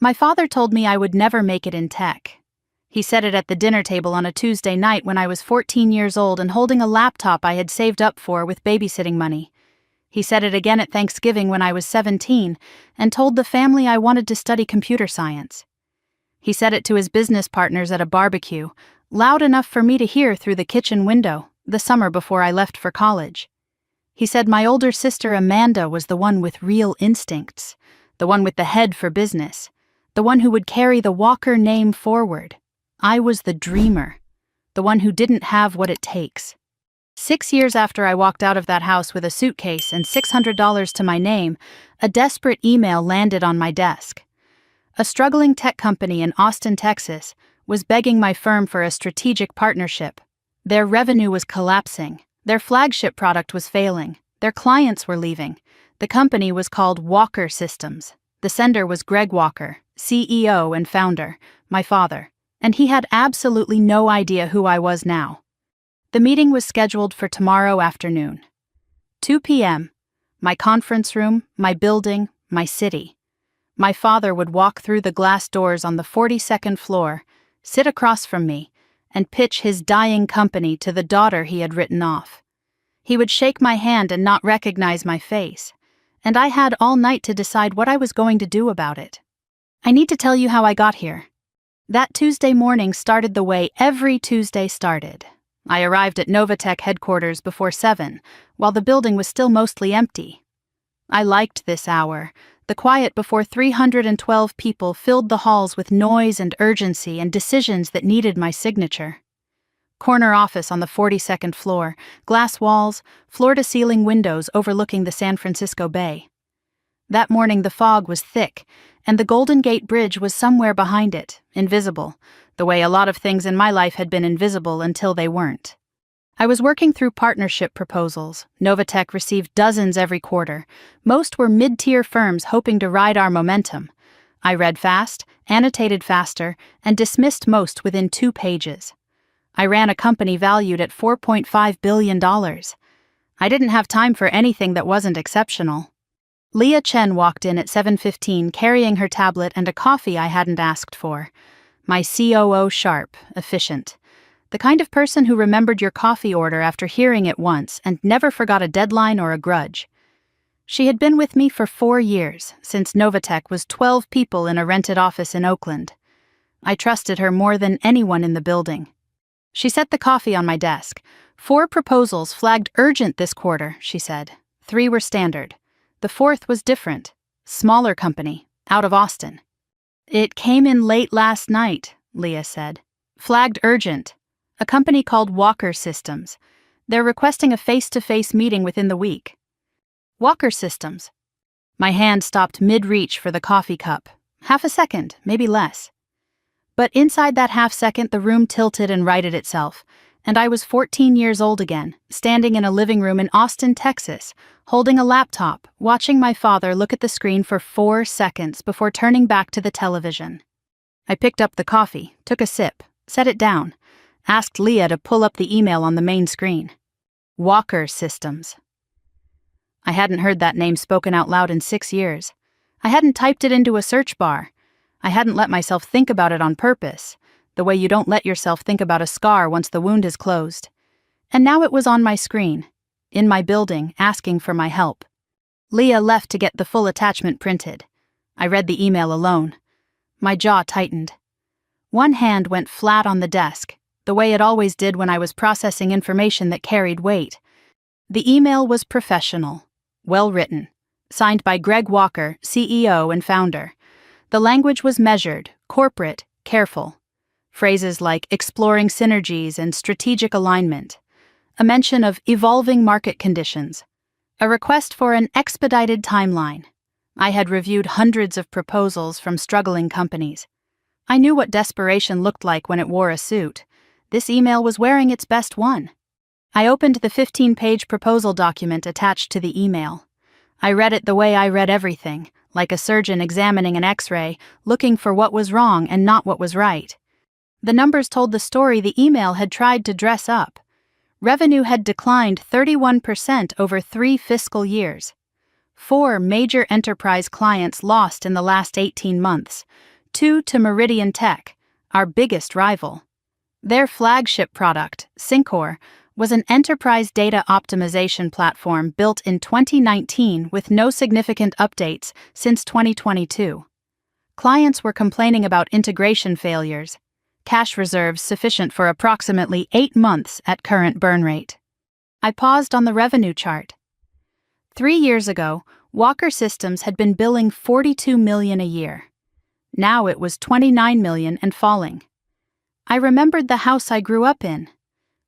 My father told me I would never make it in tech. He said it at the dinner table on a Tuesday night when I was 14 years old and holding a laptop I had saved up for with babysitting money. He said it again at Thanksgiving when I was 17 and told the family I wanted to study computer science. He said it to his business partners at a barbecue, loud enough for me to hear through the kitchen window, the summer before I left for college. He said my older sister Amanda was the one with real instincts, the one with the head for business, the one who would carry the Walker name forward. I was the dreamer, the one who didn't have what it takes. 6 years after I walked out of that house with a suitcase and $600 to my name, a desperate email landed on my desk. A struggling tech company in Austin, Texas, was begging my firm for a strategic partnership. Their revenue was collapsing, their flagship product was failing, their clients were leaving. The company was called Walker Systems. The sender was Greg Walker, CEO and founder, my father, and he had absolutely no idea who I was now. The meeting was scheduled for tomorrow afternoon. 2 p.m., my conference room, my building, my city. My father would walk through the glass doors on the 42nd floor, sit across from me, and pitch his dying company to the daughter he had written off. He would shake my hand and not recognize my face, and I had all night to decide what I was going to do about it. I need to tell you how I got here. That Tuesday morning started the way every Tuesday started. I arrived at Novatech headquarters before 7, while the building was still mostly empty. I liked this hour. The quiet before 312 people filled the halls with noise and urgency and decisions that needed my signature. Corner office on the 42nd floor, glass walls, floor-to-ceiling windows overlooking the San Francisco Bay. That morning the fog was thick, and the Golden Gate Bridge was somewhere behind it, invisible, the way a lot of things in my life had been invisible until they weren't. I was working through partnership proposals. Novatech received dozens every quarter. Most were mid-tier firms hoping to ride our momentum. I read fast, annotated faster, and dismissed most within 2 pages. I ran a company valued at $4.5 billion. I didn't have time for anything that wasn't exceptional. Leah Chen walked in at 7:15 carrying her tablet and a coffee I hadn't asked for. My COO sharp, efficient. The kind of person who remembered your coffee order after hearing it once and never forgot a deadline or a grudge. She had been with me for 4 years, since Novatech was 12 people in a rented office in Oakland. I trusted her more than anyone in the building. She set the coffee on my desk. 4 proposals flagged urgent this quarter, she said. 3 were standard. The 4th was different. Smaller company, out of Austin. It came in late last night, Leah said. Flagged urgent. A company called Walker Systems. They're requesting a face-to-face meeting within the week. Walker Systems. My hand stopped mid-reach for the coffee cup. Half a second, maybe less. But inside that half second the room tilted and righted itself, and I was 14 years old again, standing in a living room in Austin, Texas, holding a laptop, watching my father look at the screen for 4 seconds before turning back to the television. I picked up the coffee, took a sip, set it down, asked Leah to pull up the email on the main screen. Walker Systems. I hadn't heard that name spoken out loud in 6 years. I hadn't typed it into a search bar. I hadn't let myself think about it on purpose, the way you don't let yourself think about a scar once the wound is closed. And now it was on my screen, in my building, asking for my help. Leah left to get the full attachment printed. I read the email alone. My jaw tightened. One hand went flat on the desk, the way it always did when I was processing information that carried weight. The email was professional, well written, signed by Greg Walker, CEO and founder. The language was measured, corporate, careful. Phrases like exploring synergies and strategic alignment. A mention of evolving market conditions. A request for an expedited timeline. I had reviewed hundreds of proposals from struggling companies. I knew what desperation looked like when it wore a suit. This email was wearing its best one. I opened the 15-page proposal document attached to the email. I read it the way I read everything, like a surgeon examining an X-ray, looking for what was wrong and not what was right. The numbers told the story the email had tried to dress up. Revenue had declined 31% over 3 fiscal years. 4 major enterprise clients lost in the last 18 months. 2 to Meridian Tech, our biggest rival. Their flagship product, Syncor, was an enterprise data optimization platform built in 2019 with no significant updates since 2022. Clients were complaining about integration failures, cash reserves sufficient for approximately 8 months at current burn rate. I paused on the revenue chart. 3 years ago, Walker Systems had been billing $42 million a year. Now it was $29 million and falling. I remembered the house I grew up in.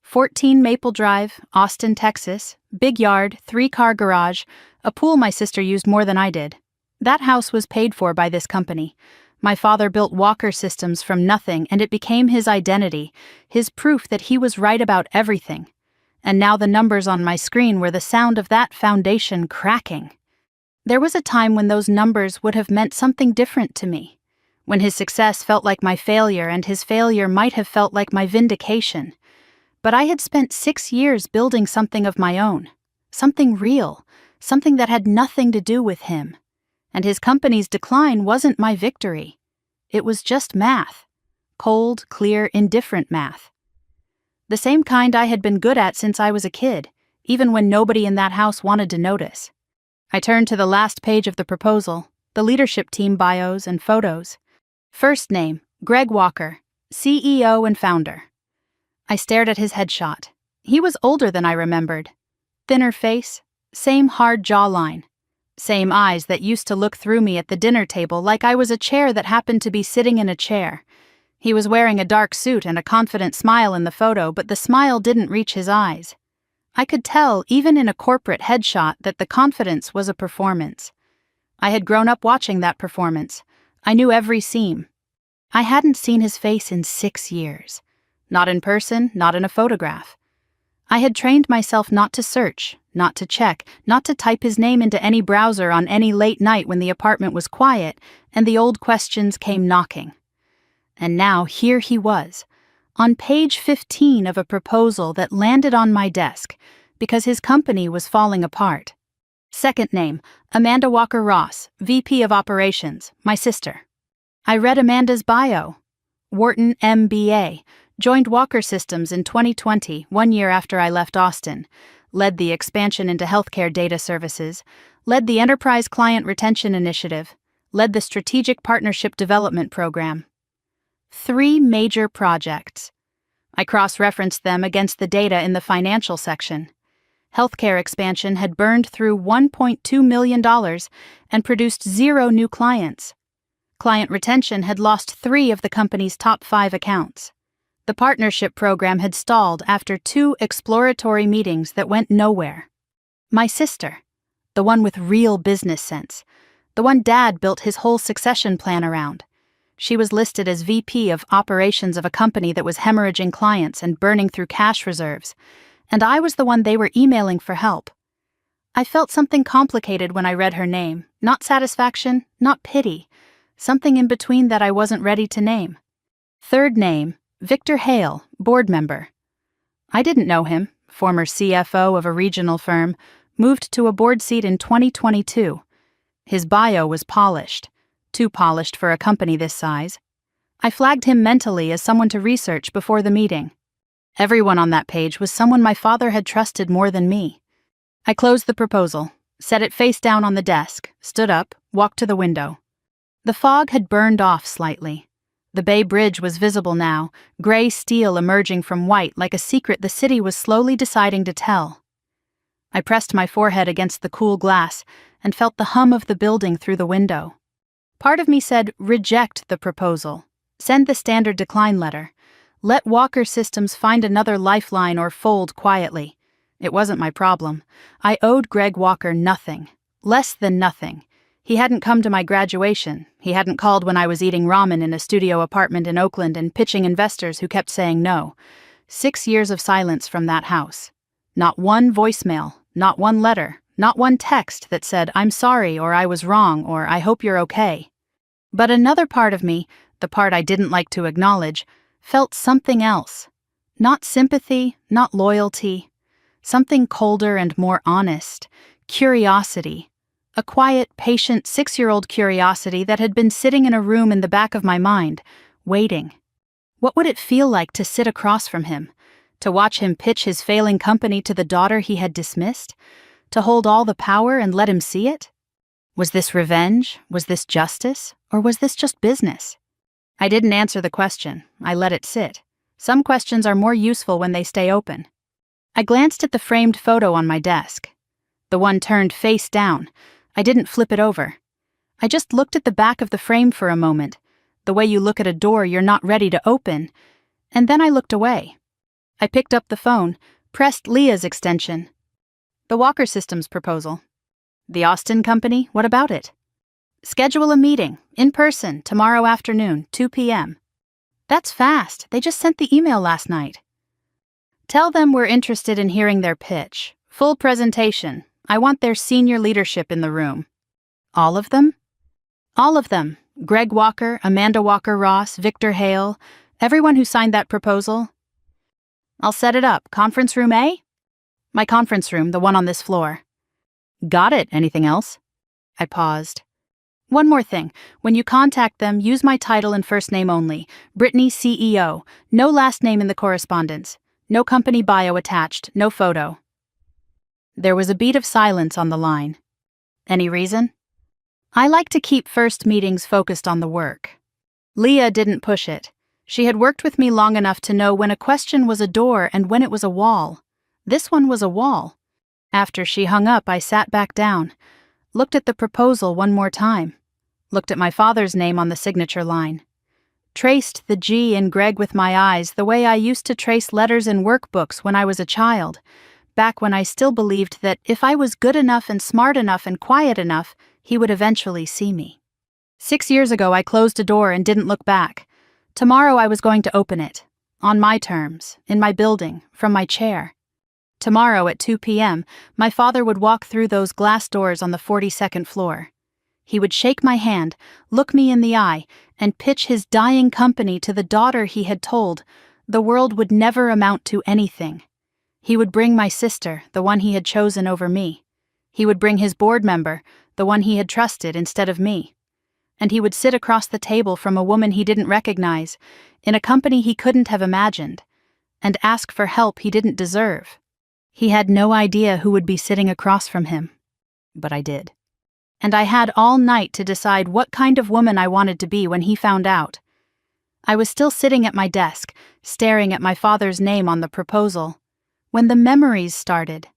14 Maple Drive, Austin, Texas, big yard, 3-car garage, a pool my sister used more than I did. That house was paid for by this company. My father built Walker Systems from nothing, and it became his identity, his proof that he was right about everything. And now the numbers on my screen were the sound of that foundation cracking. There was a time when those numbers would have meant something different to me, when his success felt like my failure and his failure might have felt like my vindication. But I had spent 6 years building something of my own, something real, something that had nothing to do with him. And his company's decline wasn't my victory. It was just math. Cold, clear, indifferent math. The same kind I had been good at since I was a kid, even when nobody in that house wanted to notice. I turned to the last page of the proposal, the leadership team bios and photos. First name, Greg Walker, CEO and founder. I stared at his headshot. He was older than I remembered. Thinner face, same hard jawline. Same eyes that used to look through me at the dinner table like I was a chair that happened to be sitting in a chair. He was wearing a dark suit and a confident smile in the photo, but the smile didn't reach his eyes. I could tell, even in a corporate headshot, that the confidence was a performance. I had grown up watching that performance. I knew every seam. I hadn't seen his face in 6 years. Not in person, not in a photograph. I had trained myself not to search, not to check, not to type his name into any browser on any late night when the apartment was quiet and the old questions came knocking. And now here he was, on page 15 of a proposal that landed on my desk because his company was falling apart. Second name, Amanda Walker Ross, VP of Operations, my sister. I read Amanda's bio. Wharton MBA, joined Walker Systems in 2020, 1 year after I left Austin, led the expansion into healthcare data services, led the Enterprise Client Retention Initiative, led the Strategic Partnership Development Program. 3 major projects. I cross-referenced them against the data in the financial section. Healthcare expansion had burned through $1.2 million and produced 0 new clients. Client retention had lost 3 of the company's top 5 accounts. The partnership program had stalled after 2 exploratory meetings that went nowhere. My sister, the one with real business sense, the one Dad built his whole succession plan around. She was listed as VP of Operations of a company that was hemorrhaging clients and burning through cash reserves, and I was the one they were emailing for help. I felt something complicated when I read her name, not satisfaction, not pity, something in between that I wasn't ready to name. Third name, Victor Hale, board member. I didn't know him, former CFO of a regional firm, moved to a board seat in 2022. His bio was polished, too polished for a company this size. I flagged him mentally as someone to research before the meeting. Everyone on that page was someone my father had trusted more than me. I closed the proposal, set it face down on the desk, stood up, walked to the window. The fog had burned off slightly. The Bay Bridge was visible now, gray steel emerging from white like a secret the city was slowly deciding to tell. I pressed my forehead against the cool glass and felt the hum of the building through the window. Part of me said, reject the proposal. Send the standard decline letter. Let Walker Systems find another lifeline or fold quietly. It wasn't my problem. I owed Greg Walker nothing. Less than nothing. He hadn't come to my graduation. He hadn't called when I was eating ramen in a studio apartment in Oakland and pitching investors who kept saying no. 6 years of silence from that house. Not one voicemail, not one letter, not one text that said, I'm sorry, or I was wrong, or I hope you're okay. But another part of me, the part I didn't like to acknowledge, felt something else. Not sympathy, not loyalty. Something colder and more honest. Curiosity. A quiet, patient 6-year-old curiosity that had been sitting in a room in the back of my mind, waiting. What would it feel like to sit across from him? To watch him pitch his failing company to the daughter he had dismissed? To hold all the power and let him see it? Was this revenge? Was this justice? Or was this just business? I didn't answer the question. I let it sit. Some questions are more useful when they stay open. I glanced at the framed photo on my desk. The one turned face down. I didn't flip it over. I just looked at the back of the frame for a moment, the way you look at a door you're not ready to open, and then I looked away. I picked up the phone, pressed Leah's extension. The Walker Systems proposal. The Austin Company, what about it? Schedule a meeting, in person, tomorrow afternoon, 2 p.m. That's fast, they just sent the email last night. Tell them we're interested in hearing their pitch. Full presentation. I want their senior leadership in the room. All of them? All of them. Greg Walker, Amanda Walker-Ross, Victor Hale, everyone who signed that proposal. I'll set it up. Conference room A? My conference room, the one on this floor. Got it. Anything else? I paused. One more thing. When you contact them, use my title and first name only. Brittany, CEO. No last name in the correspondence. No company bio attached. No photo. There was a beat of silence on the line. Any reason? I like to keep first meetings focused on the work. Leah didn't push it. She had worked with me long enough to know when a question was a door and when it was a wall. This one was a wall. After she hung up, I sat back down, looked at the proposal one more time, looked at my father's name on the signature line, traced the G in Greg with my eyes the way I used to trace letters in workbooks when I was a child, back when I still believed that if I was good enough and smart enough and quiet enough, he would eventually see me. 6 years ago, I closed a door and didn't look back. Tomorrow I was going to open it. On my terms, in my building, from my chair. Tomorrow at 2 p.m., my father would walk through those glass doors on the 42nd floor. He would shake my hand, look me in the eye, and pitch his dying company to the daughter he had told the world would never amount to anything. He would bring my sister, the one he had chosen over me. He would bring his board member, the one he had trusted instead of me. And he would sit across the table from a woman he didn't recognize, in a company he couldn't have imagined, and ask for help he didn't deserve. He had no idea who would be sitting across from him. But I did. And I had all night to decide what kind of woman I wanted to be when he found out. I was still sitting at my desk, staring at my father's name on the proposal, when the memories started.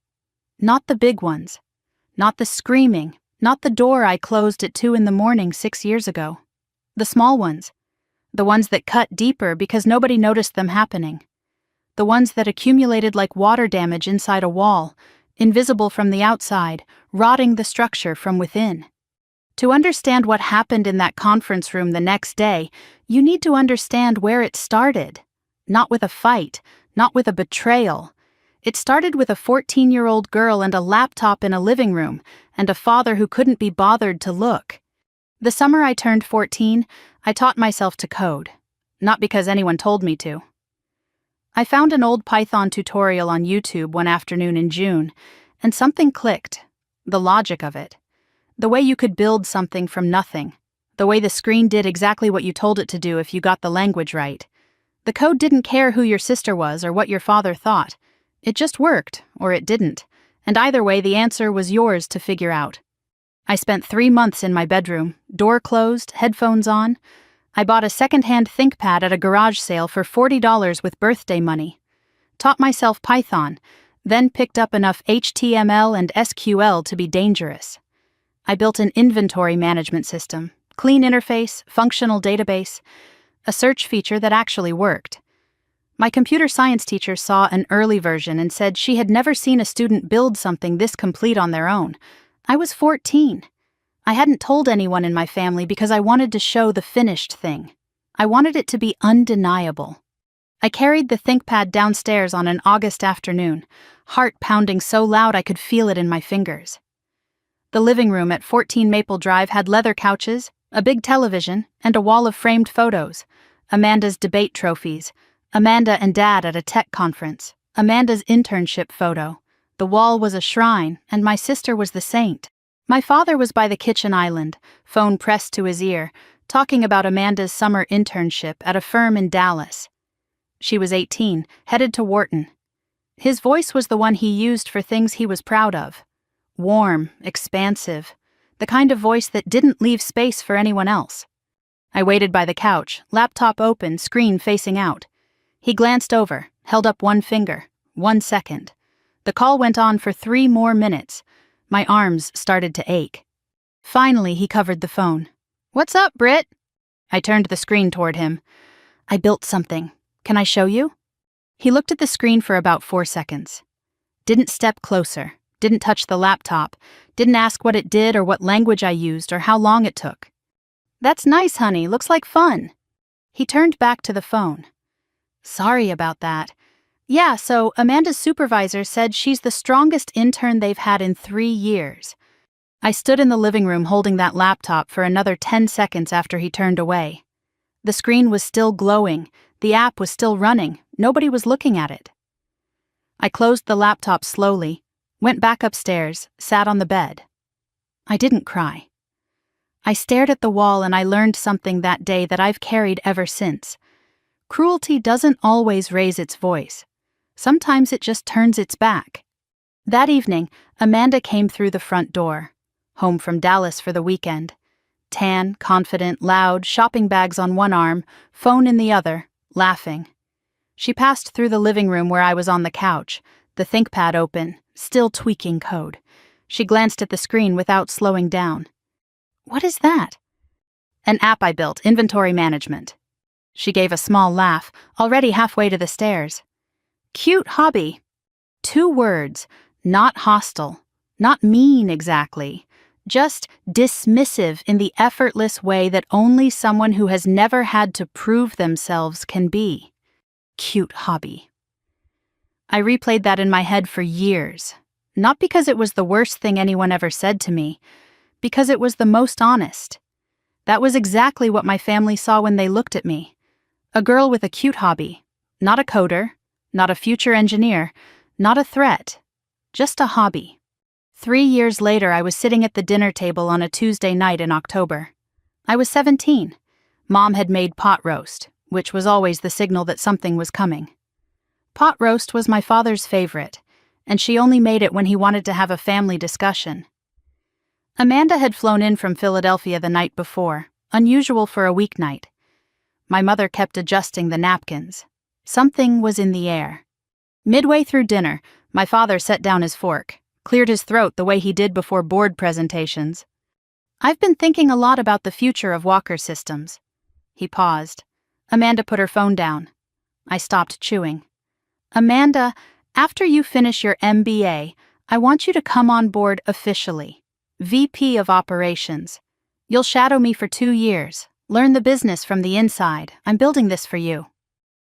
Not the big ones. Not the screaming. Not the door I closed at 2 a.m. 6 years ago. The small ones. The ones that cut deeper because nobody noticed them happening. The ones that accumulated like water damage inside a wall, invisible from the outside, rotting the structure from within. To understand what happened in that conference room the next day, you need to understand where it started. Not with a fight, not with a betrayal. It started with a 14-year-old girl and a laptop in a living room, and a father who couldn't be bothered to look. The summer I turned 14, I taught myself to code. Not because anyone told me to. I found an old Python tutorial on YouTube one afternoon in June, and something clicked. The logic of it. The way you could build something from nothing. The way the screen did exactly what you told it to do if you got the language right. The code didn't care who your sister was or what your father thought. It just worked, or it didn't, and either way the answer was yours to figure out. I spent 3 months in my bedroom, door closed, headphones on. I bought a second-hand ThinkPad at a garage sale for $40 with birthday money. Taught myself Python, then picked up enough HTML and SQL to be dangerous. I built an inventory management system, clean interface, functional database, a search feature that actually worked. My computer science teacher saw an early version and said she had never seen a student build something this complete on their own. I was 14. I hadn't told anyone in my family because I wanted to show the finished thing. I wanted it to be undeniable. I carried the ThinkPad downstairs on an August afternoon, heart pounding so loud I could feel it in my fingers. The living room at 14 Maple Drive had leather couches, a big television, and a wall of framed photos. Amanda's debate trophies, Amanda and Dad at a tech conference, Amanda's internship photo. The wall was a shrine, and my sister was the saint. My father was by the kitchen island, phone pressed to his ear, talking about Amanda's summer internship at a firm in Dallas. She was 18, headed to Wharton. His voice was the one he used for things he was proud of. Warm, expansive, the kind of voice that didn't leave space for anyone else. I waited by the couch, laptop open, screen facing out. He glanced over, held up one finger. 1 second. The call went on for 3 more minutes. My arms started to ache. Finally, he covered the phone. "What's up, Britt?" I turned the screen toward him. "I built something. Can I show you?" He looked at the screen for about 4 seconds. Didn't step closer, didn't touch the laptop, didn't ask what it did or what language I used or how long it took. "That's nice, honey. Looks like fun." He turned back to the phone. "Sorry about that. Yeah, so Amanda's supervisor said she's the strongest intern they've had in 3 years. I stood in the living room holding that laptop for another 10 seconds after he turned away. The screen was still glowing, the app was still running, nobody was looking at it. I closed the laptop slowly, went back upstairs, sat on the bed. I didn't cry. I stared at the wall and I learned something that day that I've carried ever since. Cruelty doesn't always raise its voice. Sometimes it just turns its back. That evening, Amanda came through the front door, home from Dallas for the weekend. Tan, confident, loud, shopping bags on one arm, phone in the other, laughing. She passed through the living room where I was on the couch, the ThinkPad open, still tweaking code. She glanced at the screen without slowing down. "What is that?" "An app I built, inventory management." She gave a small laugh, already halfway to the stairs. "Cute hobby." 2 words, not hostile, not mean exactly, just dismissive in the effortless way that only someone who has never had to prove themselves can be. Cute hobby. I replayed that in my head for years, not because it was the worst thing anyone ever said to me, because it was the most honest. That was exactly what my family saw when they looked at me. A girl with a cute hobby, not a coder, not a future engineer, not a threat, just a hobby. 3 years later, I was sitting at the dinner table on a Tuesday night in October. I was 17. Mom had made pot roast, which was always the signal that something was coming. Pot roast was my father's favorite, and she only made it when he wanted to have a family discussion. Amanda had flown in from Philadelphia the night before, unusual for a weeknight. My mother kept adjusting the napkins. Something was in the air. Midway through dinner, my father set down his fork, cleared his throat the way he did before board presentations. "I've been thinking a lot about the future of Walker systems." He paused. Amanda put her phone down. I stopped chewing. "Amanda, after you finish your MBA, I want you to come on board officially. VP of Operations. You'll shadow me for 2 years. Learn the business from the inside. I'm building this for you."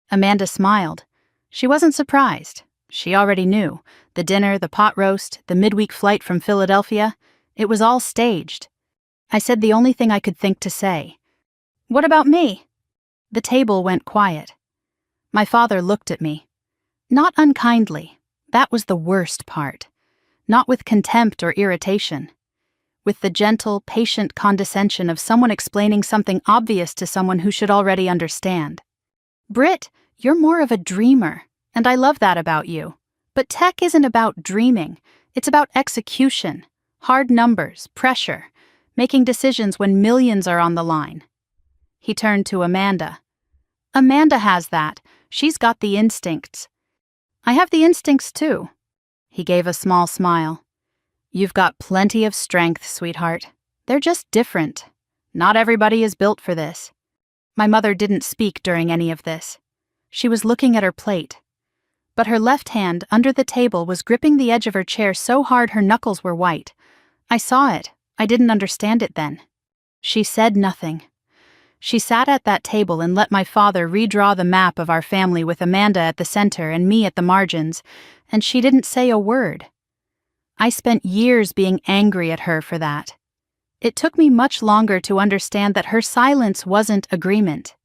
Amanda smiled. She wasn't surprised. She already knew. The dinner, the pot roast, the midweek flight from Philadelphia, it was all staged. I said the only thing I could think to say. "What about me?" The table went quiet. My father looked at me. Not unkindly. That was the worst part. Not with contempt or irritation. With the gentle, patient condescension of someone explaining something obvious to someone who should already understand. "Britt, you're more of a dreamer, and I love that about you. But tech isn't about dreaming. It's about execution, hard numbers, pressure, making decisions when millions are on the line." He turned to Amanda. "Amanda has that. She's got the instincts." "I have the instincts too." He gave a small smile. "You've got plenty of strength, sweetheart. They're just different. Not everybody is built for this." My mother didn't speak during any of this. She was looking at her plate. But her left hand, under the table, was gripping the edge of her chair so hard her knuckles were white. I saw it. I didn't understand it then. She said nothing. She sat at that table and let my father redraw the map of our family with Amanda at the center and me at the margins, and she didn't say a word. I spent years being angry at her for that. It took me much longer to understand that her silence wasn't agreement.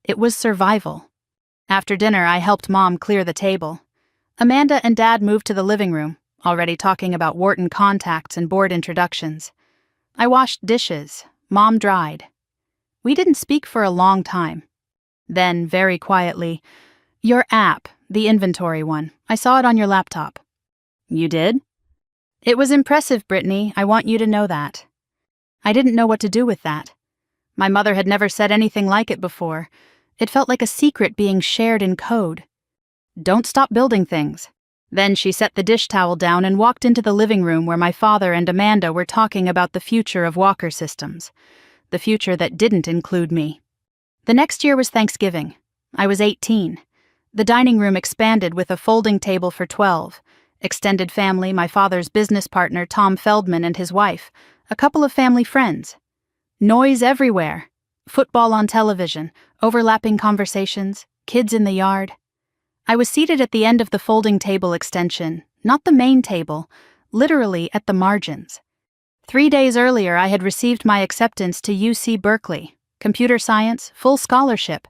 It was survival. After dinner, I helped Mom clear the table. Amanda and Dad moved to the living room, already talking about Wharton contacts and board introductions. I washed dishes. Mom dried. We didn't speak for a long time. Then, very quietly, "Your app, the inventory one, I saw it on your laptop." "You did?" "It was impressive, Brittany. I want you to know that." I didn't know what to do with that. My mother had never said anything like it before. It felt like a secret being shared in code. "Don't stop building things." Then she set the dish towel down and walked into the living room where my father and Amanda were talking about the future of Walker Systems, the future that didn't include me. The next year was Thanksgiving. I was 18. The dining room expanded with a folding table for 12. Extended family, my father's business partner, Tom Feldman, and his wife, a couple of family friends. Noise everywhere. Football on television, overlapping conversations, kids in the yard. I was seated at the end of the folding table extension, not the main table, literally at the margins. 3 days earlier, I had received my acceptance to UC Berkeley, computer science, full scholarship.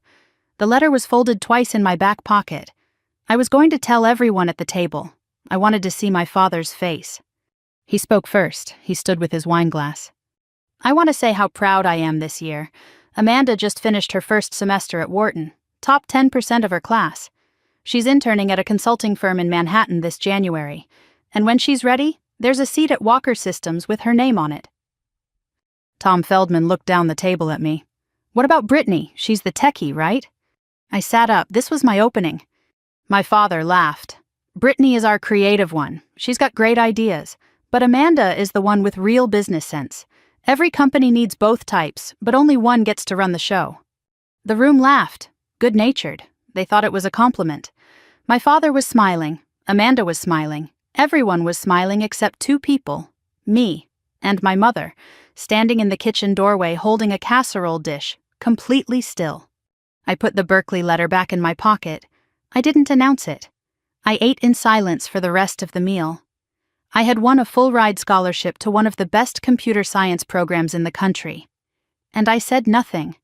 The letter was folded twice in my back pocket. I was going to tell everyone at the table. I wanted to see my father's face. He spoke first. He stood with his wine glass. "I want to say how proud I am this year. Amanda just finished her first semester at Wharton, top 10% of her class. She's interning at a consulting firm in Manhattan this January, and when she's ready, there's a seat at Walker Systems with her name on it." Tom Feldman looked down the table at me. "What about Brittany? She's the techie, right?" I sat up. This was my opening. My father laughed. "Brittany is our creative one. She's got great ideas. But Amanda is the one with real business sense. Every company needs both types, but only one gets to run the show." The room laughed, good-natured. They thought it was a compliment. My father was smiling. Amanda was smiling. Everyone was smiling except two people, me and my mother, standing in the kitchen doorway holding a casserole dish, completely still. I put the Berkeley letter back in my pocket. I didn't announce it. I ate in silence for the rest of the meal. I had won a full-ride scholarship to one of the best computer science programs in the country. And I said nothing,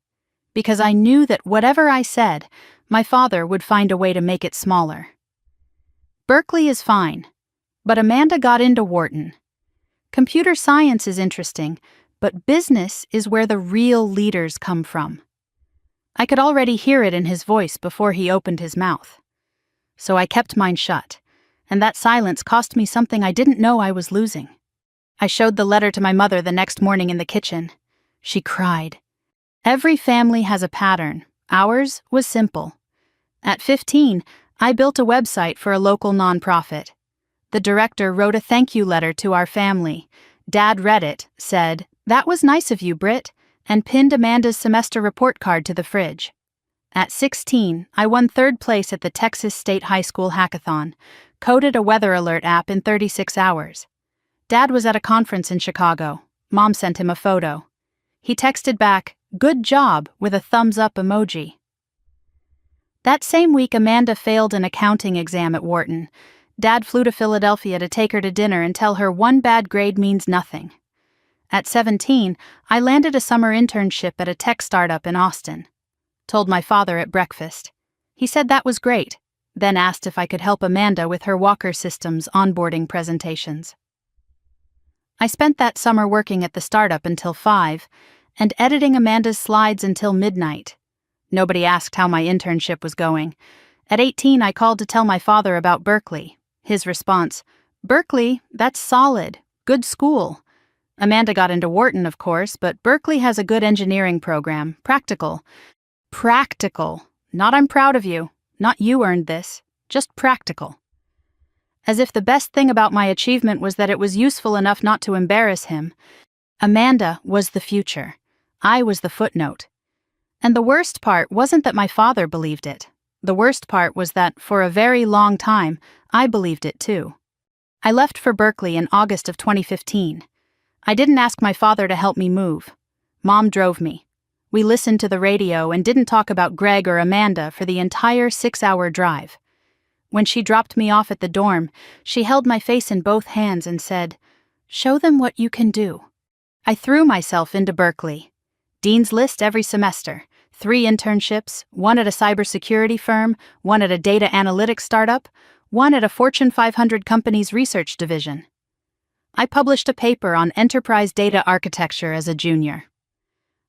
because I knew that whatever I said, my father would find a way to make it smaller. Berkeley is fine, but Amanda got into Wharton. Computer science is interesting, but business is where the real leaders come from. I could already hear it in his voice before he opened his mouth. So I kept mine shut, and that silence cost me something I didn't know I was losing. I showed the letter to my mother the next morning in the kitchen. She cried. Every family has a pattern. Ours was simple. At 15, I built a website for a local nonprofit. The director wrote a thank you letter to our family. Dad read it, said, "That was nice of you, Britt," and pinned Amanda's semester report card to the fridge. At 16, I won 3rd place at the Texas State High School Hackathon, coded a weather alert app in 36 hours. Dad was at a conference in Chicago. Mom sent him a photo. He texted back, "Good job," with a thumbs-up emoji. That same week, Amanda failed an accounting exam at Wharton. Dad flew to Philadelphia to take her to dinner and tell her one bad grade means nothing. At 17, I landed a summer internship at a tech startup in Austin. Told my father at breakfast. He said that was great, then asked if I could help Amanda with her Walker Systems onboarding presentations. I spent that summer working at the startup until 5, and editing Amanda's slides until midnight. Nobody asked how my internship was going. At 18, I called to tell my father about Berkeley. His response, "Berkeley, that's solid. Good school." Amanda got into Wharton, of course, but Berkeley has a good engineering program. Practical. Practical. Not "I'm proud of you." Not "you earned this." Just practical. As if the best thing about my achievement was that it was useful enough not to embarrass him. Amanda was the future. I was the footnote. And the worst part wasn't that my father believed it. The worst part was that, for a very long time, I believed it too. I left for Berkeley in August of 2015. I didn't ask my father to help me move. Mom drove me. We listened to the radio and didn't talk about Greg or Amanda for the entire 6-hour drive. When she dropped me off at the dorm, she held my face in both hands and said, "Show them what you can do." I threw myself into Berkeley. Dean's List every semester. 3 internships, 1 at a cybersecurity firm, 1 at a data analytics startup, 1 at a Fortune 500 company's research division. I published a paper on enterprise data architecture as a junior.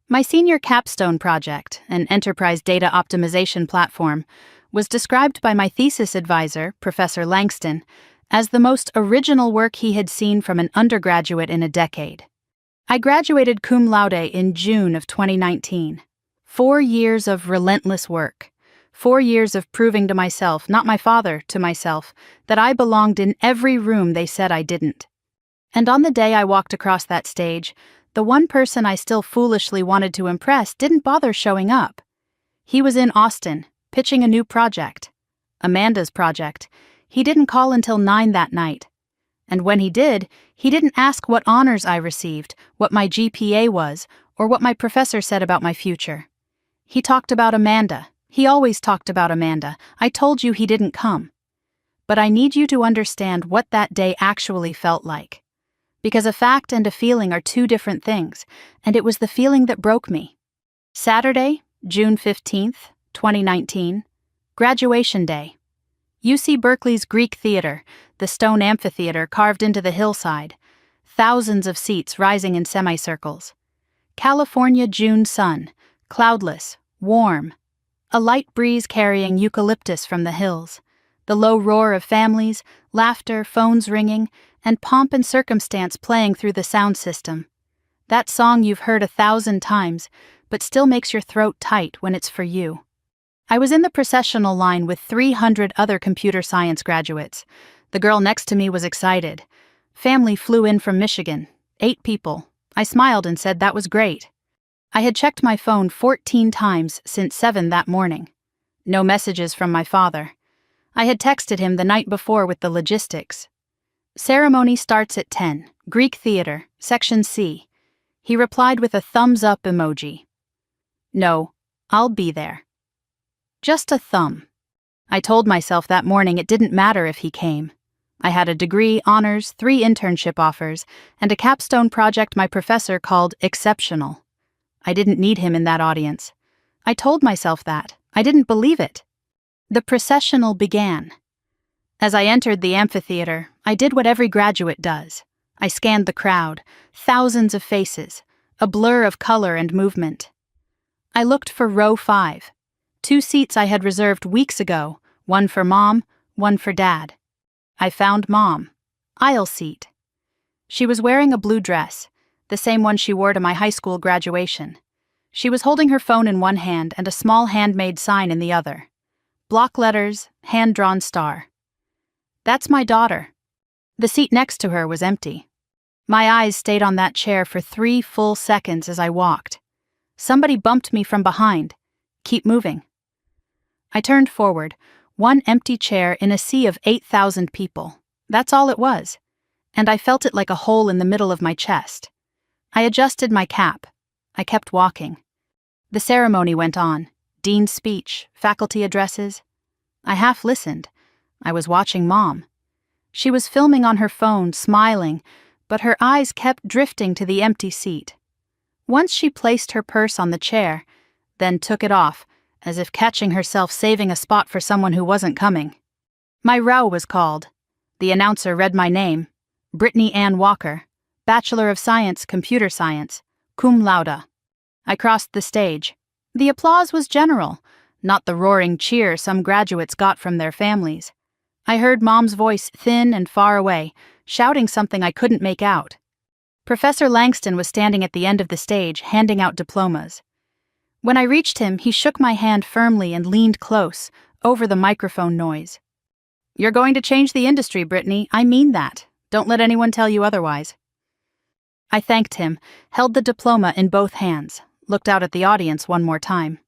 My senior capstone project, an enterprise data optimization platform, was described by my thesis advisor, Professor Langston, as the most original work he had seen from an undergraduate in a decade. I graduated cum laude in June of 2019. 4 years of relentless work. 4 years of proving to myself, not my father, to myself, that I belonged in every room they said I didn't. And on the day I walked across that stage, the one person I still foolishly wanted to impress didn't bother showing up. He was in Austin, pitching a new project. Amanda's project. He didn't call until 9 that night. And when he did, he didn't ask what honors I received, what my GPA was, or what my professor said about my future. He talked about Amanda. He always talked about Amanda. I told you he didn't come. But I need you to understand what that day actually felt like. Because a fact and a feeling are two different things, and it was the feeling that broke me. Saturday, June 15th, 2019, graduation day. UC Berkeley's Greek Theater, the stone amphitheater carved into the hillside, thousands of seats rising in semicircles. California June sun, cloudless, warm, a light breeze carrying eucalyptus from the hills, the low roar of families, laughter, phones ringing, and pomp and circumstance playing through the sound system. That song you've heard 1,000 times, but still makes your throat tight when it's for you. I was in the processional line with 300 other computer science graduates. The girl next to me was excited. Family flew in from Michigan, 8 people. I smiled and said that was great. I had checked my phone 14 times since 7 that morning. No messages from my father. I had texted him the night before with the logistics. Ceremony starts at 10, Greek Theater, Section C. He replied with a thumbs up emoji. No, I'll be there. Just a thumb. I told myself that morning it didn't matter if he came. I had a degree, honors, 3 internship offers, and a capstone project my professor called exceptional. I didn't need him in that audience. I told myself that. I didn't believe it. The processional began. As I entered the amphitheater, I did what every graduate does. I scanned the crowd, thousands of faces, a blur of color and movement. I looked for row 5. 2 seats I had reserved weeks ago, one for Mom, one for Dad. I found Mom. Aisle seat. She was wearing a blue dress, the same one she wore to my high school graduation. She was holding her phone in one hand and a small handmade sign in the other. Block letters, hand-drawn star. That's my daughter. The seat next to her was empty. My eyes stayed on that chair for 3 full seconds as I walked. Somebody bumped me from behind. Keep moving. I turned forward, one empty chair in a sea of 8,000 people. That's all it was. And I felt it like a hole in the middle of my chest. I adjusted my cap. I kept walking. The ceremony went on. Dean's speech, faculty addresses. I half listened. I was watching Mom. She was filming on her phone, smiling, but her eyes kept drifting to the empty seat. Once she placed her purse on the chair, then took it off, as if catching herself saving a spot for someone who wasn't coming. My row was called. The announcer read my name, Brittany Ann Walker, Bachelor of Science, Computer Science, cum laude. I crossed the stage. The applause was general, not the roaring cheer some graduates got from their families. I heard Mom's voice thin and far away, shouting something I couldn't make out. Professor Langston was standing at the end of the stage, handing out diplomas. When I reached him, he shook my hand firmly and leaned close, over the microphone noise. You're going to change the industry, Brittany. I mean that. Don't let anyone tell you otherwise. I thanked him, held the diploma in both hands, looked out at the audience one more time.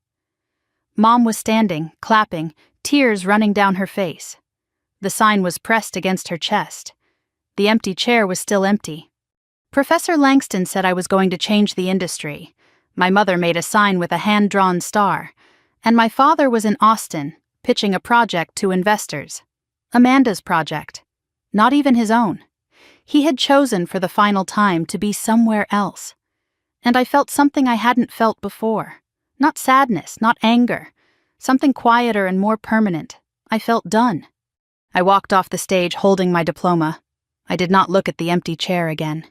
Mom was standing, clapping, tears running down her face. The sign was pressed against her chest. The empty chair was still empty. Professor Langston said I was going to change the industry. My mother made a sign with a hand-drawn star. And my father was in Austin, pitching a project to investors. Amanda's project. Not even his own. He had chosen for the final time to be somewhere else. And I felt something I hadn't felt before. Not sadness, not anger. Something quieter and more permanent. I felt done. I walked off the stage holding my diploma. I did not look at the empty chair again.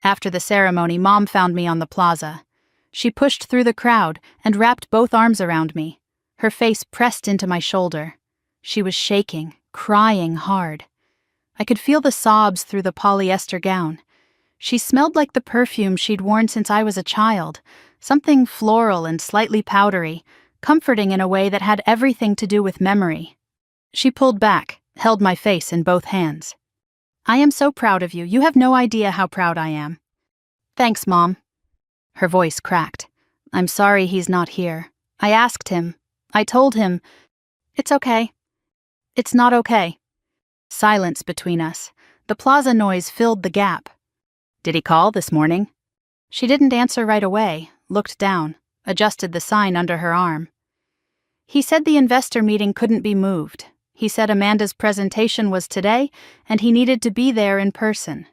After the ceremony, Mom found me on the plaza. She pushed through the crowd and wrapped both arms around me, her face pressed into my shoulder. She was shaking, crying hard. I could feel the sobs through the polyester gown. She smelled like the perfume she'd worn since I was a child, something floral and slightly powdery, comforting in a way that had everything to do with memory. She pulled back, held my face in both hands. "I am so proud of you. You have no idea how proud I am." "Thanks, Mom." Her voice cracked. "I'm sorry he's not here. I asked him. I told him. It's okay. It's not okay." Silence between us. The plaza noise filled the gap. "Did he call this morning?" She didn't answer right away, looked down, adjusted the sign under her arm. "He said the investor meeting couldn't be moved. He said Amanda's presentation was today, and he needed to be there in person."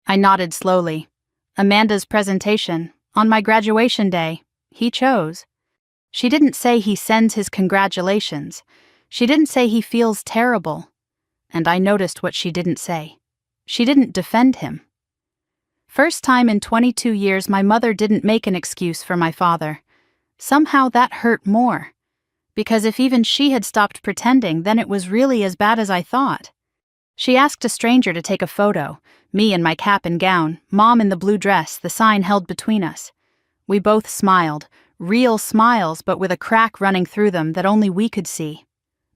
I nodded slowly. Amanda's presentation, on my graduation day, he chose. She didn't say he sends his congratulations. She didn't say he feels terrible. And I noticed what she didn't say. She didn't defend him. First time in 22 years my mother didn't make an excuse for my father. Somehow that hurt more. Because if even she had stopped pretending, then it was really as bad as I thought. She asked a stranger to take a photo, me in my cap and gown, Mom in the blue dress, the sign held between us. We both smiled, real smiles but with a crack running through them that only we could see.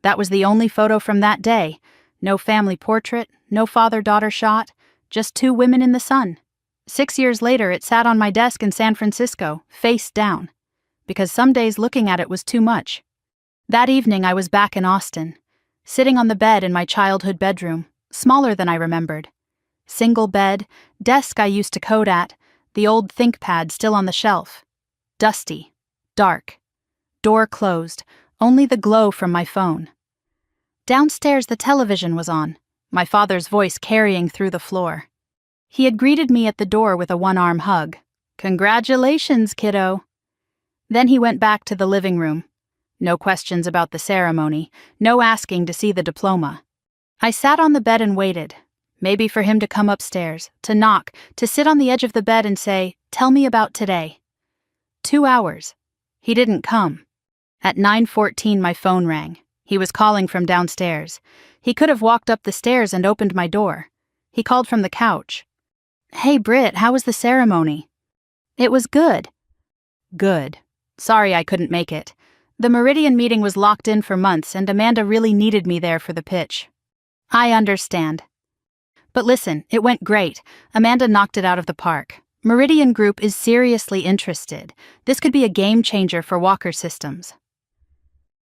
That was the only photo from that day. No family portrait, no father-daughter shot, just two women in the sun. 6 years later, it sat on my desk in San Francisco, face down, because some days looking at it was too much. That evening, I was back in Austin, sitting on the bed in my childhood bedroom, smaller than I remembered. Single bed, desk I used to code at, the old ThinkPad still on the shelf. Dusty, dark, door closed, only the glow from my phone. Downstairs, the television was on, my father's voice carrying through the floor. He had greeted me at the door with a one-arm hug. "Congratulations, kiddo." Then he went back to the living room. No questions about the ceremony, no asking to see the diploma. I sat on the bed and waited, maybe for him to come upstairs, to knock, to sit on the edge of the bed and say, "Tell me about today." 2 hours. He didn't come. At 9:14 my phone rang. He was calling from downstairs. He could have walked up the stairs and opened my door. He called from the couch. "Hey, Britt, how was the ceremony?" "It was good." "Good. Sorry I couldn't make it. The Meridian meeting was locked in for months and Amanda really needed me there for the pitch." "I understand. But listen, it went great. Amanda knocked it out of the park. Meridian Group is seriously interested. This could be a game changer for Walker Systems."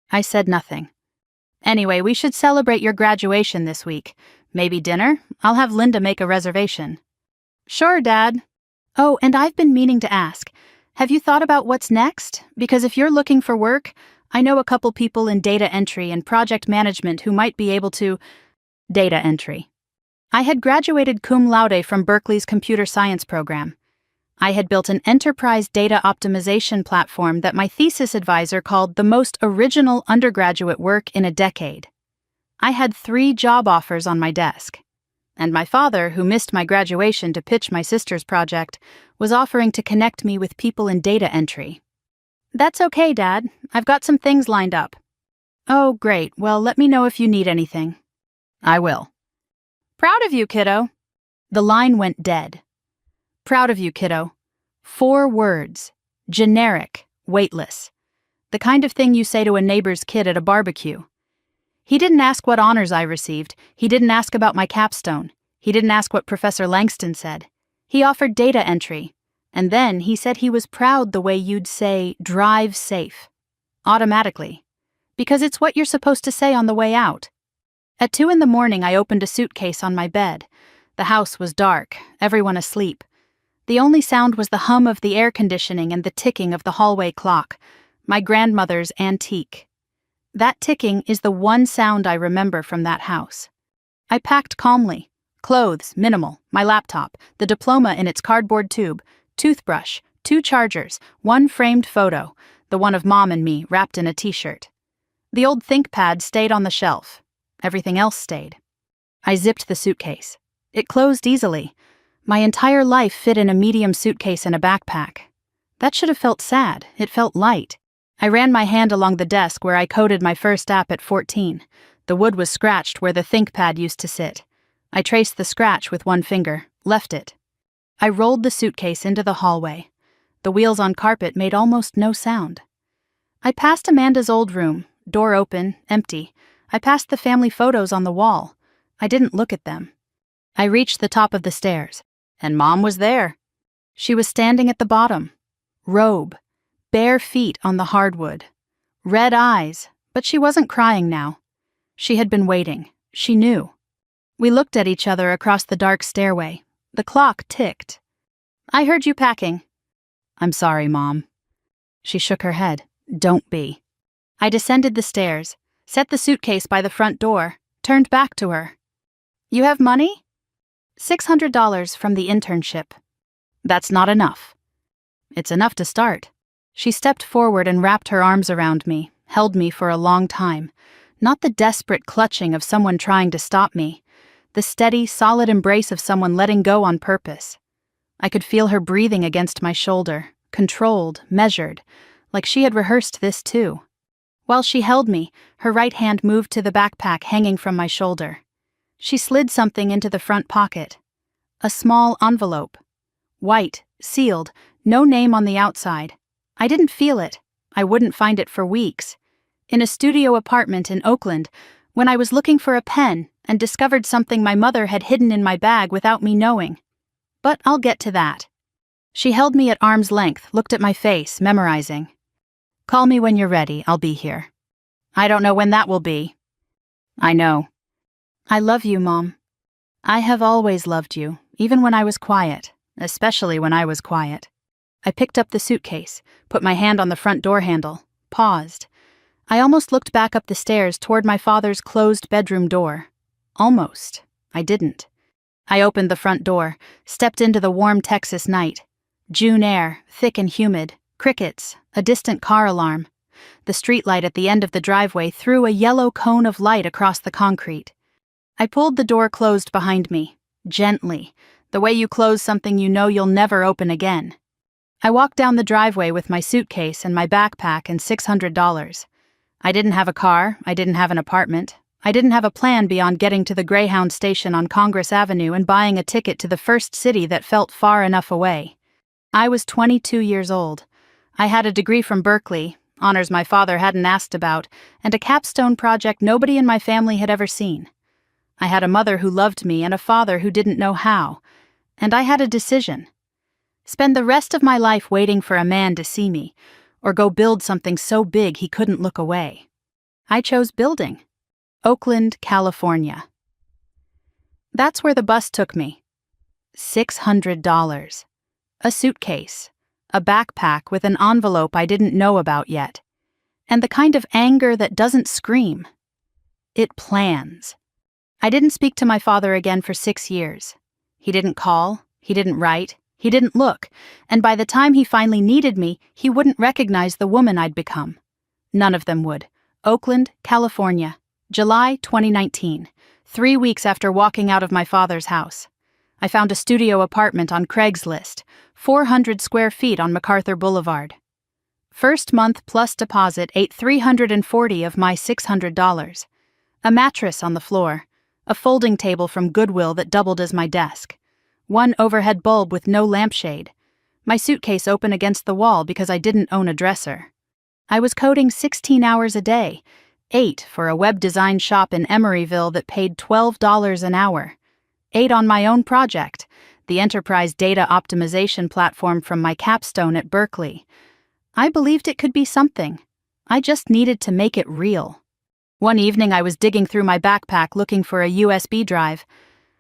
I said nothing. "Anyway, we should celebrate your graduation this week. Maybe dinner? I'll have Linda make a reservation." "Sure, Dad." "Oh, and I've been meaning to ask. Have you thought about what's next? Because if you're looking for work, I know a couple people in data entry and project management who might be able to..." Data entry. I had graduated cum laude from Berkeley's computer science program. I had built an enterprise data optimization platform that my thesis advisor called the most original undergraduate work in a decade. I had 3 job offers on my desk. And my father, who missed my graduation to pitch my sister's project, was offering to connect me with people in data entry. "That's okay, Dad. I've got some things lined up." "Oh, great. Well, let me know if you need anything." "I will." "Proud of you, kiddo." The line went dead. "Proud of you, kiddo." 4 words. Generic, weightless. The kind of thing you say to a neighbor's kid at a barbecue. He didn't ask what honors I received. He didn't ask about my capstone. He didn't ask what Professor Langston said. He offered data entry. And then he said he was proud the way you'd say, "drive safe." Automatically. Because it's what you're supposed to say on the way out. At 2 a.m, I opened a suitcase on my bed. The house was dark, everyone asleep. The only sound was the hum of the air conditioning and the ticking of the hallway clock, my grandmother's antique. That ticking is the one sound I remember from that house. I packed calmly. Clothes, minimal, my laptop, the diploma in its cardboard tube, toothbrush, 2 chargers, 1 framed photo, the one of Mom and me wrapped in a t-shirt. The old ThinkPad stayed on the shelf. Everything else stayed. I zipped the suitcase. It closed easily. My entire life fit in a medium suitcase and a backpack. That should have felt sad. It felt light. I ran my hand along the desk where I coded my first app at 14. The wood was scratched where the ThinkPad used to sit. I traced the scratch with one finger, left it. I rolled the suitcase into the hallway. The wheels on carpet made almost no sound. I passed Amanda's old room, door open, empty. I passed the family photos on the wall. I didn't look at them. I reached the top of the stairs, and Mom was there. She was standing at the bottom. Robe, bare feet on the hardwood. Red eyes, but she wasn't crying now. She had been waiting. She knew. We looked at each other across the dark stairway. The clock ticked. "I heard you packing." "I'm sorry, Mom." She shook her head. "Don't be." I descended the stairs, set the suitcase by the front door, turned back to her. "You have money?" $600 from the internship. "That's not enough." "It's enough to start." She stepped forward and wrapped her arms around me, held me for a long time. Not the desperate clutching of someone trying to stop me. The steady, solid embrace of someone letting go on purpose. I could feel her breathing against my shoulder, controlled, measured, like she had rehearsed this too. While she held me, her right hand moved to the backpack hanging from my shoulder. She slid something into the front pocket. A small envelope. White, sealed, no name on the outside. I didn't feel it. I wouldn't find it for weeks. In a studio apartment in Oakland, when I was looking for a pen and discovered something my mother had hidden in my bag without me knowing. But I'll get to that. She held me at arm's length, looked at my face, memorizing. "Call me when you're ready, I'll be here." "I don't know when that will be." "I know." "I love you, Mom. I have always loved you, even when I was quiet, especially when I was quiet." I picked up the suitcase, put my hand on the front door handle, paused. I almost looked back up the stairs toward my father's closed bedroom door. Almost. I didn't. I opened the front door, stepped into the warm Texas night. June air, thick and humid, crickets, a distant car alarm. The streetlight at the end of the driveway threw a yellow cone of light across the concrete. I pulled the door closed behind me, gently, the way you close something you know you'll never open again. I walked down the driveway with my suitcase and my backpack and $600. I didn't have a car, I didn't have an apartment, I didn't have a plan beyond getting to the Greyhound station on Congress Avenue and buying a ticket to the first city that felt far enough away. I was 22 years old. I had a degree from Berkeley, honors my father hadn't asked about, and a capstone project nobody in my family had ever seen. I had a mother who loved me and a father who didn't know how, and I had a decision. Spend the rest of my life waiting for a man to see me, or go build something so big he couldn't look away. I chose building. Oakland, California. That's where the bus took me. $600. A suitcase. A backpack with an envelope I didn't know about yet. And the kind of anger that doesn't scream. It plans. I didn't speak to my father again for 6 years. He didn't call, he didn't write, he didn't look, and by the time he finally needed me, he wouldn't recognize the woman I'd become. None of them would. Oakland, California, July 2019, 3 weeks after walking out of my father's house. I found a studio apartment on Craigslist, 400 square feet on MacArthur Boulevard. First month plus deposit ate $340 of my $600. A mattress on the floor, a folding table from Goodwill that doubled as my desk, one overhead bulb with no lampshade, my suitcase open against the wall because I didn't own a dresser. I was coding 16 hours a day, 8 for a web design shop in Emeryville that paid $12 an hour, 8 on my own project, the enterprise data optimization platform from my capstone at Berkeley. I believed it could be something. I just needed to make it real. One evening I was digging through my backpack looking for a USB drive.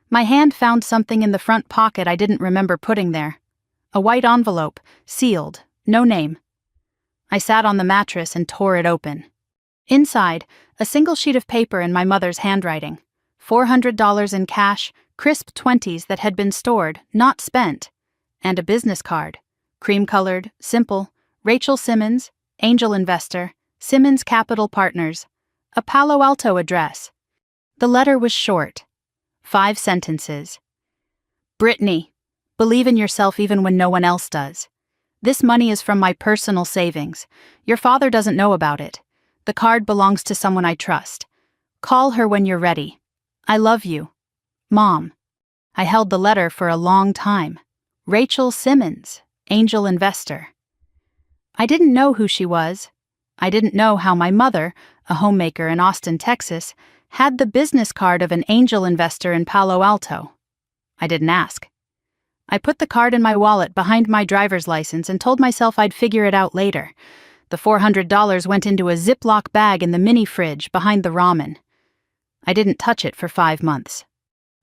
My hand found something in the front pocket I didn't remember putting there. A white envelope, sealed, no name. I sat on the mattress and tore it open. Inside, a single sheet of paper in my mother's handwriting. $400 in cash, crisp 20s that had been stored, not spent. And a business card. Cream-colored, simple, Rachel Simmons, angel investor, Simmons Capital Partners. A Palo Alto address. The letter was short. 5 sentences. Brittany, believe in yourself even when no one else does. This money is from my personal savings. Your father doesn't know about it. The card belongs to someone I trust. Call her when you're ready. I love you. Mom. I held the letter for a long time. Rachel Simmons, angel investor. I didn't know who she was. I didn't know how my mother, a homemaker in Austin, Texas, had the business card of an angel investor in Palo Alto. I didn't ask. I put the card in my wallet behind my driver's license and told myself I'd figure it out later. The $400 went into a Ziploc bag in the mini fridge behind the ramen. I didn't touch it for 5 months.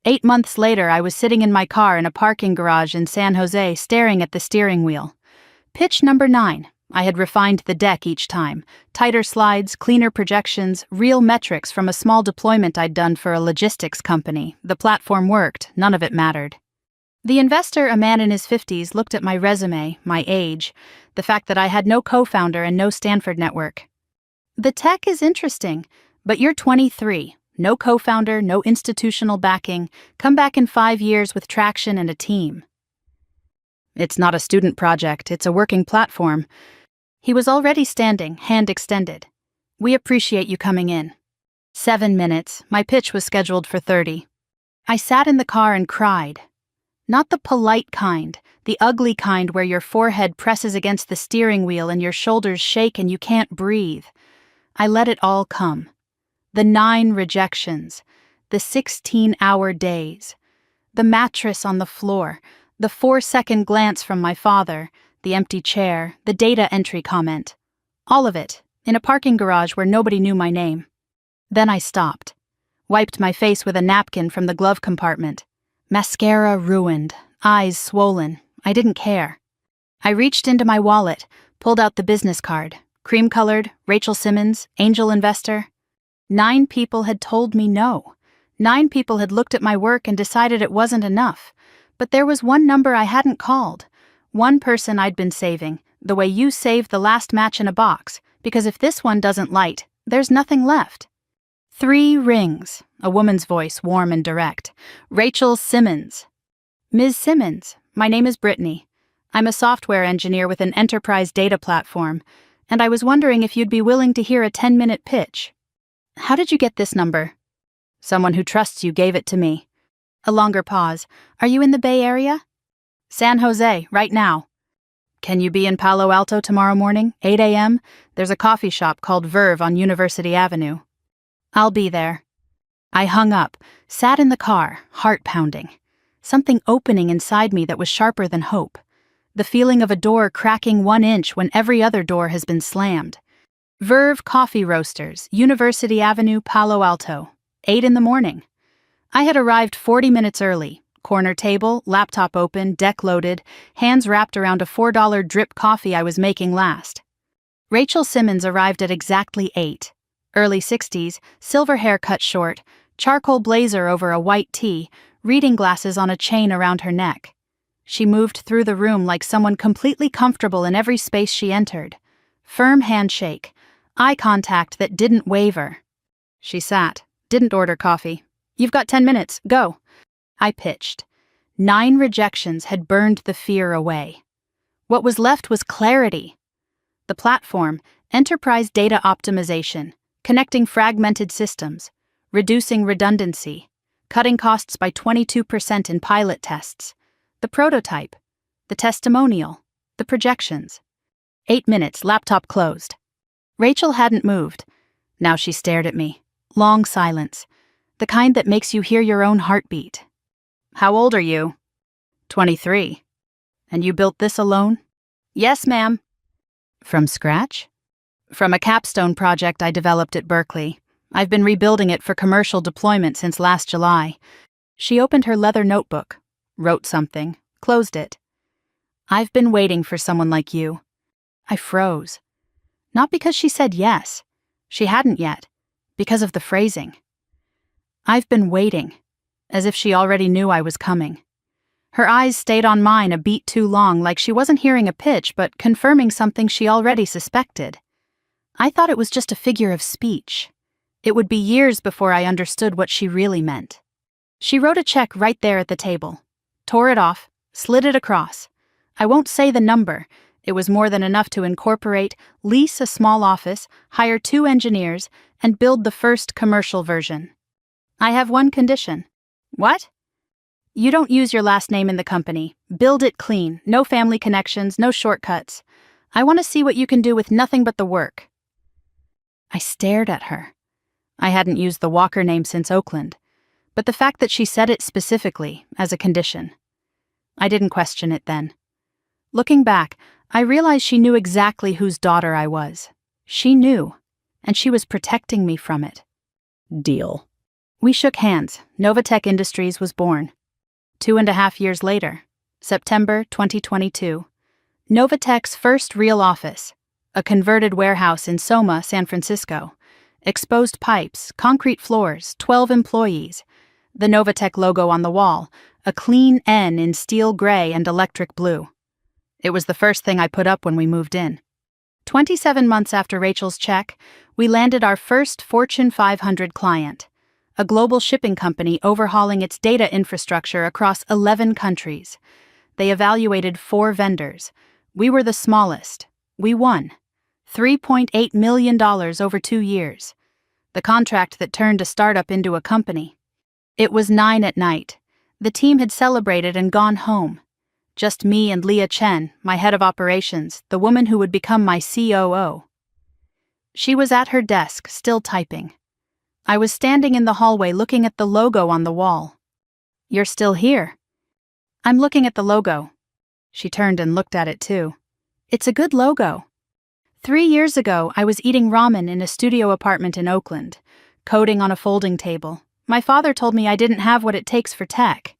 8 months later, I was sitting in my car in a parking garage in San Jose staring at the steering wheel. Pitch number 9. I had refined the deck each time. Tighter slides, cleaner projections, real metrics from a small deployment I'd done for a logistics company. The platform worked, none of it mattered. The investor, a man in his 50s, looked at my resume, my age, the fact that I had no co-founder and no Stanford network. The tech is interesting, but you're 23. No co-founder, no institutional backing. Come back in 5 years with traction and a team. It's not a student project, it's a working platform. He was already standing, hand extended. We appreciate you coming in. 7 minutes, my pitch was scheduled for 30. I sat in the car and cried. Not the polite kind, the ugly kind where your forehead presses against the steering wheel and your shoulders shake and you can't breathe. I let it all come. The 9 rejections, the 16-hour days, the mattress on the floor, the 4-second glance from my father, the empty chair, the data entry comment. All of it, in a parking garage where nobody knew my name. Then I stopped, wiped my face with a napkin from the glove compartment. Mascara ruined, eyes swollen. I didn't care. I reached into my wallet, pulled out the business card. Cream-colored, Rachel Simmons, angel investor. 9 people had told me no. 9 people had looked at my work and decided it wasn't enough. But there was one number I hadn't called. One person I'd been saving, the way you save the last match in a box, because if this one doesn't light, there's nothing left. 3 rings, a woman's voice, warm and direct. Rachel Simmons. Ms. Simmons, my name is Brittany. I'm a software engineer with an enterprise data platform, and I was wondering if you'd be willing to hear a 10-minute pitch. How did you get this number? Someone who trusts you gave it to me. A longer pause. Are you in the Bay Area? San Jose, right now. Can you be in Palo Alto tomorrow morning, 8 a.m.? There's a coffee shop called Verve on University Avenue. I'll be there. I hung up, sat in the car, heart pounding. Something opening inside me that was sharper than hope. The feeling of a door cracking 1 inch when every other door has been slammed. Verve Coffee Roasters, University Avenue, Palo Alto. 8 in the morning. I had arrived 40 minutes early. Corner table, laptop open, deck loaded, hands wrapped around a $4 drip coffee I was making last. Rachel Simmons arrived at exactly 8. Early 60s, silver hair cut short, charcoal blazer over a white tee, reading glasses on a chain around her neck. She moved through the room like someone completely comfortable in every space she entered. Firm handshake, eye contact that didn't waver. She sat, didn't order coffee. You've got 10 minutes, go. I pitched. 9 rejections had burned the fear away. What was left was clarity. The platform, enterprise data optimization, connecting fragmented systems, reducing redundancy, cutting costs by 22% in pilot tests, the prototype, the testimonial, the projections. 8 minutes, laptop closed. Rachel hadn't moved. Now she stared at me. Long silence, the kind that makes you hear your own heartbeat. How old are you? 23. And you built this alone? Yes, ma'am. From scratch? From a capstone project I developed at Berkeley. I've been rebuilding it for commercial deployment since last July. She opened her leather notebook, wrote something, closed it. I've been waiting for someone like you. I froze. Not because she said yes. She hadn't yet. Because of the phrasing. I've been waiting, as if she already knew I was coming. Her eyes stayed on mine a beat too long, like she wasn't hearing a pitch, but confirming something she already suspected. I thought it was just a figure of speech. It would be years before I understood what she really meant. She wrote a check right there at the table. tore it off, slid it across. I won't say the number. It was more than enough to incorporate, lease a small office, hire 2 engineers, and build the first commercial version. I have one condition. What? You don't use your last name in the company. Build it clean, no family connections, no shortcuts. I want to see what you can do with nothing but the work. I stared at her. I hadn't used the Walker name since Oakland, but the fact that she said it specifically, as a condition. I didn't question it then. Looking back, I realized she knew exactly whose daughter I was. She knew, and she was protecting me from it. Deal. We shook hands. Novatech Industries was born. 2.5 years later, September 2022, Novatech's first real office, a converted warehouse in Soma, San Francisco, exposed pipes, concrete floors, 12 employees, the Novatech logo on the wall, a clean N in steel gray and electric blue. It was the first thing I put up when we moved in. 27 months after Rachel's check, we landed our first Fortune 500 client, a global shipping company overhauling its data infrastructure across 11 countries. They evaluated 4 vendors. We were the smallest. We won. $3.8 million over 2 years. The contract that turned a startup into a company. It was 9 at night. The team had celebrated and gone home. Just me and Leah Chen, my head of operations, the woman who would become my COO. She was at her desk, still typing. I was standing in the hallway looking at the logo on the wall. You're still here? I'm looking at the logo. She turned and looked at it too. It's a good logo. 3 years ago, I was eating ramen in a studio apartment in Oakland, coding on a folding table. My father told me I didn't have what it takes for tech.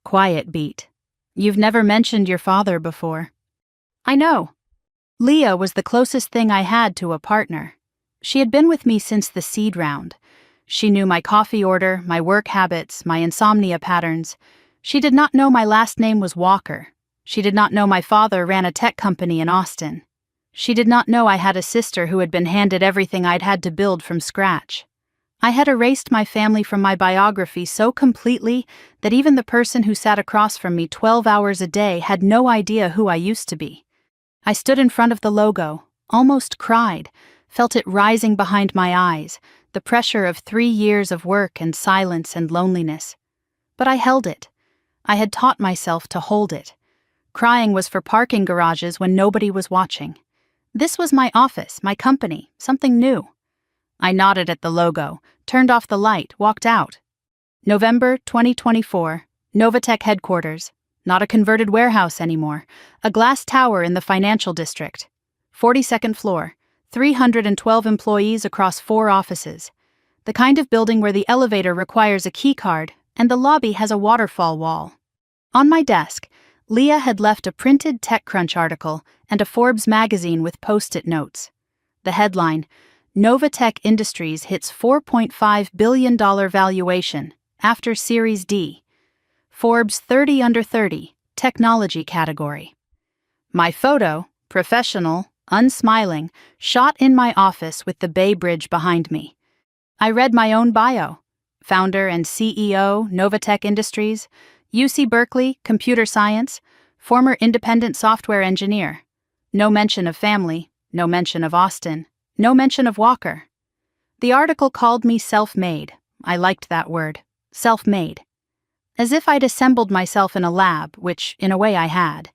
Quiet beat. You've never mentioned your father before. I know. Leah was the closest thing I had to a partner. She had been with me since the seed round. She knew my coffee order, my work habits, my insomnia patterns. She did not know my last name was Walker. She did not know my father ran a tech company in Austin. She did not know I had a sister who had been handed everything I'd had to build from scratch. I had erased my family from my biography so completely that even the person who sat across from me 12 hours a day had no idea who I used to be. I stood in front of the logo, almost cried, felt it rising behind my eyes, the pressure of 3 years of work and silence and loneliness. But I held it. I had taught myself to hold it. Crying was for parking garages when nobody was watching. This was my office, my company, something new. I nodded at the logo, turned off the light, walked out. November 2024, Novatech headquarters. Not a converted warehouse anymore. A glass tower in the financial district. 42nd floor. 312 employees across 4 offices. The kind of building where the elevator requires a key card and the lobby has a waterfall wall. On my desk, Leah had left a printed TechCrunch article and a Forbes magazine with post-it notes. The headline, Novatech Industries hits $4.5 billion valuation after Series D. Forbes 30 under 30, technology category. My photo, professional, unsmiling, shot in my office with the Bay Bridge behind me. I read my own bio. Founder and CEO, Novatech Industries, UC Berkeley, computer science, former independent software engineer. No mention of family, no mention of Austin, no mention of Walker. The article called me self-made. I liked that word, self-made. As if I'd assembled myself in a lab, which, in a way, I had.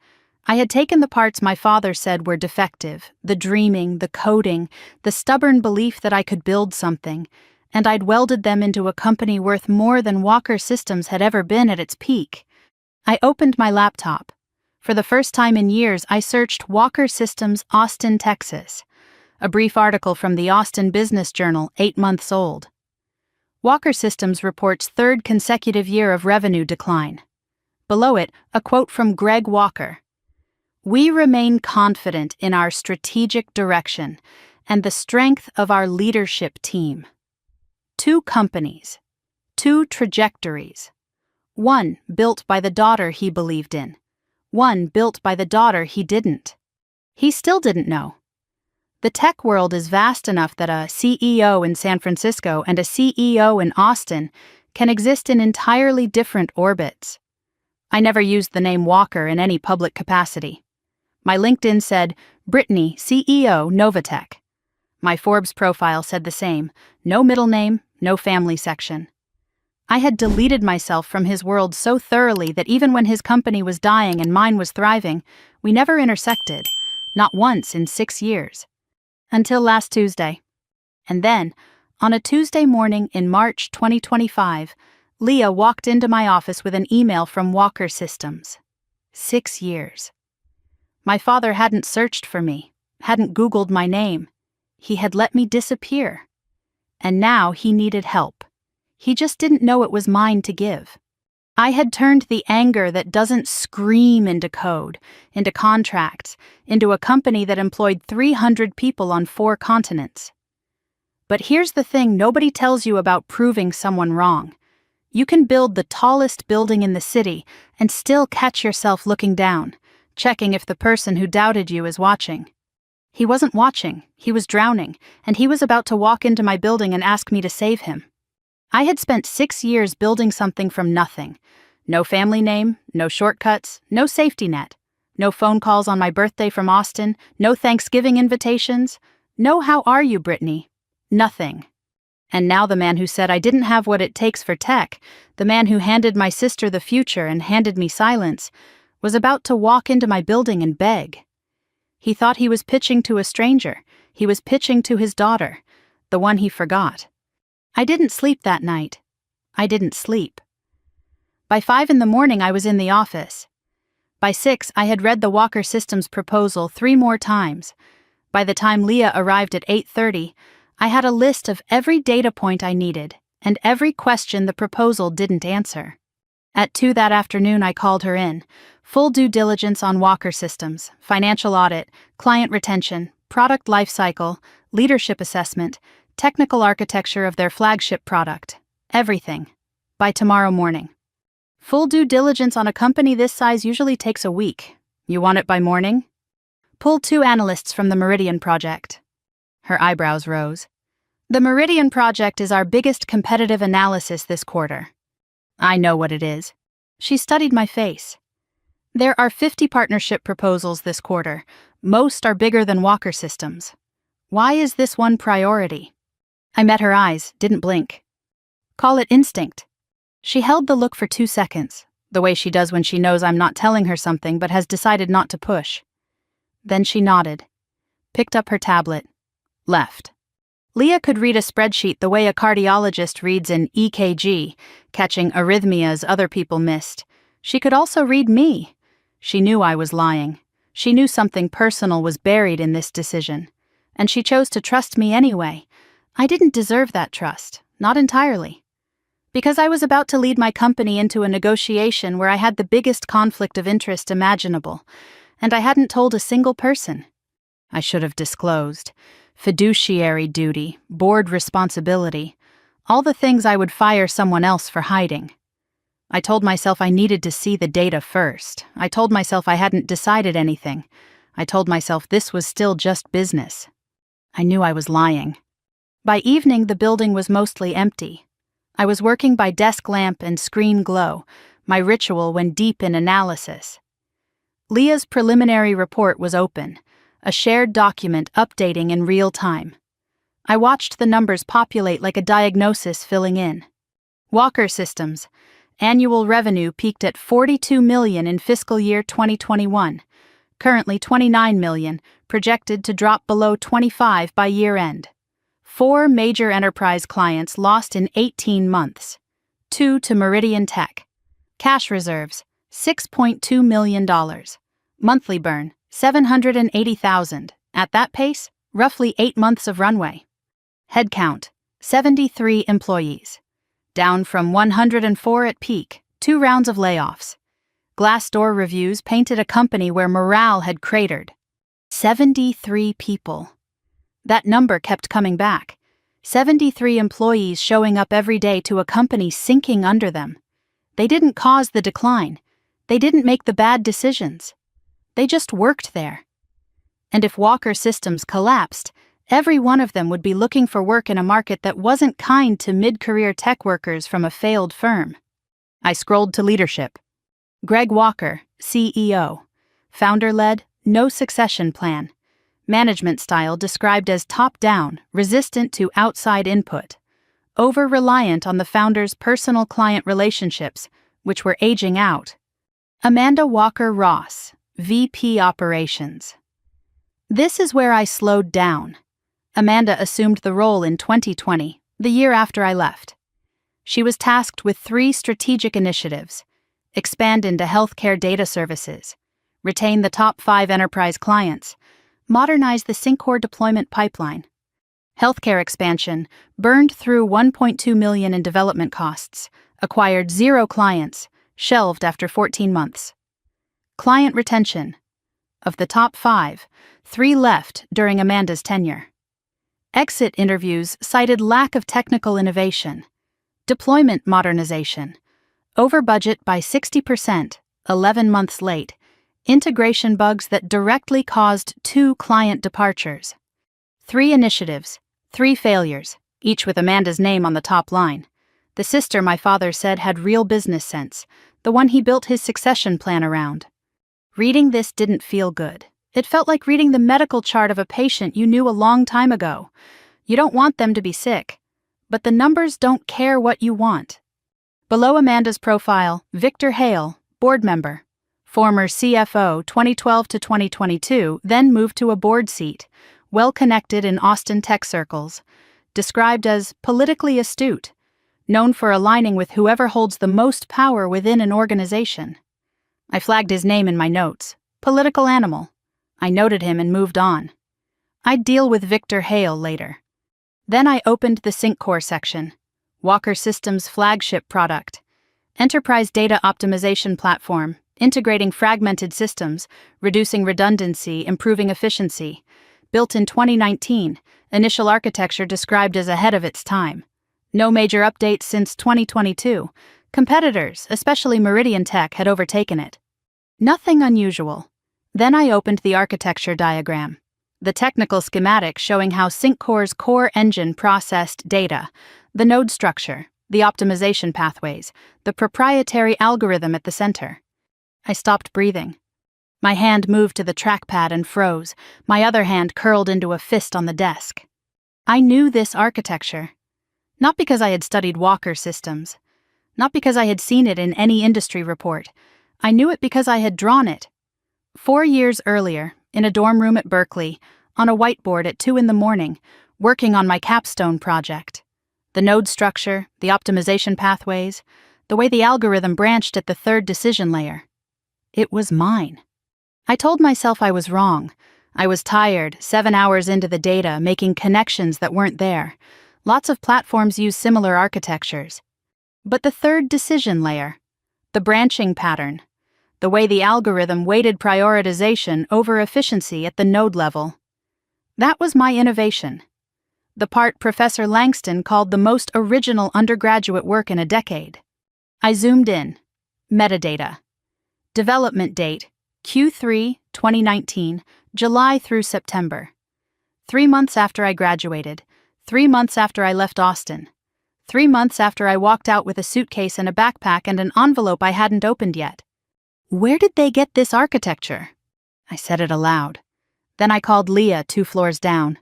I had taken the parts my father said were defective, the dreaming, the coding, the stubborn belief that I could build something, and I'd welded them into a company worth more than Walker Systems had ever been at its peak. I opened my laptop. For the first time in years, I searched Walker Systems, Austin, Texas. A brief article from the Austin Business Journal, 8 months old. Walker Systems reports 3rd consecutive year of revenue decline. Below it, a quote from Greg Walker. We remain confident in our strategic direction and the strength of our leadership team. 2 companies, 2 trajectories. 1 built by the daughter he believed in. 1 built by the daughter he didn't. He still didn't know. The tech world is vast enough that a CEO in San Francisco and a CEO in Austin can exist in entirely different orbits. I never used the name Walker in any public capacity. My LinkedIn said, Brittany, CEO, Novatech. My Forbes profile said the same, no middle name, no family section. I had deleted myself from his world so thoroughly that even when his company was dying and mine was thriving, we never intersected, not once in 6 years. Until last Tuesday. And then, on a Tuesday morning in March 2025, Leah walked into my office with an email from Walker Systems. 6 years. My father hadn't searched for me, hadn't Googled my name. He had let me disappear. And now he needed help. He just didn't know it was mine to give. I had turned the anger that doesn't scream into code, into contracts, into a company that employed 300 people on 4 continents. But here's the thing nobody tells you about proving someone wrong. You can build the tallest building in the city and still catch yourself looking down, checking if the person who doubted you is watching. He wasn't watching, he was drowning, and he was about to walk into my building and ask me to save him. I had spent 6 years building something from nothing. No family name, no shortcuts, no safety net, no phone calls on my birthday from Austin, no Thanksgiving invitations, no how are you, Brittany? Nothing. And now the man who said I didn't have what it takes for tech, the man who handed my sister the future and handed me silence, was about to walk into my building and beg. He thought he was pitching to a stranger. He was pitching to his daughter, the one he forgot. I didn't sleep that night. I didn't sleep. By 5 a.m, I was in the office. By 6, I had read the Walker Systems proposal 3 more times. By the time Leah arrived at 8:30, I had a list of every data point I needed and every question the proposal didn't answer. At 2 that afternoon, I called her in. Full due diligence on Walker Systems, financial audit, client retention, product lifecycle, leadership assessment, technical architecture of their flagship product. Everything. By tomorrow morning. Full due diligence on a company this size usually takes a week. You want it by morning? Pull 2 analysts from the Meridian Project. Her eyebrows rose. The Meridian Project is our biggest competitive analysis this quarter. I know what it is. She studied my face. There are 50 partnership proposals this quarter. Most are bigger than Walker Systems. Why is this one priority? I met her eyes, didn't blink. Call it instinct. She held the look for 2 seconds, the way she does when she knows I'm not telling her something but has decided not to push. Then she nodded, picked up her tablet, left. Leah could read a spreadsheet the way a cardiologist reads an EKG, catching arrhythmias other people missed. She could also read me. She knew I was lying. She knew something personal was buried in this decision. And she chose to trust me anyway. I didn't deserve that trust, not entirely. Because I was about to lead my company into a negotiation where I had the biggest conflict of interest imaginable, and I hadn't told a single person. I should have disclosed. Fiduciary duty, board responsibility, all the things I would fire someone else for hiding. I told myself I needed to see the data first. I told myself I hadn't decided anything. I told myself this was still just business. I knew I was lying. By evening, the building was mostly empty. I was working by desk lamp and screen glow, my ritual when deep in analysis. Leah's preliminary report was open, a shared document updating in real time. I watched the numbers populate like a diagnosis filling in. Walker Systems. Annual revenue peaked at $42 million in fiscal year 2021, currently $29 million, projected to drop below $25 by year-end. 4 major enterprise clients lost in 18 months. 2 to Meridian Tech. Cash reserves, $6.2 million. Monthly burn, $780,000. At that pace, roughly 8 months of runway. Headcount, 73 employees. Down from 104 at peak, 2 rounds of layoffs. Glassdoor reviews painted a company where morale had cratered. 73 people. That number kept coming back. 73 employees showing up every day to a company sinking under them. They didn't cause the decline. They didn't make the bad decisions. They just worked there. And if Walker Systems collapsed, every one of them would be looking for work in a market that wasn't kind to mid-career tech workers from a failed firm. I scrolled to leadership. Greg Walker, CEO. Founder-led, no succession plan. Management style described as top-down, resistant to outside input. Over-reliant on the founder's personal client relationships, which were aging out. Amanda Walker Ross, VP Operations. This is where I slowed down. Amanda assumed the role in 2020, the year after I left. She was tasked with 3 strategic initiatives: expand into healthcare data services, retain the top 5 enterprise clients, modernize the Syncor deployment pipeline. Healthcare expansion burned through $1.2 million in development costs, acquired 0 clients, shelved after 14 months. Client retention. Of the top 5, 3 left during Amanda's tenure. Exit interviews cited lack of technical innovation. Deployment modernization. Over budget by 60%, 11 months late. Integration bugs that directly caused 2 client departures. 3 initiatives, 3 failures, each with Amanda's name on the top line. The sister my father said had real business sense, the one he built his succession plan around. Reading this didn't feel good. It felt like reading the medical chart of a patient you knew a long time ago. You don't want them to be sick, but the numbers don't care what you want. Below Amanda's profile, Victor Hale, board member. Former CFO 2012 to 2022, then moved to a board seat, well-connected in Austin tech circles. Described as politically astute, known for aligning with whoever holds the most power within an organization. I flagged his name in my notes. Political animal. I noted him and moved on. I'd deal with Victor Hale later. Then I opened the Syncor section. Walker Systems' flagship product. Enterprise data optimization platform, integrating fragmented systems, reducing redundancy, improving efficiency. Built in 2019, initial architecture described as ahead of its time. No major updates since 2022. Competitors, especially Meridian Tech, had overtaken it. Nothing unusual. Then I opened the architecture diagram. The technical schematic showing how Syncor's core engine processed data, the node structure, the optimization pathways, the proprietary algorithm at the center. I stopped breathing. My hand moved to the trackpad and froze, my other hand curled into a fist on the desk. I knew this architecture. Not because I had studied Walker Systems. Not because I had seen it in any industry report. I knew it because I had drawn it. 4 years earlier, in a dorm room at Berkeley, on a whiteboard at 2 a.m, working on my capstone project. The node structure, the optimization pathways, the way the algorithm branched at the 3rd decision layer. It was mine. I told myself I was wrong. I was tired, 7 hours into the data, making connections that weren't there. Lots of platforms use similar architectures. But the 3rd decision layer, the branching pattern, the way the algorithm weighted prioritization over efficiency at the node level. That was my innovation. The part Professor Langston called the most original undergraduate work in a decade. I zoomed in. Metadata. Development date, Q3 2019, July through September. 3 months after I graduated. 3 months after I left Austin. 3 months after I walked out with a suitcase and a backpack and an envelope I hadn't opened yet. Where did they get this architecture? I said it aloud. Then I called Leah 2 floors down.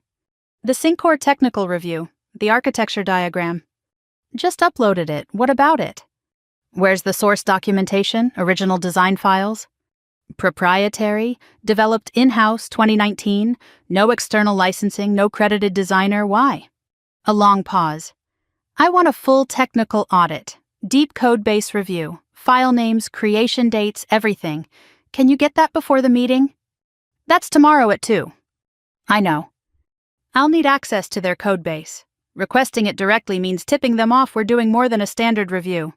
The Syncor technical review, the architecture diagram. Just uploaded it. What about it? Where's the source documentation, original design files? Proprietary, developed in-house 2019, no external licensing, no credited designer. Why? A long pause. I want a full technical audit, deep code base review, file names, creation dates, everything. Can you get that before the meeting? That's tomorrow at 2. I know. I'll need access to their code base. Requesting it directly means tipping them off we're doing more than a standard review.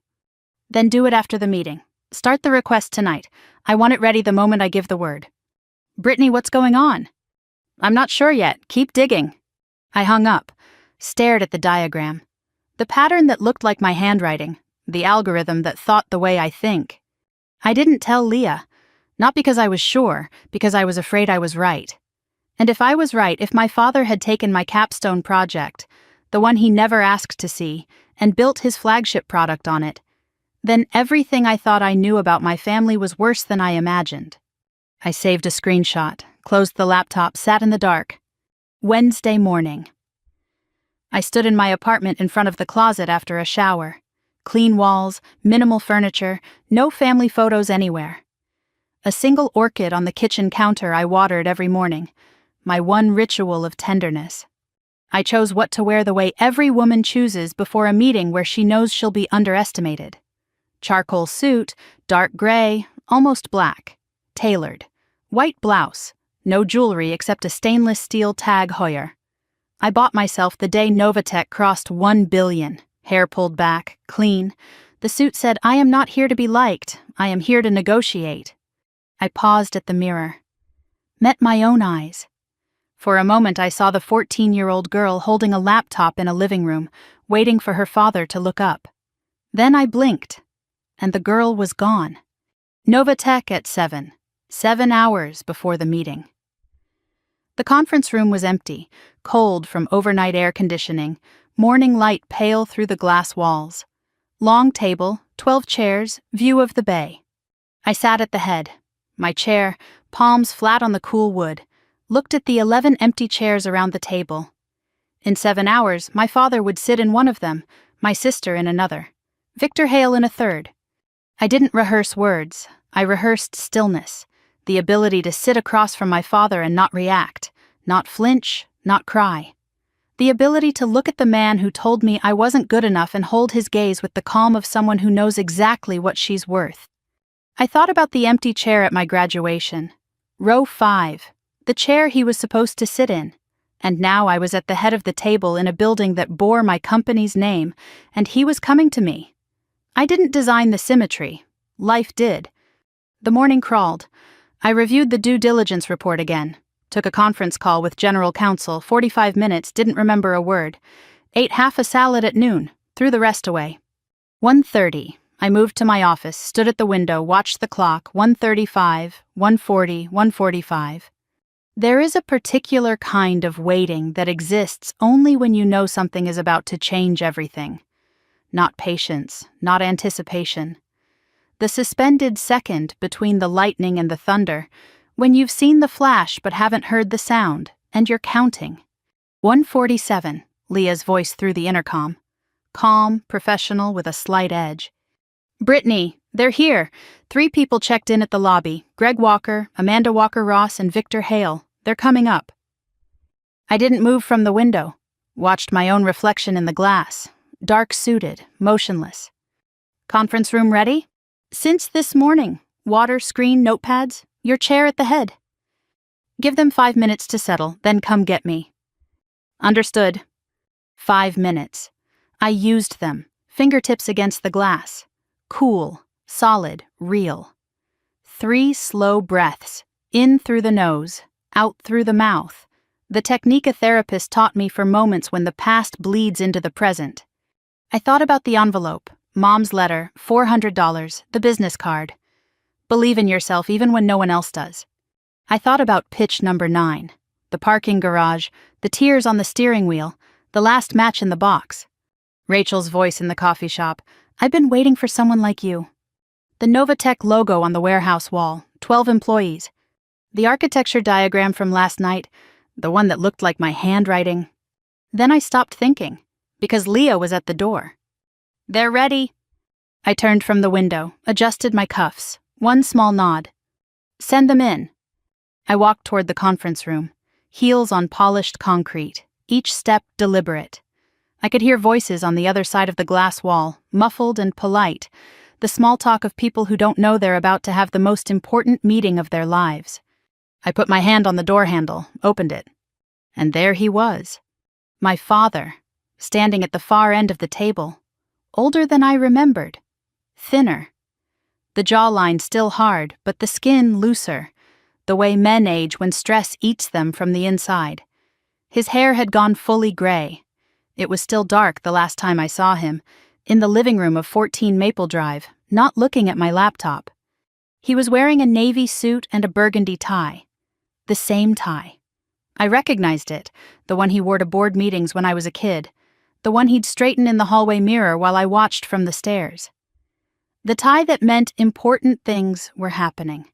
Then do it after the meeting. Start the request tonight. I want it ready the moment I give the word. Brittany, what's going on? I'm not sure yet. Keep digging. I hung up, stared at the diagram. The pattern that looked like my handwriting, the algorithm that thought the way I think. I didn't tell Leah, not because I was sure, because I was afraid I was right. And if I was right, if my father had taken my capstone project, the one he never asked to see, and built his flagship product on it, Then everything I thought I knew about my family was worse than I imagined. I saved a screenshot, closed the laptop, sat in the dark. Wednesday morning. I stood in my apartment in front of the closet after a shower. Clean walls, minimal furniture, no family photos anywhere. A single orchid on the kitchen counter I watered every morning, my one ritual of tenderness. I chose what to wear the way every woman chooses before a meeting where she knows she'll be underestimated. Charcoal suit, dark gray, almost black. Tailored. White blouse. No jewelry except a stainless steel Tag Heuer. I bought myself the day Novatech crossed 1 billion. Hair pulled back, clean. The suit said, "I am not here to be liked. I am here to negotiate." I paused at the mirror. Met my own eyes. For a moment I saw the 14-year-old girl holding a laptop in a living room, waiting for her father to look up. Then I blinked, and the girl was gone. Novatech at 7. 7 hours before the meeting. The conference room was empty, cold from overnight air conditioning, morning light pale through the glass walls. Long table, 12 chairs, view of the bay. I sat at the head, my chair, palms flat on the cool wood, looked at the 11 empty chairs around the table. In 7 hours, my father would sit in one of them, my sister in another, Victor Hale in a third. I didn't rehearse words, I rehearsed stillness, the ability to sit across from my father and not react, not flinch, not cry. The ability to look at the man who told me I wasn't good enough and hold his gaze with the calm of someone who knows exactly what she's worth. I thought about the empty chair at my graduation. Row 5, the chair he was supposed to sit in. And now I was at the head of the table in a building that bore my company's name, and he was coming to me. I didn't design the symmetry. Life did. The morning crawled. I reviewed the due diligence report again. Took a conference call with general counsel, 45 minutes, didn't remember a word. Ate half a salad at noon, threw the rest away. 1:30. I moved to my office, stood at the window, watched the clock, 1:35, 1:40, 1:45. There is a particular kind of waiting that exists only when you know something is about to change everything. Not patience, not anticipation. The suspended second between the lightning and the thunder, when you've seen the flash but haven't heard the sound, and you're counting. 1:47, Leah's voice through the intercom. Calm, professional, with a slight edge. "Brittany, they're here. 3 people checked in at the lobby. Greg Walker, Amanda Walker-Ross, and Victor Hale. They're coming up." I didn't move from the window. Watched my own reflection in the glass. Dark-suited, motionless. "Conference room ready?" "Since this morning. Water, screen, notepads. Your chair at the head." "Give them 5 minutes to settle, then come get me." "Understood." 5 minutes. I used them, fingertips against the glass. Cool, solid, real. 3 slow breaths, in through the nose, out through the mouth. The technique a therapist taught me for moments when the past bleeds into the present. I thought about the envelope, Mom's letter, $400, the business card. Believe in yourself even when no one else does. I thought about pitch number 9, the parking garage, the tears on the steering wheel, the last match in the box. Rachel's voice in the coffee shop, "I've been waiting for someone like you." The Novatech logo on the warehouse wall, 12 employees. The architecture diagram from last night, the one that looked like my handwriting. Then I stopped thinking, because Leah was at the door. "They're ready." I turned from the window, adjusted my cuffs, one small nod. "Send them in." I walked toward the conference room, heels on polished concrete, each step deliberate. I could hear voices on the other side of the glass wall, muffled and polite, the small talk of people who don't know they're about to have the most important meeting of their lives. I put my hand on the door handle, opened it. And there he was. My father, standing at the far end of the table. Older than I remembered. Thinner. The jawline still hard, but the skin looser, the way men age when stress eats them from the inside. His hair had gone fully gray. It was still dark the last time I saw him, in the living room of 14 Maple Drive, not looking at my laptop. He was wearing a navy suit and a burgundy tie. The same tie. I recognized it, the one he wore to board meetings when I was a kid, the one he'd straighten in the hallway mirror while I watched from the stairs. The tie that meant important things were happening.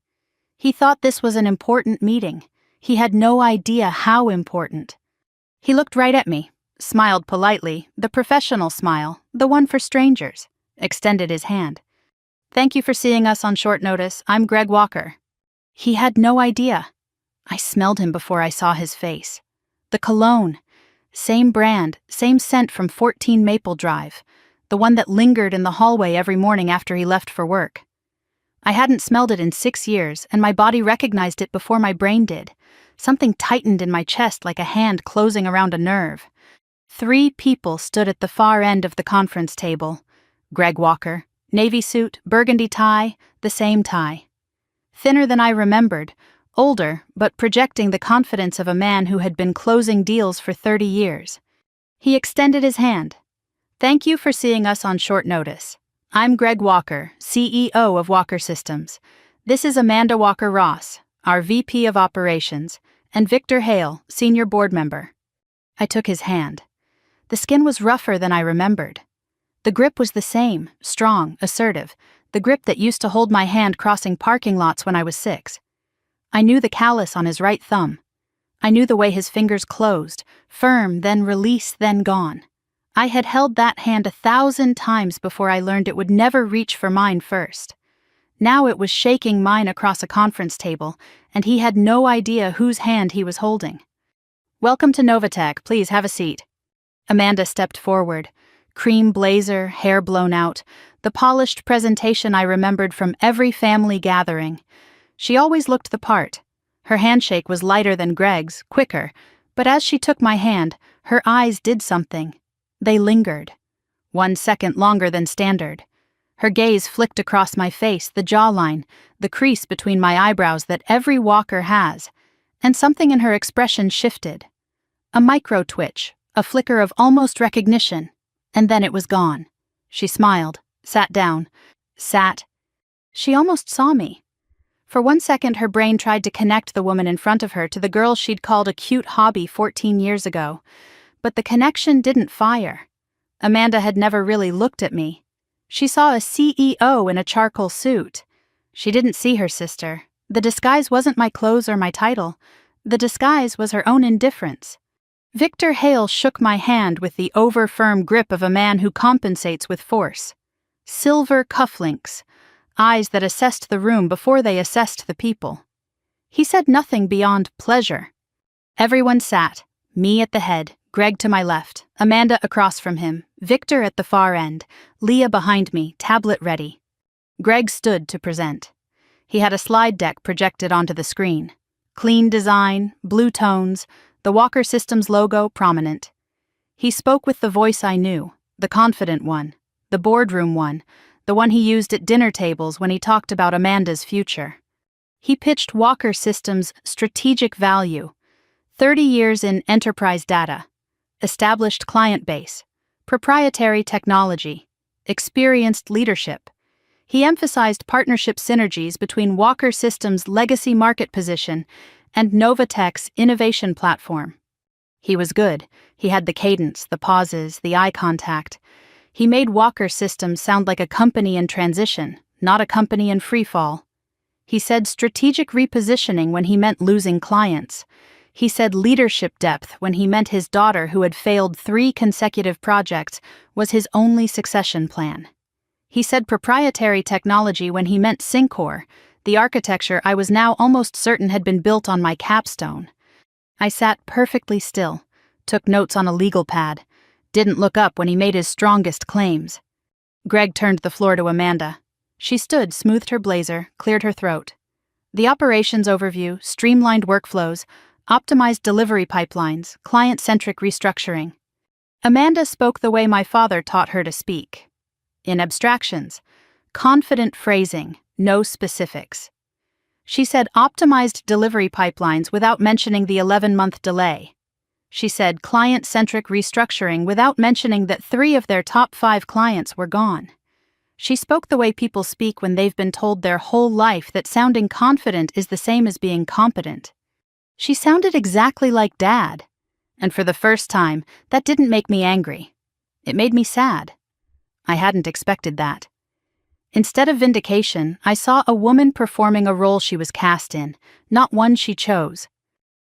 He thought this was an important meeting. He had no idea how important. He looked right at me, smiled politely, the professional smile, the one for strangers, extended his hand. "Thank you for seeing us on short notice. I'm Greg Walker." He had no idea. I smelled him before I saw his face. The cologne. Same brand, same scent from 14 Maple Drive. The one that lingered in the hallway every morning after he left for work. I hadn't smelled it in 6 years, and my body recognized it before my brain did. Something tightened in my chest like a hand closing around a nerve. 3 people stood at the far end of the conference table. Greg Walker, navy suit, burgundy tie, the same tie. Thinner than I remembered, older, but projecting the confidence of a man who had been closing deals for 30 years. He extended his hand. "Thank you for seeing us on short notice. I'm Greg Walker, CEO of Walker Systems. This is Amanda Walker-Ross, our VP of Operations, and Victor Hale, Senior Board Member." I took his hand. The skin was rougher than I remembered. The grip was the same, strong, assertive, the grip that used to hold my hand crossing parking lots when I was 6. I knew the callus on his right thumb. I knew the way his fingers closed, firm, then release, then gone. I had held that hand 1,000 times before I learned it would never reach for mine first. Now it was shaking mine across a conference table, and he had no idea whose hand he was holding. "Welcome to Novatech, please have a seat." Amanda stepped forward. Cream blazer, hair blown out, the polished presentation I remembered from every family gathering. She always looked the part. Her handshake was lighter than Greg's, quicker, but as she took my hand, her eyes did something. They lingered. 1 second longer than standard. Her gaze flicked across my face, the jawline, the crease between my eyebrows that every walker has, and something in her expression shifted. A micro twitch, a flicker of almost recognition, and then it was gone. She smiled, sat down, sat. She almost saw me. For 1 second her brain tried to connect the woman in front of her to the girl she'd called a cute hobby 14 years ago. But the connection didn't fire. Amanda had never really looked at me. She saw a CEO in a charcoal suit. She didn't see her sister. The disguise wasn't my clothes or my title. The disguise was her own indifference. Victor Hale shook my hand with the over-firm grip of a man who compensates with force. Silver cufflinks, eyes that assessed the room before they assessed the people. He said nothing beyond pleasure. Everyone sat, me at the head, Greg to my left, Amanda across from him, Victor at the far end, Leah behind me, tablet ready. Greg stood to present. He had a slide deck projected onto the screen. Clean design, blue tones, the Walker Systems logo prominent. He spoke with the voice I knew, the confident one, the boardroom one, the one he used at dinner tables when he talked about Amanda's future. He pitched Walker Systems' strategic value, 30 years in enterprise data, established client base, proprietary technology, experienced leadership. He emphasized partnership synergies between Walker Systems' legacy market position and Novatech's innovation platform. He was good. He had the cadence, the pauses, the eye contact. He made Walker Systems sound like a company in transition, not a company in freefall. He said strategic repositioning when he meant losing clients. He said leadership depth when he meant his daughter, who had failed 3 consecutive projects, was his only succession plan. He said proprietary technology when he meant Syncor, the architecture I was now almost certain had been built on my capstone. I sat perfectly still, took notes on a legal pad, didn't look up when he made his strongest claims. Greg turned the floor to Amanda. She stood, smoothed her blazer, cleared her throat. The operations overview, streamlined workflows, optimized delivery pipelines, client-centric restructuring. Amanda spoke the way my father taught her to speak. In abstractions, confident phrasing, no specifics. She said optimized delivery pipelines without mentioning the 11-month delay. She said client-centric restructuring without mentioning that 3 of their top 5 clients were gone. She spoke the way people speak when they've been told their whole life that sounding confident is the same as being competent. She sounded exactly like Dad, and for the first time, that didn't make me angry. It made me sad. I hadn't expected that. Instead of vindication, I saw a woman performing a role she was cast in, not one she chose.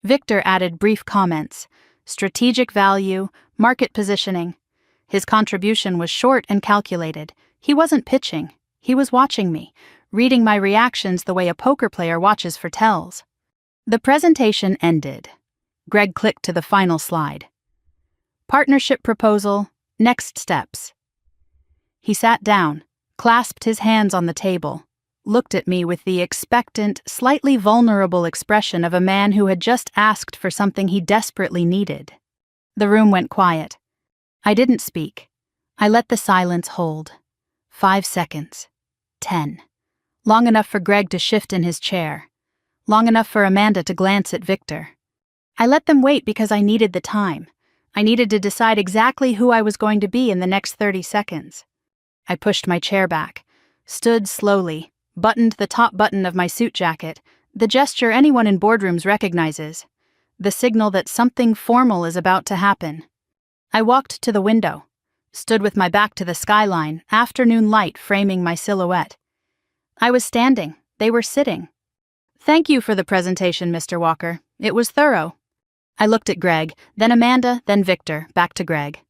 Victor added brief comments: strategic value, market positioning. His contribution was short and calculated. He wasn't pitching. He was watching me, reading my reactions the way a poker player watches for tells. The presentation ended. Greg clicked to the final slide. Partnership proposal, next steps. He sat down, clasped his hands on the table, looked at me with the expectant, slightly vulnerable expression of a man who had just asked for something he desperately needed. The room went quiet. I didn't speak. I let the silence hold. 5 seconds. 10. Long enough for Greg to shift in his chair. Long enough for Amanda to glance at Victor. I let them wait because I needed the time. I needed to decide exactly who I was going to be in the next 30 seconds. I pushed my chair back, stood slowly, buttoned the top button of my suit jacket, the gesture anyone in boardrooms recognizes, the signal that something formal is about to happen. I walked to the window, stood with my back to the skyline, afternoon light framing my silhouette. I was standing, they were sitting. Thank you for the presentation, Mr. Walker. It was thorough. I looked at Greg, then Amanda, then Victor, back to Greg.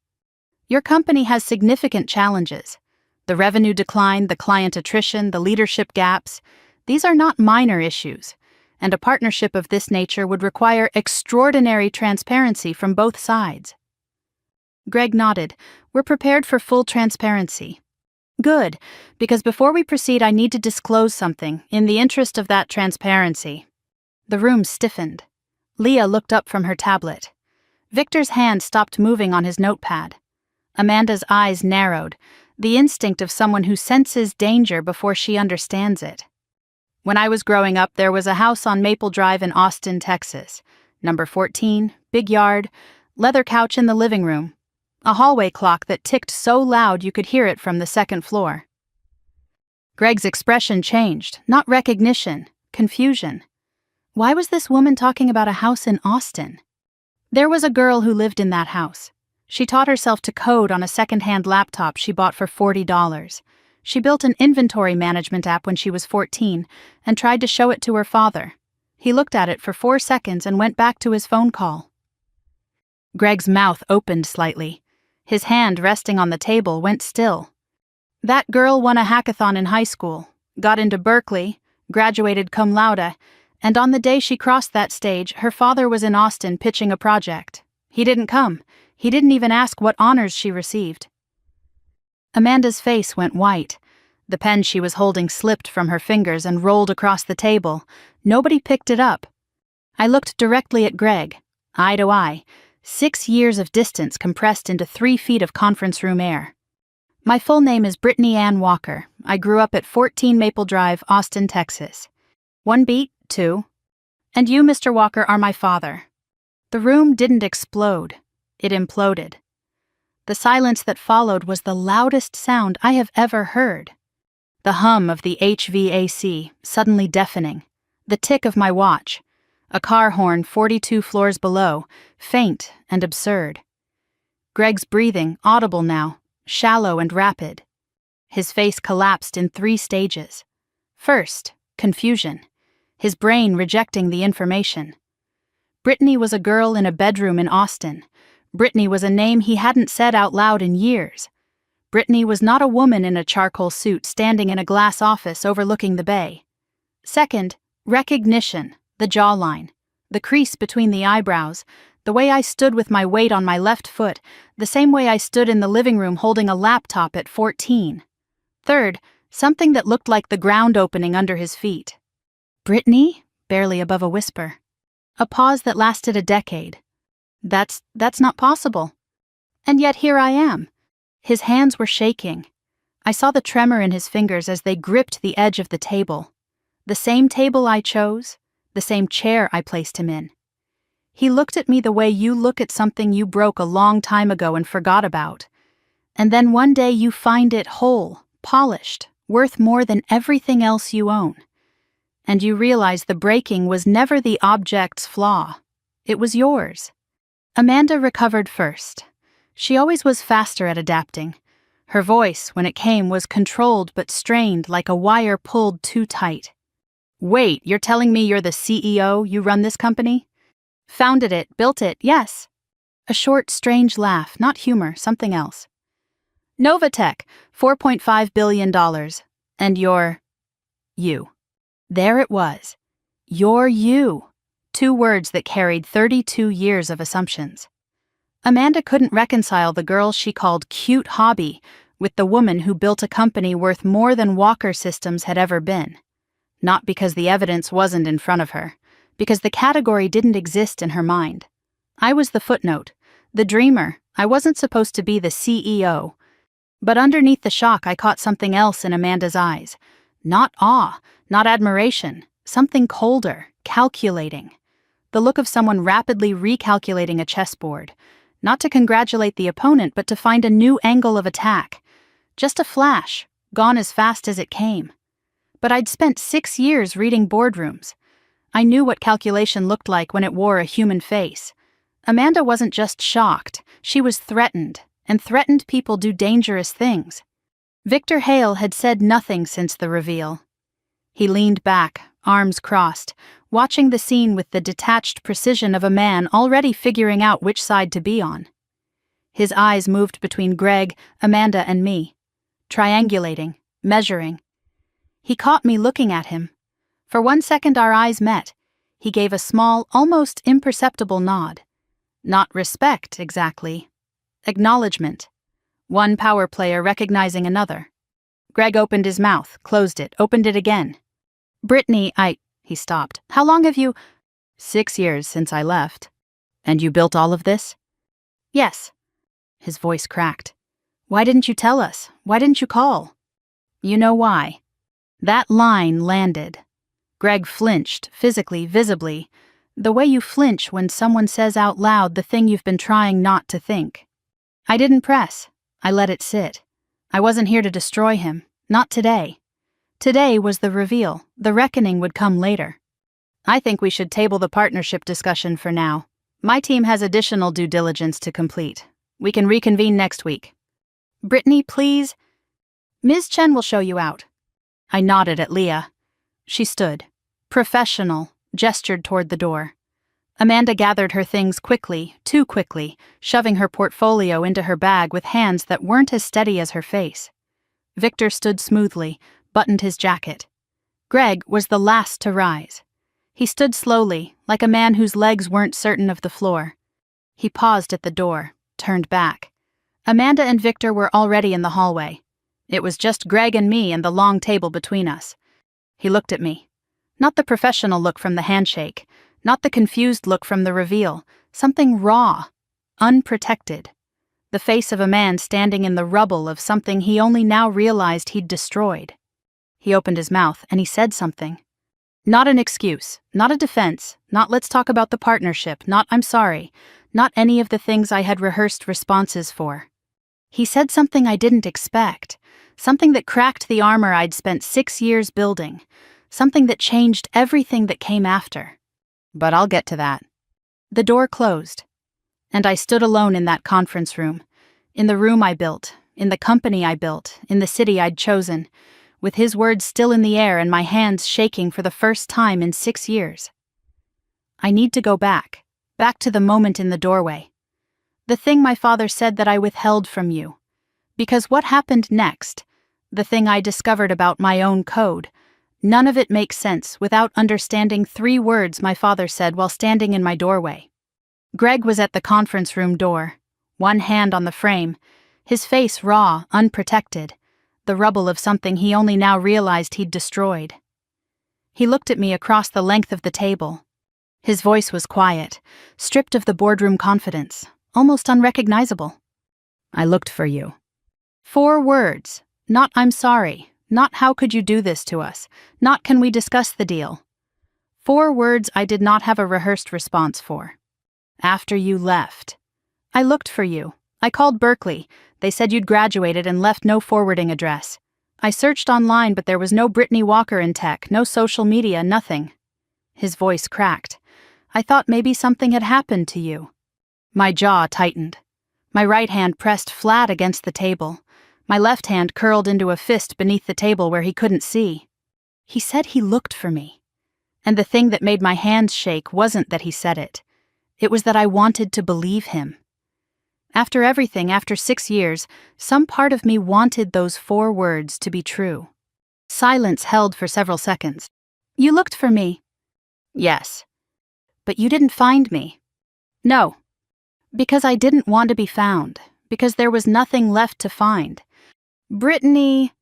Your company has significant challenges. The revenue decline, the client attrition, the leadership gaps. These are not minor issues, and a partnership of this nature would require extraordinary transparency from both sides. Greg nodded. We're prepared for full transparency. Good, because before we proceed I need to disclose something, in the interest of that transparency. The room stiffened. Leah looked up from her tablet. Victor's hand stopped moving on his notepad. Amanda's eyes narrowed, the instinct of someone who senses danger before she understands it. When I was growing up, there was a house on Maple Drive in Austin, Texas. Number 14, big yard, leather couch in the living room. A hallway clock that ticked so loud you could hear it from the second floor. Greg's expression changed, not recognition, confusion. Why was this woman talking about a house in Austin? There was a girl who lived in that house. She taught herself to code on a second-hand laptop she bought for $40. She built an inventory management app when she was 14 and tried to show it to her father. He looked at it for 4 seconds and went back to his phone call. Greg's mouth opened slightly. His hand resting on the table went still. That girl won a hackathon in high school, got into Berkeley, graduated cum laude, and on the day she crossed that stage, her father was in Austin pitching a project. He didn't come. He didn't even ask what honors she received. Amanda's face went white. The pen she was holding slipped from her fingers and rolled across the table. Nobody picked it up. I looked directly at Greg, eye to eye, 6 years of distance compressed into 3 feet of conference room air. My full name is Brittany Ann Walker. I grew up at 14 Maple Drive, Austin, Texas. 1 beat, 2. And you, Mr. Walker, are my father. The room didn't explode. It imploded. The silence that followed was the loudest sound I have ever heard. The hum of the HVAC, suddenly deafening. The tick of my watch. A car horn 42 floors below, faint and absurd. Greg's breathing, audible now, shallow and rapid. His face collapsed in 3 stages. First, confusion. His brain rejecting the information. Brittany was a girl in a bedroom in Austin. Brittany was a name he hadn't said out loud in years. Brittany was not a woman in a charcoal suit standing in a glass office overlooking the bay. Second, recognition, the jawline, the crease between the eyebrows, the way I stood with my weight on my left foot, the same way I stood in the living room holding a laptop at 14. Third, something that looked like the ground opening under his feet. Brittany? Barely above a whisper. A pause that lasted a decade. That's not possible. And yet here I am. His hands were shaking. I saw the tremor in his fingers as they gripped the edge of the table. The same table I chose, the same chair I placed him in. He looked at me the way you look at something you broke a long time ago and forgot about. And then one day you find it whole, polished, worth more than everything else you own. And you realize the breaking was never the object's flaw. It was yours. Amanda recovered first. She always was faster at adapting. Her voice, when it came, was controlled but strained, like a wire pulled too tight. "Wait, you're telling me you're the CEO, you run this company?" "Founded it, built it, yes." A short, strange laugh, not humor, something else. "Novatech, $4.5 billion. And you're... you." There it was. You're you. 2 words that carried 32 years of assumptions. Amanda couldn't reconcile the girl she called cute hobby with the woman who built a company worth more than Walker Systems had ever been. Not because the evidence wasn't in front of her, because the category didn't exist in her mind. I was the footnote, the dreamer. I wasn't supposed to be the CEO. But underneath the shock, I caught something else in Amanda's eyes. Not awe, not admiration, something colder, calculating. The look of someone rapidly recalculating a chessboard. Not to congratulate the opponent, but to find a new angle of attack. Just a flash, gone as fast as it came. But I'd spent 6 years reading boardrooms. I knew what calculation looked like when it wore a human face. Amanda wasn't just shocked, she was threatened, and threatened people do dangerous things. Victor Hale had said nothing since the reveal. He leaned back, arms crossed, watching the scene with the detached precision of a man already figuring out which side to be on. His eyes moved between Greg, Amanda, and me, triangulating, measuring. He caught me looking at him. For 1 second our eyes met. He gave a small, almost imperceptible nod. Not respect, exactly. Acknowledgement. One power player recognizing another. Greg opened his mouth, closed it, opened it again. "Brittany, He stopped. "How long have you—" "6 years since I left." "And you built all of this?" "Yes." His voice cracked. "Why didn't you tell us? Why didn't you call?" "You know why." That line landed. Greg flinched, physically, visibly, the way you flinch when someone says out loud the thing you've been trying not to think. I didn't press. I let it sit. I wasn't here to destroy him. Not today. Today was the reveal. The reckoning would come later. "I think we should table the partnership discussion for now. My team has additional due diligence to complete. We can reconvene next week." "Brittany, please." "Ms. Chen will show you out." I nodded at Leah. She stood. Professional, gestured toward the door. Amanda gathered her things quickly, too quickly, shoving her portfolio into her bag with hands that weren't as steady as her face. Victor stood smoothly, buttoned his jacket. Greg was the last to rise. He stood slowly, like a man whose legs weren't certain of the floor. He paused at the door, turned back. Amanda and Victor were already in the hallway. It was just Greg and me and the long table between us. He looked at me. Not the professional look from the handshake, not the confused look from the reveal, something raw, unprotected. The face of a man standing in the rubble of something he only now realized he'd destroyed. He opened his mouth and he said something. Not an excuse, not a defense, not "let's talk about the partnership," not "I'm sorry," not any of the things I had rehearsed responses for. He said something I didn't expect, something that cracked the armor I'd spent 6 years building, something that changed everything that came after. But I'll get to that. The door closed, and I stood alone in that conference room, in the room I built, in the company I built, in the city I'd chosen, with his words still in the air and my hands shaking for the first time in 6 years. I need to go back to the moment in the doorway. The thing my father said that I withheld from you. Because what happened next, the thing I discovered about my own code, none of it makes sense without understanding 3 words my father said while standing in my doorway. Greg was at the conference room door, one hand on the frame, his face raw, unprotected, the rubble of something he only now realized he'd destroyed. He looked at me across the length of the table. His voice was quiet, stripped of the boardroom confidence, almost unrecognizable. "I looked for you." 4 words, not "I'm sorry," not "how could you do this to us," not "can we discuss the deal." 4 words I did not have a rehearsed response for. "After you left. I looked for you. I called Berkeley. They said you'd graduated and left no forwarding address. I searched online, but there was no Brittany Walker in tech, no social media, nothing." His voice cracked. "I thought maybe something had happened to you." My jaw tightened. My right hand pressed flat against the table. My left hand curled into a fist beneath the table where he couldn't see. He said he looked for me. And the thing that made my hands shake wasn't that he said it. It was that I wanted to believe him. After everything, after 6 years, some part of me wanted those 4 words to be true. Silence held for several seconds. You looked for me. Yes. But you didn't find me. No. Because I didn't want to be found. Because there was nothing left to find. Brittany.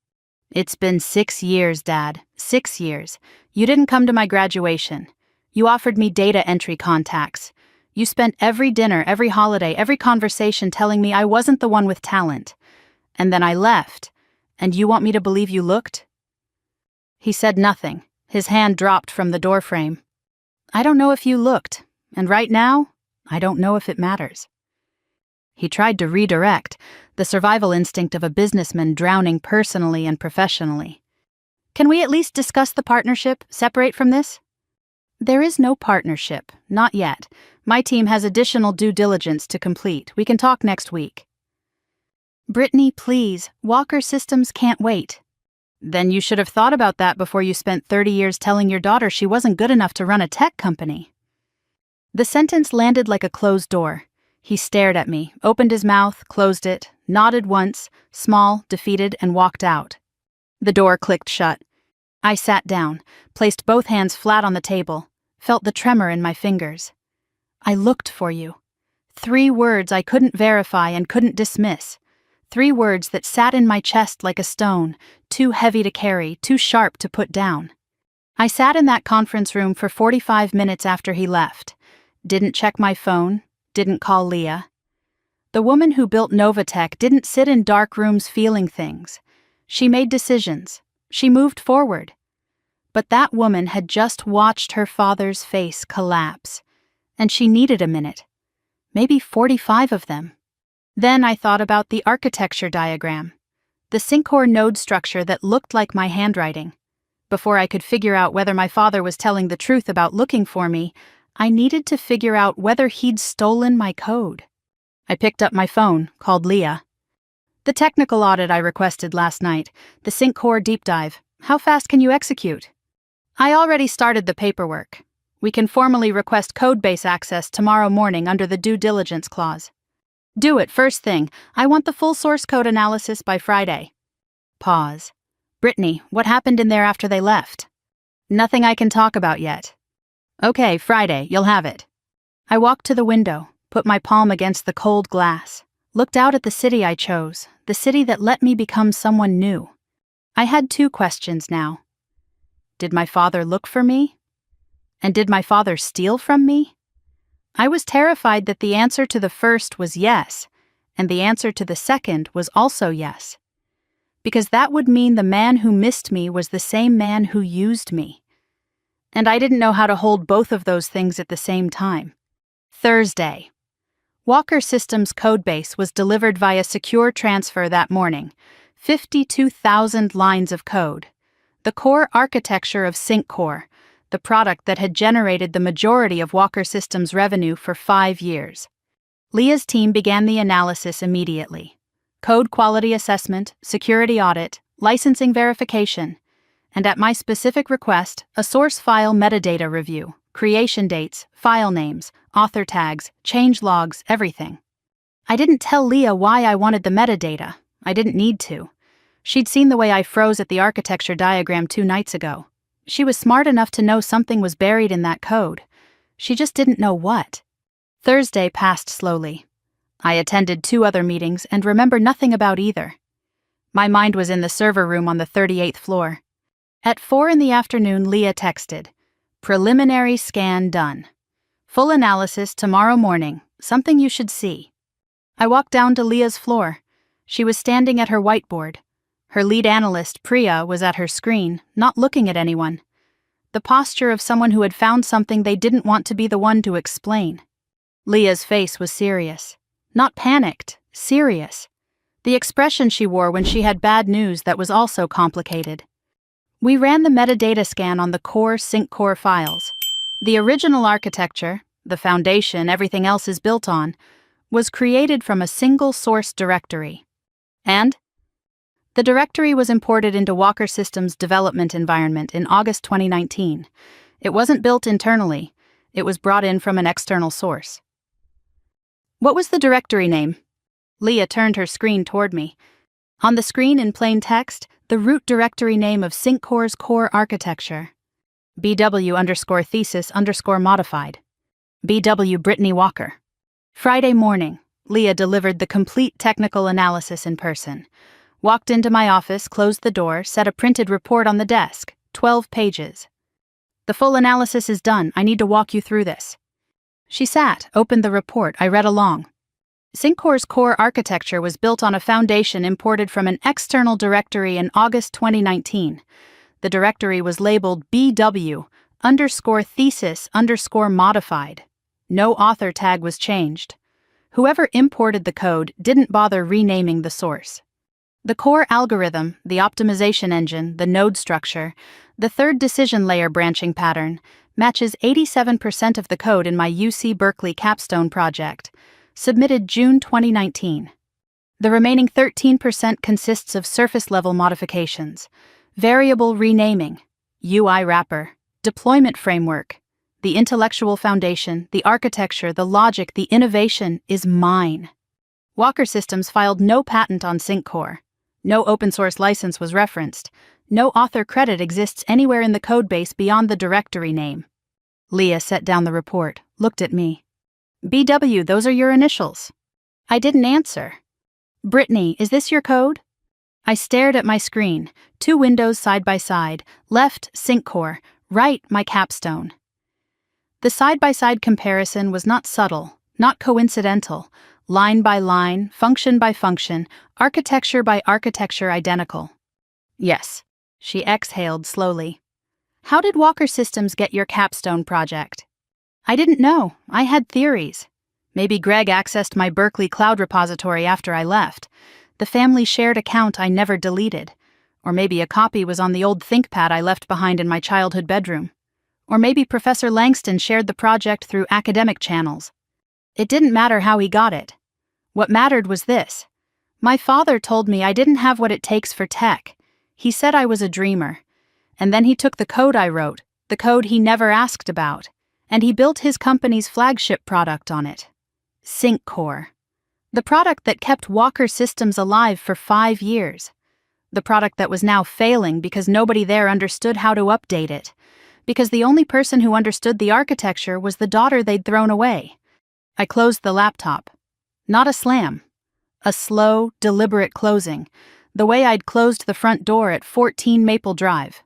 It's been 6 years, Dad. 6 years. You didn't come to my graduation. You offered me data entry contacts. You spent every dinner, every holiday, every conversation telling me I wasn't the one with talent. And then I left. And you want me to believe you looked? He said nothing. His hand dropped from the doorframe. I don't know if you looked. And right now, I don't know if it matters. He tried to redirect, the survival instinct of a businessman drowning personally and professionally. Can we at least discuss the partnership, separate from this? There is no partnership, not yet. My team has additional due diligence to complete. We can talk next week. Brittany, please, Walker Systems can't wait. Then you should have thought about that before you spent 30 years telling your daughter she wasn't good enough to run a tech company. The sentence landed like a closed door. He stared at me, opened his mouth, closed it, nodded once, small, defeated, and walked out. The door clicked shut. I sat down, placed both hands flat on the table, felt the tremor in my fingers. I looked for you. 3 words I couldn't verify and couldn't dismiss. 3 words that sat in my chest like a stone, too heavy to carry, too sharp to put down. I sat in that conference room for 45 minutes after he left. Didn't check my phone, didn't call Leah. The woman who built Novatech didn't sit in dark rooms feeling things. She made decisions. She moved forward. But that woman had just watched her father's face collapse, and she needed a minute, maybe 45 of them. Then I thought about the architecture diagram, the Syncor node structure that looked like my handwriting. Before I could figure out whether my father was telling the truth about looking for me, I needed to figure out whether he'd stolen my code. I picked up my phone, called Leah. The technical audit I requested last night, the Syncor deep dive. How fast can you execute? I already started the paperwork. We can formally request codebase access tomorrow morning under the due diligence clause. Do it first thing. I want the full source code analysis by Friday. Pause. Brittany, what happened in there after they left? Nothing I can talk about yet. Okay, Friday, you'll have it. I walked to the window, put my palm against the cold glass, looked out at the city I chose, the city that let me become someone new. I had 2 questions now. Did my father look for me? And did my father steal from me? I was terrified that the answer to the first was yes, and the answer to the second was also yes. Because that would mean the man who missed me was the same man who used me. And I didn't know how to hold both of those things at the same time. Thursday. Walker Systems codebase was delivered via secure transfer that morning. 52,000 lines of code. The core architecture of Syncor, the product that had generated the majority of Walker Systems' revenue for 5 years. Leah's team began the analysis immediately. Code quality assessment, security audit, licensing verification, and at my specific request, a source file metadata review, creation dates, file names, author tags, change logs, everything. I didn't tell Leah why I wanted the metadata. I didn't need to. She'd seen the way I froze at the architecture diagram 2 nights ago. She was smart enough to know something was buried in that code. She just didn't know what. Thursday passed slowly. I attended 2 other meetings and remember nothing about either. My mind was in the server room on the 38th floor. At 4 in the afternoon, Leah texted, "Preliminary scan done. Full analysis tomorrow morning, something you should see." I walked down to Leah's floor. She was standing at her whiteboard. Her lead analyst, Priya, was at her screen, not looking at anyone. The posture of someone who had found something they didn't want to be the one to explain. Leah's face was serious. Not panicked, serious. The expression she wore when she had bad news that was also complicated. We ran the metadata scan on the core Syncor files. The original architecture, the foundation everything else is built on, was created from a single source directory. And The directory was imported into Walker Systems' development environment in August 2019. It wasn't built internally. It was brought in from an external source. What was the directory name? Leah turned her screen toward me. On the screen in plain text, the root directory name of SyncCore's core architecture. BW_thesis_modified. BW Brittany Walker. Friday morning, Leah delivered the complete technical analysis in person. Walked into my office, closed the door, set a printed report on the desk, 12 pages. The full analysis is done. I need to walk you through this. She sat, opened the report. I read along. SyncCore's core architecture was built on a foundation imported from an external directory in August 2019. The directory was labeled BW_thesis_modified. No author tag was changed. Whoever imported the code didn't bother renaming the source. The core algorithm, the optimization engine, the node structure, the third decision layer branching pattern, matches 87% of the code in my UC Berkeley capstone project, submitted June 2019. The remaining 13% consists of surface-level modifications, variable renaming, UI wrapper, deployment framework. The intellectual foundation, the architecture, the logic, the innovation is mine. Walker Systems filed no patent on SyncCore. No open-source license was referenced. No author credit exists anywhere in the codebase beyond the directory name. Leah set down the report, looked at me. BW, those are your initials. I didn't answer. Brittany, is this your code? I stared at my screen, 2 windows side by side, left SyncCore, right my capstone. The side-by-side comparison was not subtle, not coincidental, line by line, function by function, architecture by architecture identical. Yes, she exhaled slowly. How did Walker Systems get your capstone project? I didn't know. I had theories. Maybe Greg accessed my Berkeley cloud repository after I left. The family shared account I never deleted. Or maybe a copy was on the old ThinkPad I left behind in my childhood bedroom. Or maybe Professor Langston shared the project through academic channels. It didn't matter how he got it. What mattered was this. My father told me I didn't have what it takes for tech. He said I was a dreamer. And then he took the code I wrote, the code he never asked about, and he built his company's flagship product on it. SyncCore. The product that kept Walker Systems alive for 5 years. The product that was now failing because nobody there understood how to update it. Because the only person who understood the architecture was the daughter they'd thrown away. I closed the laptop. Not a slam. A slow, deliberate closing, the way I'd closed the front door at 14 Maple Drive.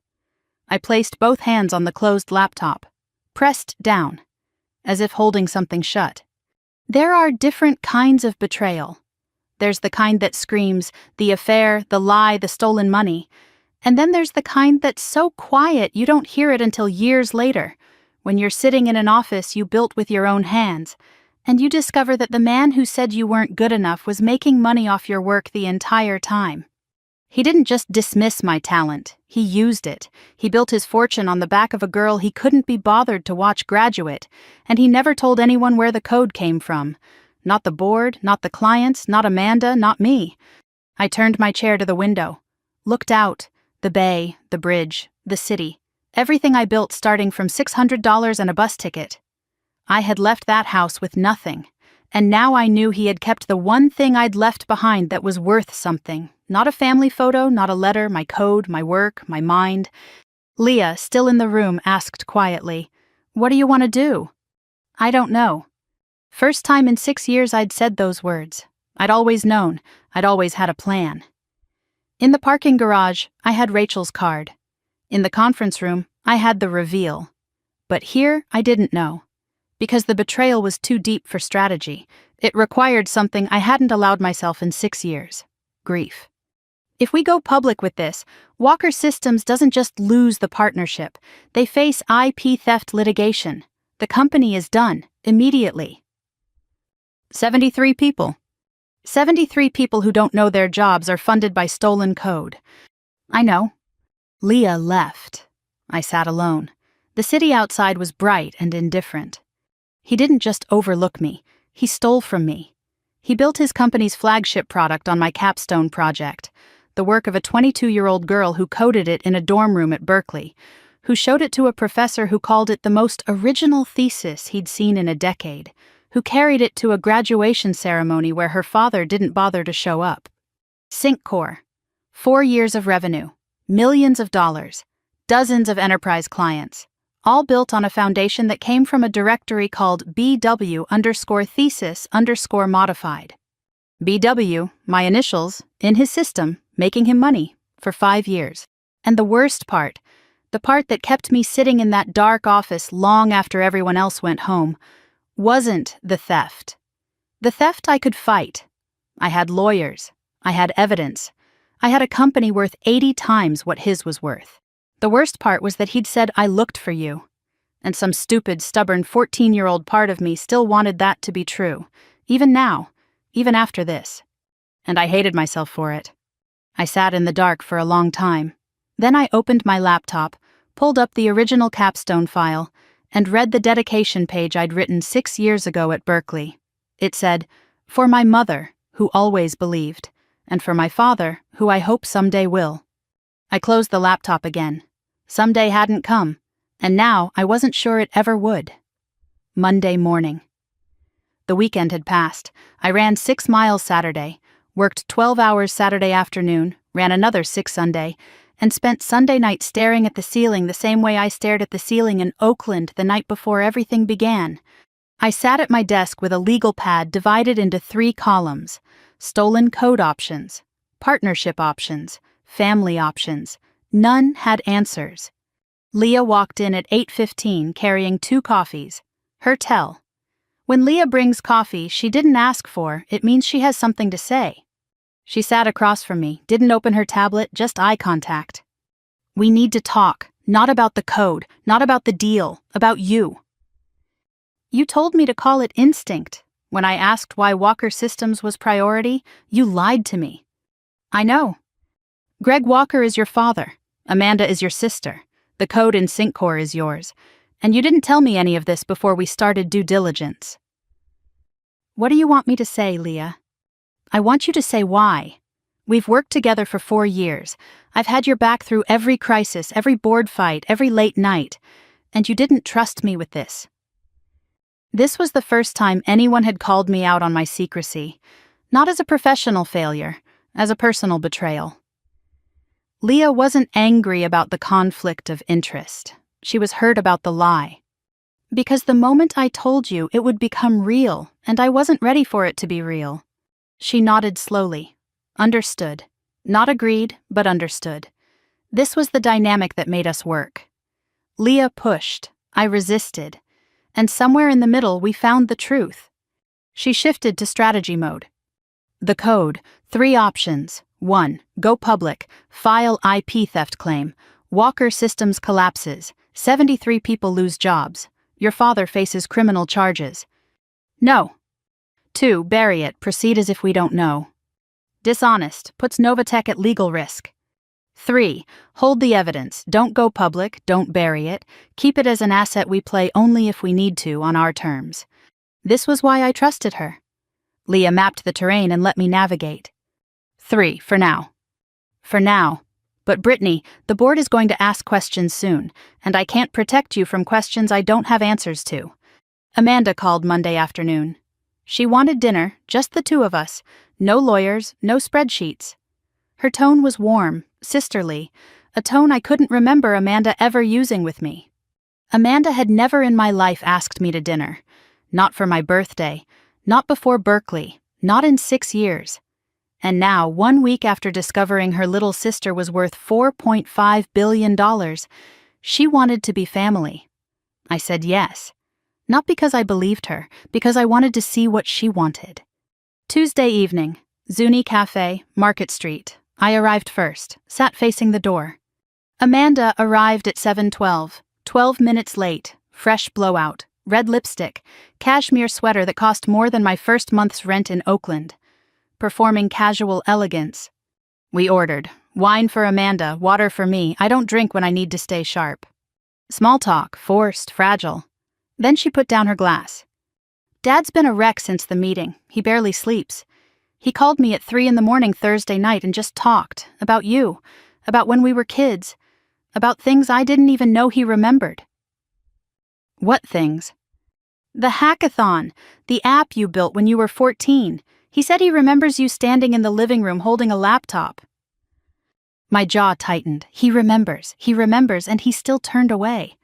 I placed both hands on the closed laptop, pressed down, as if holding something shut. There are different kinds of betrayal. There's the kind that screams, the affair, the lie, the stolen money. And then there's the kind that's so quiet you don't hear it until years later, when you're sitting in an office you built with your own hands, and you discover that the man who said you weren't good enough was making money off your work the entire time. He didn't just dismiss my talent, he used it. He built his fortune on the back of a girl he couldn't be bothered to watch graduate, and he never told anyone where the code came from. Not the board, not the clients, not Amanda, not me. I turned my chair to the window, looked out. The bay, the bridge, the city, everything I built starting from $600 and a bus ticket. I had left that house with nothing, and now I knew he had kept the one thing I'd left behind that was worth something. Not a family photo, not a letter, my code, my work, my mind. Leah, still in the room, asked quietly, "What do you want to do?" I don't know. First time in 6 years I'd said those words. I'd always known. I'd always had a plan. In the parking garage, I had Rachel's card. In the conference room, I had the reveal. But here, I didn't know. Because the betrayal was too deep for strategy. It required something I hadn't allowed myself in 6 years. Grief. If we go public with this, Walker Systems doesn't just lose the partnership. They face IP theft litigation. The company is done, immediately. 73 people. 73 people who don't know their jobs are funded by stolen code. I know. Leah left. I sat alone. The city outside was bright and indifferent. He didn't just overlook me. He stole from me. He built his company's flagship product on my capstone project. the work of a 22-year-old girl who coded it in a dorm room at Berkeley, who showed it to a professor who called it the most original thesis he'd seen in a decade, who carried it to a graduation ceremony where her father didn't bother to show up. SyncCore. 4 years of revenue, millions of dollars, dozens of enterprise clients, all built on a foundation that came from a directory called BW_thesis_modified. BW, my initials, in his system, making him money, for 5 years. And the worst part, the part that kept me sitting in that dark office long after everyone else went home, wasn't the theft. The theft I could fight. I had lawyers. I had evidence. I had a company worth 80 times what his was worth. The worst part was that he'd said I looked for you. And some stupid, stubborn 14-year-old part of me still wanted that to be true, even now, even after this. And I hated myself for it. I sat in the dark for a long time. Then I opened my laptop, pulled up the original capstone file, and read the dedication page I'd written 6 years ago at Berkeley. It said, "For my mother, who always believed, and for my father, who I hope someday will." I closed the laptop again. Someday hadn't come, and now I wasn't sure it ever would. Monday morning. The weekend had passed. I ran 6 miles Saturday, worked 12 hours Saturday afternoon, ran another 6 Sunday, and spent Sunday night staring at the ceiling the same way I stared at the ceiling in Oakland the night before everything began. I sat at my desk with a legal pad divided into 3 columns: stolen code options, partnership options, family options. None had answers. Leah walked in at 8:15 carrying 2 coffees. Her tell. When Leah brings coffee she didn't ask for, it means she has something to say. She sat across from me, didn't open her tablet, just eye contact. "We need to talk, not about the code, not about the deal, about you." "You told me to call it instinct. When I asked why Walker Systems was priority, you lied to me." "I know. Greg Walker is your father. Amanda is your sister. The code in SyncCore is yours. And you didn't tell me any of this before we started due diligence." "What do you want me to say, Leah?" "I want you to say why. We've worked together for 4 years. I've had your back through every crisis, every board fight, every late night. And you didn't trust me with this." This was the first time anyone had called me out on my secrecy, not as a professional failure, as a personal betrayal. Leah wasn't angry about the conflict of interest. She was hurt about the lie. Because the moment I told you, it would become real, and I wasn't ready for it to be real. She nodded slowly. Understood. Not agreed, but understood. This was the dynamic that made us work. Leah pushed. I resisted. And somewhere in the middle, we found the truth. She shifted to strategy mode. The code, 3 options. 1. Go public. File IP theft claim. Walker Systems collapses. 73 people lose jobs. Your father faces criminal charges. No. 2. Bury it. Proceed as if we don't know. Dishonest. Puts Novatech at legal risk. 3. Hold the evidence. Don't go public. Don't bury it. Keep it as an asset we play only if we need to on our terms. This was why I trusted her. Leah mapped the terrain and let me navigate. 3. For now. For now. But Brittany, the board is going to ask questions soon, and I can't protect you from questions I don't have answers to. Amanda called Monday afternoon. She wanted dinner, just the 2 of us. No lawyers, no spreadsheets. Her tone was warm, sisterly, a tone I couldn't remember Amanda ever using with me. Amanda had never in my life asked me to dinner. Not for my birthday, not before Berkeley, not in 6 years. And now, 1 week after discovering her little sister was worth $4.5 billion, she wanted to be family. I said yes. Not because I believed her, because I wanted to see what she wanted. Tuesday evening, Zuni Cafe, Market Street. I arrived first, sat facing the door. Amanda arrived at 7:12, 12 minutes late, fresh blowout, red lipstick, cashmere sweater that cost more than my first month's rent in Oakland. Performing casual elegance. We ordered. Wine for Amanda, water for me. I don't drink when I need to stay sharp. Small talk, forced, fragile. Then she put down her glass. Dad's been a wreck since the meeting. He barely sleeps. He called me at 3 in the morning Thursday night and just talked about you, about when we were kids, about things I didn't even know he remembered. What things? The hackathon, the app you built when you were 14. He said he remembers you standing in the living room holding a laptop. My jaw tightened. He remembers, and he still turned away.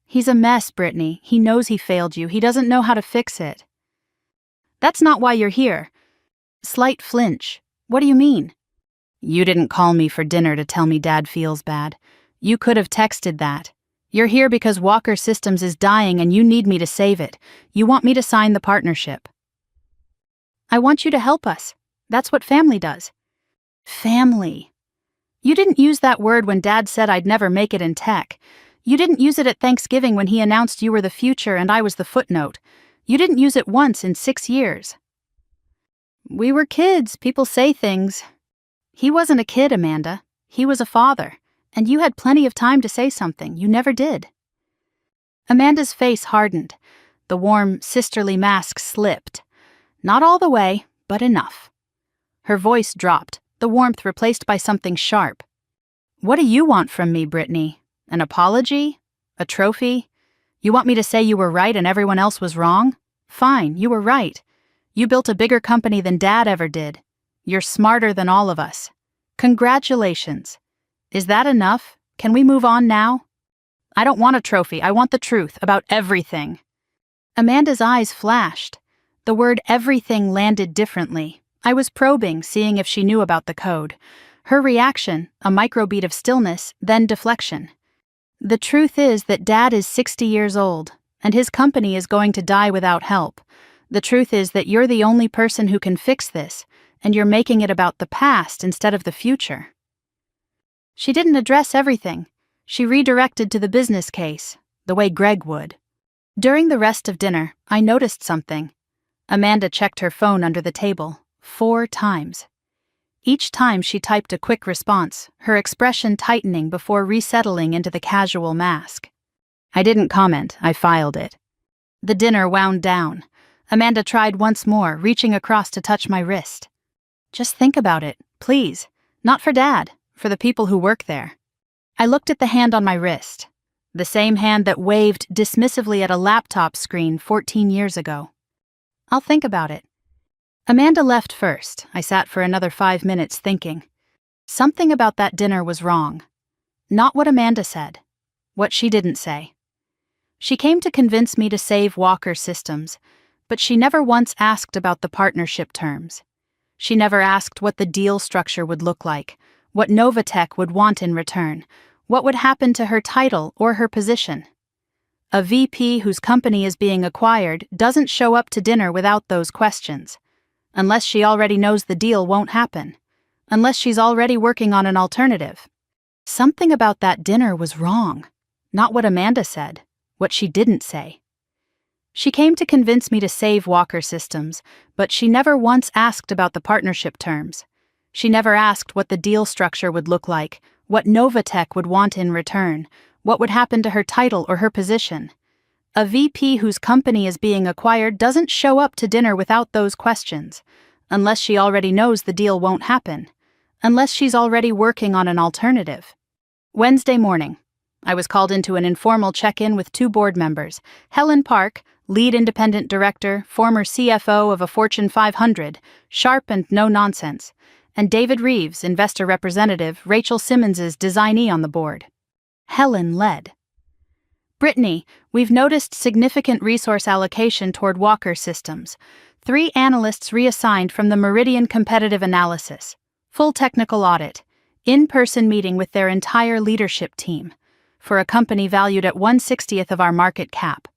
He's a mess, Brittany. He knows he failed you. He doesn't know how to fix it. That's not why you're here. Slight flinch. What do you mean? You didn't call me for dinner to tell me Dad feels bad. You could have texted that. You're here because Walker Systems is dying and you need me to save it. You want me to sign the partnership. I want you to help us. That's what family does. Family. You didn't use that word when Dad said I'd never make it in tech. You didn't use it at Thanksgiving when he announced you were the future and I was the footnote. You didn't use it once in 6 years. We were kids. People say things. He wasn't a kid, Amanda. He was a father. And you had plenty of time to say something. You never did. Amanda's face hardened. The warm, sisterly mask slipped. Not all the way, but enough. Her voice dropped, the warmth replaced by something sharp. What do you want from me, Brittany? An apology? A trophy? You want me to say you were right and everyone else was wrong? Fine, you were right. You built a bigger company than Dad ever did. You're smarter than all of us. Congratulations. Is that enough? Can we move on now? I don't want a trophy. I want the truth about everything. Amanda's eyes flashed. The word everything landed differently. I was probing, seeing if she knew about the code. Her reaction, a microbeat of stillness, then deflection. The truth is that Dad is 60 years old, and his company is going to die without help. The truth is that you're the only person who can fix this, and you're making it about the past instead of the future. She didn't address everything. She redirected to the business case, the way Greg would. During the rest of dinner, I noticed something. Amanda checked her phone under the table 4 times. Each time she typed a quick response, her expression tightening before resettling into the casual mask. I didn't comment, I filed it. The dinner wound down. Amanda tried once more, reaching across to touch my wrist. Just think about it, please. Not for Dad. For the people who work there. I looked at the hand on my wrist, the same hand that waved dismissively at a laptop screen 14 years ago. I'll think about it. Amanda left first. I sat for another 5 minutes thinking. Something about that dinner was wrong. Not what Amanda said. What she didn't say. She came to convince me to save Walker Systems, but she never once asked about the partnership terms. She never asked what the deal structure would look like, what Novatech would want in return, what would happen to her title or her position. A VP whose company is being acquired doesn't show up to dinner without those questions. Unless she already knows the deal won't happen. Unless she's already working on an alternative. Something about that dinner was wrong. Not what Amanda said, what she didn't say. She came to convince me to save Walker Systems, but she never once asked about the partnership terms. She never asked what the deal structure would look like, what Novatech would want in return, what would happen to her title or her position. A VP whose company is being acquired doesn't show up to dinner without those questions, unless she already knows the deal won't happen, unless she's already working on an alternative. Wednesday morning, I was called into an informal check-in with 2 board members, Helen Park, lead independent director, former CFO of a Fortune 500, sharp and no-nonsense, and David Reeves, investor representative, Rachel Simmons's designee on the board. Helen led. Brittany, we've noticed significant resource allocation toward Walker Systems. 3 analysts reassigned from the Meridian Competitive Analysis. Full technical audit. In-person meeting with their entire leadership team. For a company valued at 1/60th of our market cap.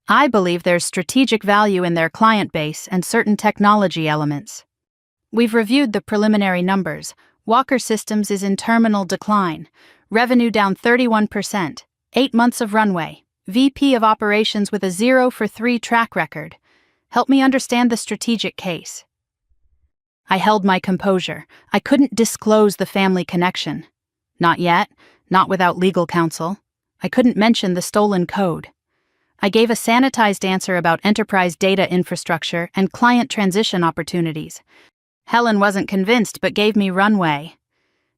I believe there's strategic value in their client base and certain technology elements. We've reviewed the preliminary numbers. Walker Systems is in terminal decline. Revenue down 31%. 8 months of runway. VP of Operations with a 0 for 3 track record. Help me understand the strategic case. I held my composure. I couldn't disclose the family connection. Not yet. Not without legal counsel. I couldn't mention the stolen code. I gave a sanitized answer about enterprise data infrastructure and client transition opportunities. Helen wasn't convinced but gave me runway.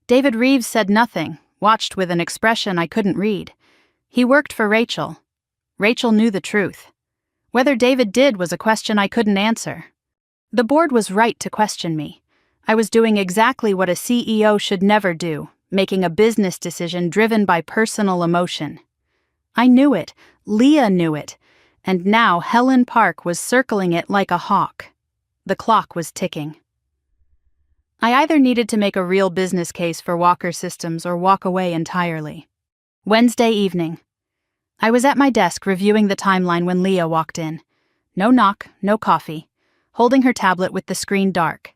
David Reeves said nothing, watched with an expression I couldn't read. He worked for Rachel. Rachel knew the truth. Whether David did was a question I couldn't answer. The board was right to question me. I was doing exactly what a CEO should never do, making a business decision driven by personal emotion. I knew it, Leah knew it, and now Helen Park was circling it like a hawk. The clock was ticking. I either needed to make a real business case for Walker Systems or walk away entirely. Wednesday evening. I was at my desk reviewing the timeline when Leah walked in. No knock, no coffee, holding her tablet with the screen dark.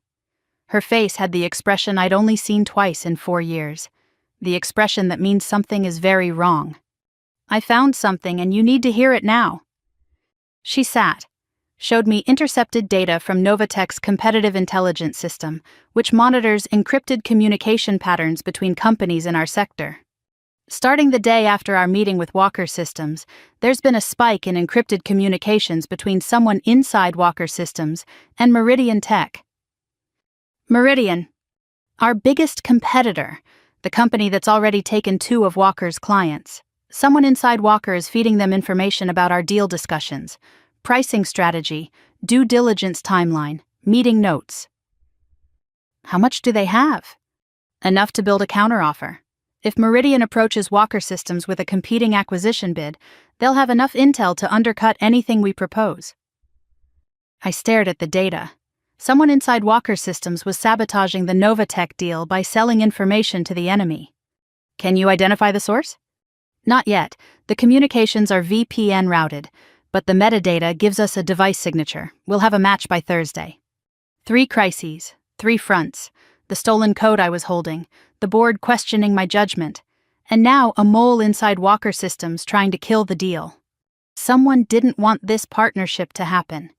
Her face had the expression I'd only seen twice in 4 years, the expression that means something is very wrong. I found something and you need to hear it now. She sat, showed me intercepted data from Novatech's competitive intelligence system, which monitors encrypted communication patterns between companies in our sector. Starting the day after our meeting with Walker Systems, there's been a spike in encrypted communications between someone inside Walker Systems and Meridian Tech. Meridian, our biggest competitor, the company that's already taken 2 of Walker's clients. Someone inside Walker is feeding them information about our deal discussions, pricing strategy, due diligence timeline, meeting notes. How much do they have? Enough to build a counteroffer. If Meridian approaches Walker Systems with a competing acquisition bid, they'll have enough intel to undercut anything we propose. I stared at the data. Someone inside Walker Systems was sabotaging the Novatech deal by selling information to the enemy. Can you identify the source? Not yet. The communications are VPN routed, but the metadata gives us a device signature. We'll have a match by Thursday. 3 crises, 3 fronts, the stolen code I was holding, the board questioning my judgment, and now a mole inside Walker Systems trying to kill the deal. Someone didn't want this partnership to happen.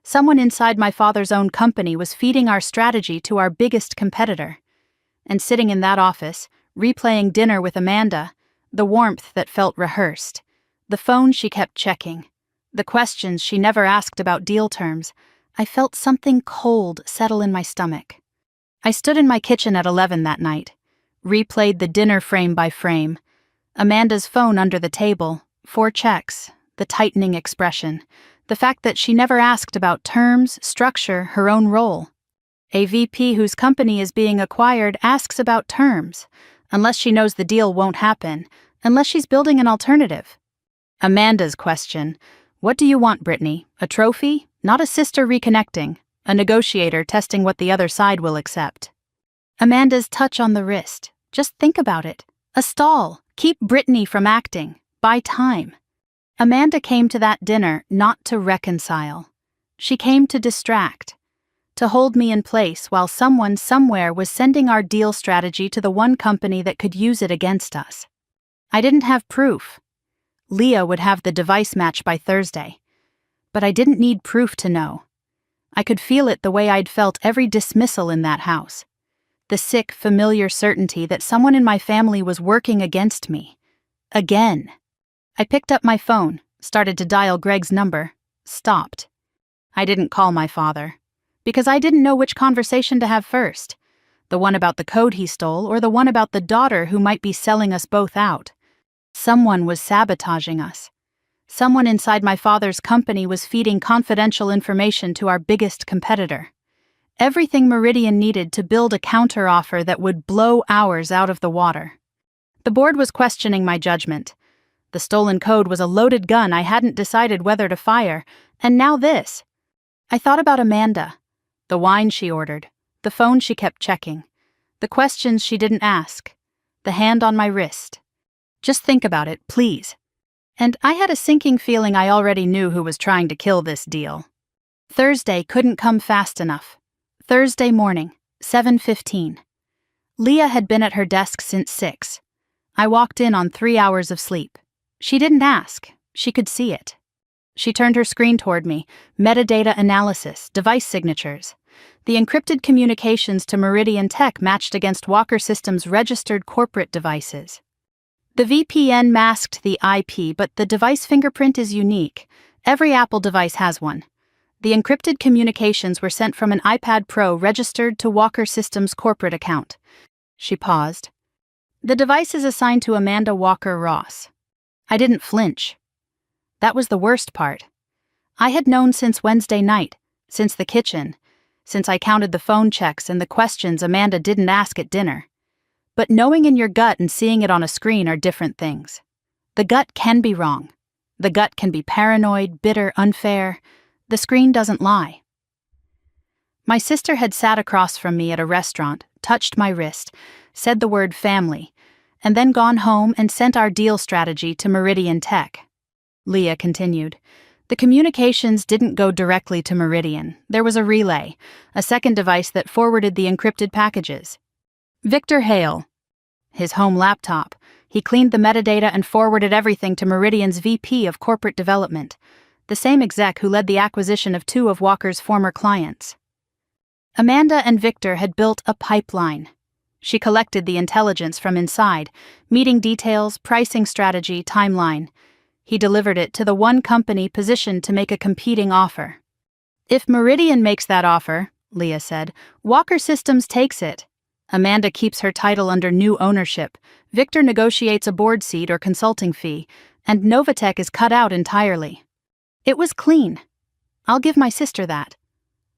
Someone inside my father's own company was feeding our strategy to our biggest competitor. And sitting in that office, replaying dinner with Amanda, the warmth that felt rehearsed, the phone she kept checking, the questions she never asked about deal terms, I felt something cold settle in my stomach. I stood in my kitchen at 11 that night, replayed the dinner frame by frame. Amanda's phone under the table, 4 checks, the tightening expression, the fact that she never asked about terms, structure, her own role. A VP whose company is being acquired asks about terms, unless she knows the deal won't happen, unless she's building an alternative. Amanda's question, what do you want, Brittany? A trophy? Not a sister reconnecting, a negotiator testing what the other side will accept. Amanda's touch on the wrist, just think about it. A stall, keep Brittany from acting, buy time. Amanda came to that dinner not to reconcile. She came to distract, to hold me in place while someone somewhere was sending our deal strategy to the one company that could use it against us. I didn't have proof. Leah would have the device match by Thursday. But I didn't need proof to know. I could feel it the way I'd felt every dismissal in that house. The sick, familiar certainty that someone in my family was working against me. Again. I picked up my phone, started to dial Greg's number, stopped. I didn't call my father, because I didn't know which conversation to have first, the one about the code he stole or the one about the daughter who might be selling us both out. Someone was sabotaging us. Someone inside my father's company was feeding confidential information to our biggest competitor. Everything Meridian needed to build a counteroffer that would blow ours out of the water. The board was questioning my judgment. The stolen code was a loaded gun I hadn't decided whether to fire, and now this. I thought about Amanda, the wine she ordered, the phone she kept checking, the questions she didn't ask, the hand on my wrist. Just think about it, please. And I had a sinking feeling I already knew who was trying to kill this deal. Thursday couldn't come fast enough. Thursday morning, 7:15. Leah had been at her desk since 6. I walked in on 3 hours of sleep. She didn't ask. She could see it. She turned her screen toward me, metadata analysis, device signatures. The encrypted communications to Meridian Tech matched against Walker Systems' registered corporate devices. The VPN masked the IP, but the device fingerprint is unique. Every Apple device has one. The encrypted communications were sent from an iPad Pro registered to Walker Systems' corporate account. She paused. The device is assigned to Amanda Walker Ross. I didn't flinch. That was the worst part. I had known since Wednesday night, since the kitchen, since I counted the phone checks and the questions Amanda didn't ask at dinner. But knowing in your gut and seeing it on a screen are different things. The gut can be wrong. The gut can be paranoid, bitter, unfair. The screen doesn't lie. My sister had sat across from me at a restaurant, touched my wrist, said the word family, and then gone home and sent our deal strategy to Meridian Tech. Leah continued. The communications didn't go directly to Meridian. There was a relay, a second device that forwarded the encrypted packages. Victor Hale. His home laptop. He cleaned the metadata and forwarded everything to Meridian's VP of Corporate Development, the same exec who led the acquisition of 2 of Walker's former clients. Amanda and Victor had built a pipeline. She collected the intelligence from inside, meeting details, pricing strategy, timeline. He delivered it to the one company positioned to make a competing offer. If Meridian makes that offer, Leah said, Walker Systems takes it. Amanda keeps her title under new ownership, Victor negotiates a board seat or consulting fee, and Novatech is cut out entirely. It was clean. I'll give my sister that.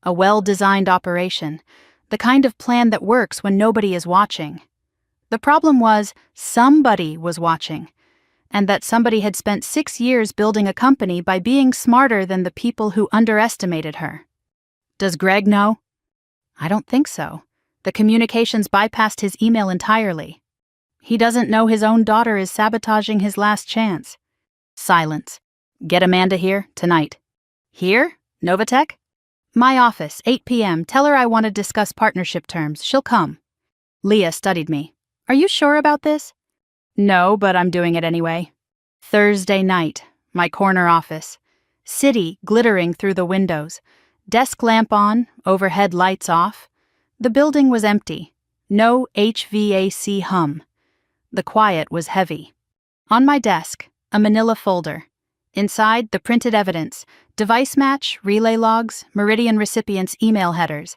A well-designed operation, the kind of plan that works when nobody is watching. The problem was, somebody was watching, and that somebody had spent 6 years building a company by being smarter than the people who underestimated her. Does Greg know? I don't think so. The communications bypassed his email entirely. He doesn't know his own daughter is sabotaging his last chance. Silence. Get Amanda here, tonight. Here? Novatech? My office, 8 p.m. Tell her I want to discuss partnership terms. She'll come. Leah studied me. Are you sure about this? No, but I'm doing it anyway. Thursday night, my corner office. City glittering through the windows. Desk lamp on, overhead lights off. The building was empty. No HVAC hum. The quiet was heavy. On my desk, a manila folder. Inside, the printed evidence, device match, relay logs, Meridian recipients' email headers.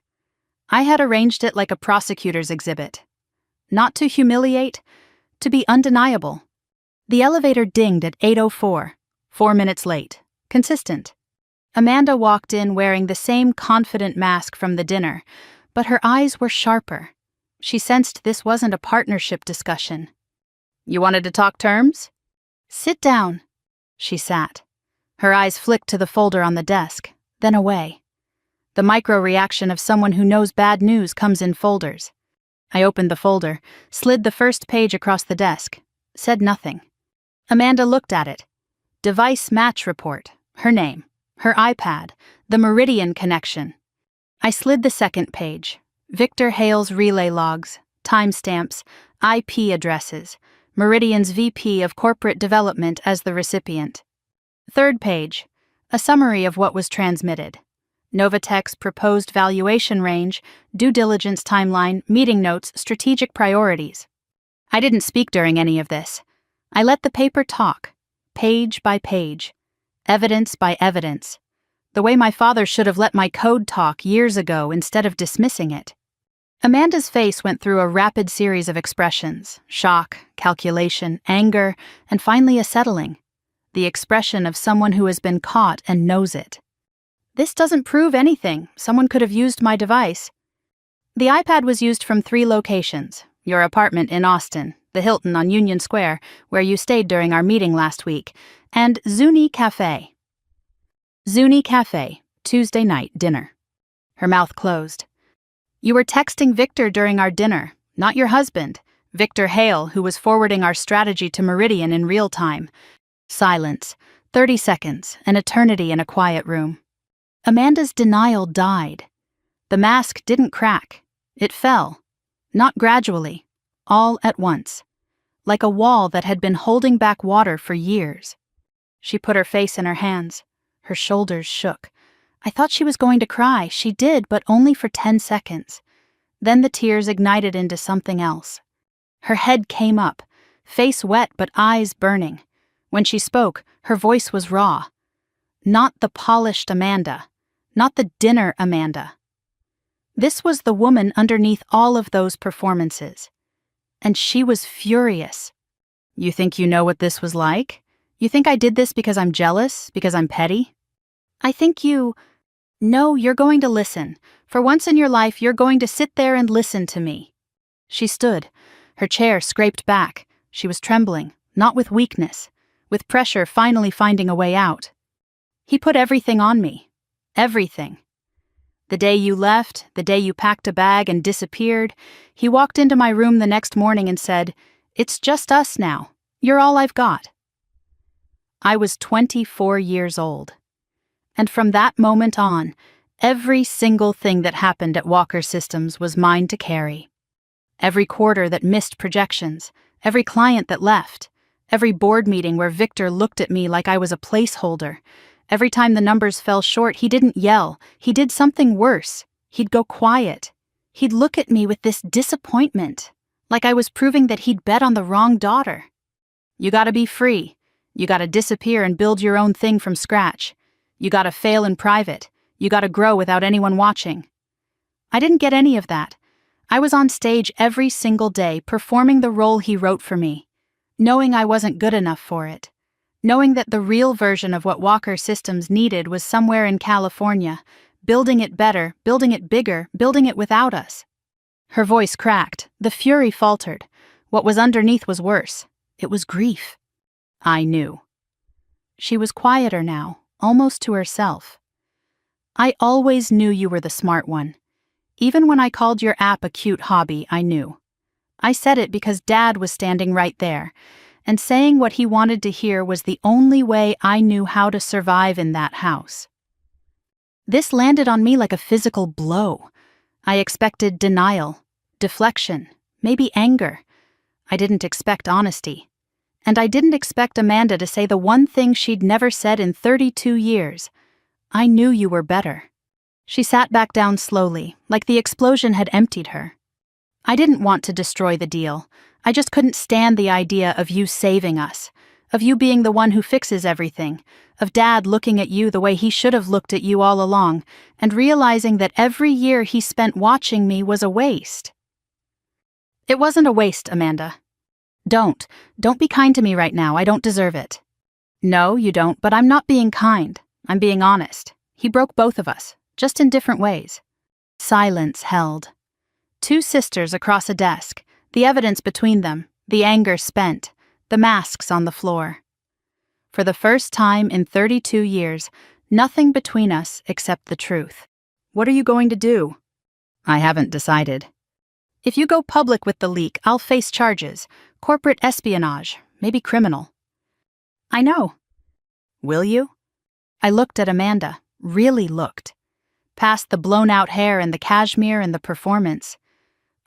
I had arranged it like a prosecutor's exhibit. Not to humiliate, to be undeniable. The elevator dinged at 8:04, 4 minutes late. Consistent. Amanda walked in wearing the same confident mask from the dinner, but her eyes were sharper. She sensed this wasn't a partnership discussion. You wanted to talk terms? Sit down. She sat. Her eyes flicked to the folder on the desk, then away. The micro-reaction of someone who knows bad news comes in folders. I opened the folder, slid the first page across the desk, said nothing. Amanda looked at it. Device match report, her name, her iPad, the Meridian connection. I slid the second page. Victor Hale's relay logs, timestamps, IP addresses, Meridian's VP of Corporate Development as the recipient. Third page, a summary of what was transmitted. Novatech's proposed valuation range, due diligence timeline, meeting notes, strategic priorities. I didn't speak during any of this. I let the paper talk, page by page, evidence by evidence. The way my father should have let my code talk years ago instead of dismissing it. Amanda's face went through a rapid series of expressions, shock, calculation, anger, and finally a settling. The expression of someone who has been caught and knows it. This doesn't prove anything. Someone could have used my device. The iPad was used from 3 locations. Your apartment in Austin, the Hilton on Union Square, where you stayed during our meeting last week, and Zuni Cafe. Zuni Cafe, Tuesday night dinner. Her mouth closed. You were texting Victor during our dinner, not your husband, Victor Hale, who was forwarding our strategy to Meridian in real time. Silence, 30 seconds, an eternity in a quiet room. Amanda's denial died. The mask didn't crack. It fell. Not gradually, all at once. Like a wall that had been holding back water for years. She put her face in her hands. Her shoulders shook. I thought she was going to cry. She did, but only for 10 seconds. Then the tears ignited into something else. Her head came up, face wet but eyes burning. When she spoke, her voice was raw. Not the polished Amanda. not the dinner Amanda. This was the woman underneath all of those performances. And she was furious. You think you know what this was like? You think I did this because I'm jealous, because I'm petty? I think you... No, you're going to listen. For once in your life, you're going to sit there and listen to me. She stood. Her chair scraped back. She was trembling, not with weakness, with pressure finally finding a way out. He put everything on me. Everything. The day you left, the day you packed a bag and disappeared, he walked into my room the next morning and said, "It's just us now. You're all I've got." I was 24 years old. And from that moment on, every single thing that happened at Walker Systems was mine to carry. Every quarter that missed projections, every client that left, every board meeting where Victor looked at me like I was a placeholder. Every time the numbers fell short, he didn't yell. He did something worse. He'd go quiet. He'd look at me with this disappointment, like I was proving that he'd bet on the wrong daughter. You gotta be free. You gotta disappear and build your own thing from scratch. You gotta fail in private. You gotta grow without anyone watching. I didn't get any of that. I was on stage every single day performing the role he wrote for me, knowing I wasn't good enough for it. Knowing that the real version of what Walker Systems needed was somewhere in California, building it better, building it bigger, building it without us. Her voice cracked, the fury faltered. What was underneath was worse. It was grief. I knew. She was quieter now, almost to herself. I always knew you were the smart one. Even when I called your app a cute hobby, I knew. I said it because Dad was standing right there, and saying what he wanted to hear was the only way I knew how to survive in that house. This landed on me like a physical blow. I expected denial, deflection, maybe anger. I didn't expect honesty. And I didn't expect Amanda to say the one thing she'd never said in 32 years. I knew you were better. She sat back down slowly, like the explosion had emptied her. I didn't want to destroy the deal. I just couldn't stand the idea of you saving us, of you being the one who fixes everything, of Dad looking at you the way he should have looked at you all along, and realizing that every year he spent watching me was a waste. It wasn't a waste, Amanda. Don't be kind to me right now. I don't deserve it. No, you don't, but I'm not being kind. I'm being honest. He broke both of us, just in different ways. Silence held. Two sisters across a desk, the evidence between them, the anger spent, the masks on the floor. For the first time in 32 years, nothing between us except the truth. What are you going to do? I haven't decided. If you go public with the leak, I'll face charges, corporate espionage, maybe criminal. I know. Will you? I looked at Amanda, really looked. Past the blown-out hair and the cashmere and the performance.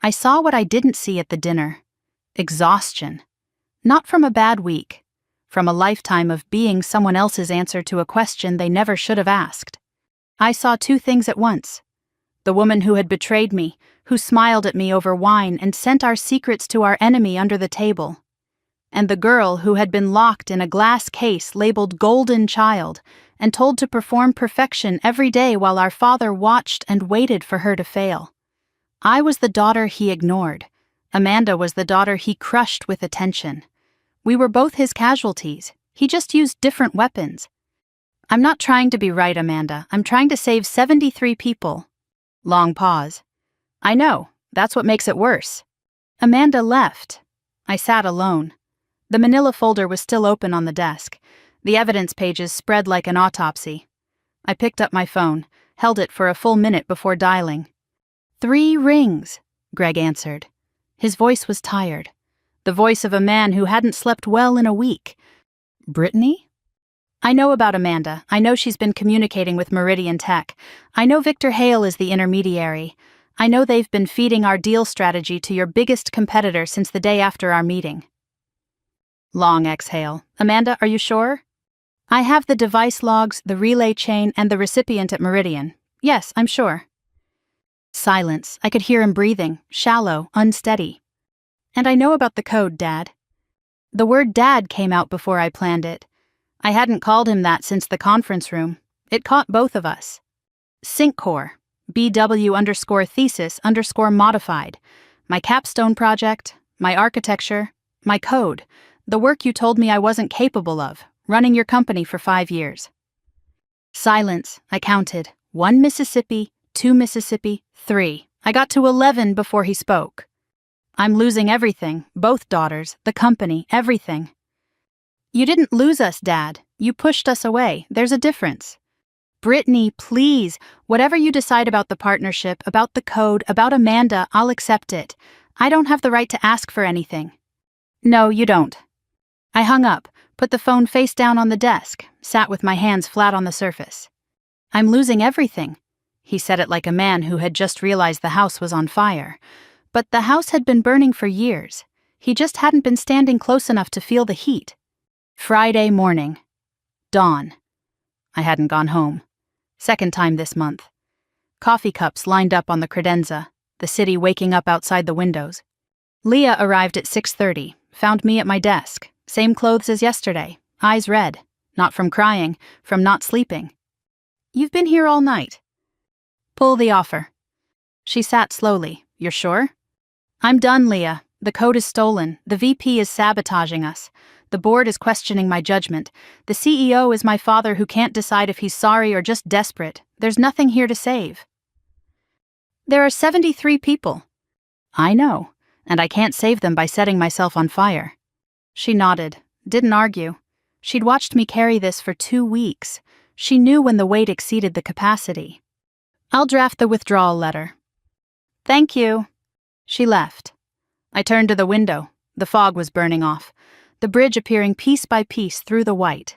I saw what I didn't see at the dinner. Exhaustion. Not from a bad week. From a lifetime of being someone else's answer to a question they never should have asked. I saw two things at once. The woman who had betrayed me, who smiled at me over wine and sent our secrets to our enemy under the table. And the girl who had been locked in a glass case labeled Golden Child and told to perform perfection every day while our father watched and waited for her to fail. I was the daughter he ignored. Amanda was the daughter he crushed with attention. We were both his casualties. He just used different weapons. I'm not trying to be right, Amanda. I'm trying to save 73 people. Long pause. I know. That's what makes it worse. Amanda left. I sat alone. The manila folder was still open on the desk. The evidence pages spread like an autopsy. I picked up my phone, held it for a full minute before dialing. 3 rings, Greg answered. His voice was tired. The voice of a man who hadn't slept well in a week. Brittany? I know about Amanda. I know she's been communicating with Meridian Tech. I know Victor Hale is the intermediary. I know they've been feeding our deal strategy to your biggest competitor since the day after our meeting. Long exhale. Amanda, are you sure? I have the device logs, the relay chain, and the recipient at Meridian. Yes, I'm sure. Silence. I could hear him breathing, shallow, unsteady. And I know about the code, Dad. The word Dad came out before I planned it. I hadn't called him that since the conference room. It caught both of us. Synccore, BW_thesis_modified. My capstone project, my architecture, my code, the work you told me I wasn't capable of, running your company for 5 years. Silence, I counted. 1 Mississippi, 2 Mississippi, 3. I got to 11 before he spoke. I'm losing everything, both daughters, the company, everything. You didn't lose us, Dad. You pushed us away. There's a difference. Brittany, please, whatever you decide about the partnership, about the code, about Amanda, I'll accept it. I don't have the right to ask for anything. No, you don't. I hung up, put the phone face down on the desk, sat with my hands flat on the surface. I'm losing everything. He said it like a man who had just realized the house was on fire. But the house had been burning for years. He just hadn't been standing close enough to feel the heat. Friday morning. Dawn. I hadn't gone home. Second time this month. Coffee cups lined up on the credenza, the city waking up outside the windows. Leah arrived at 6:30, found me at my desk, same clothes as yesterday, eyes red, not from crying, from not sleeping. You've been here all night. Pull the offer. She sat slowly. You're sure? I'm done, Leah. The code is stolen. The VP is sabotaging us. The board is questioning my judgment. The CEO is my father who can't decide if he's sorry or just desperate. There's nothing here to save. There are 73 people. I know, and I can't save them by setting myself on fire. She nodded, didn't argue. She'd watched me carry this for 2 weeks. She knew when the weight exceeded the capacity. I'll draft the withdrawal letter. Thank you. She left. I turned to the window. The fog was burning off, the bridge appearing piece by piece through the white.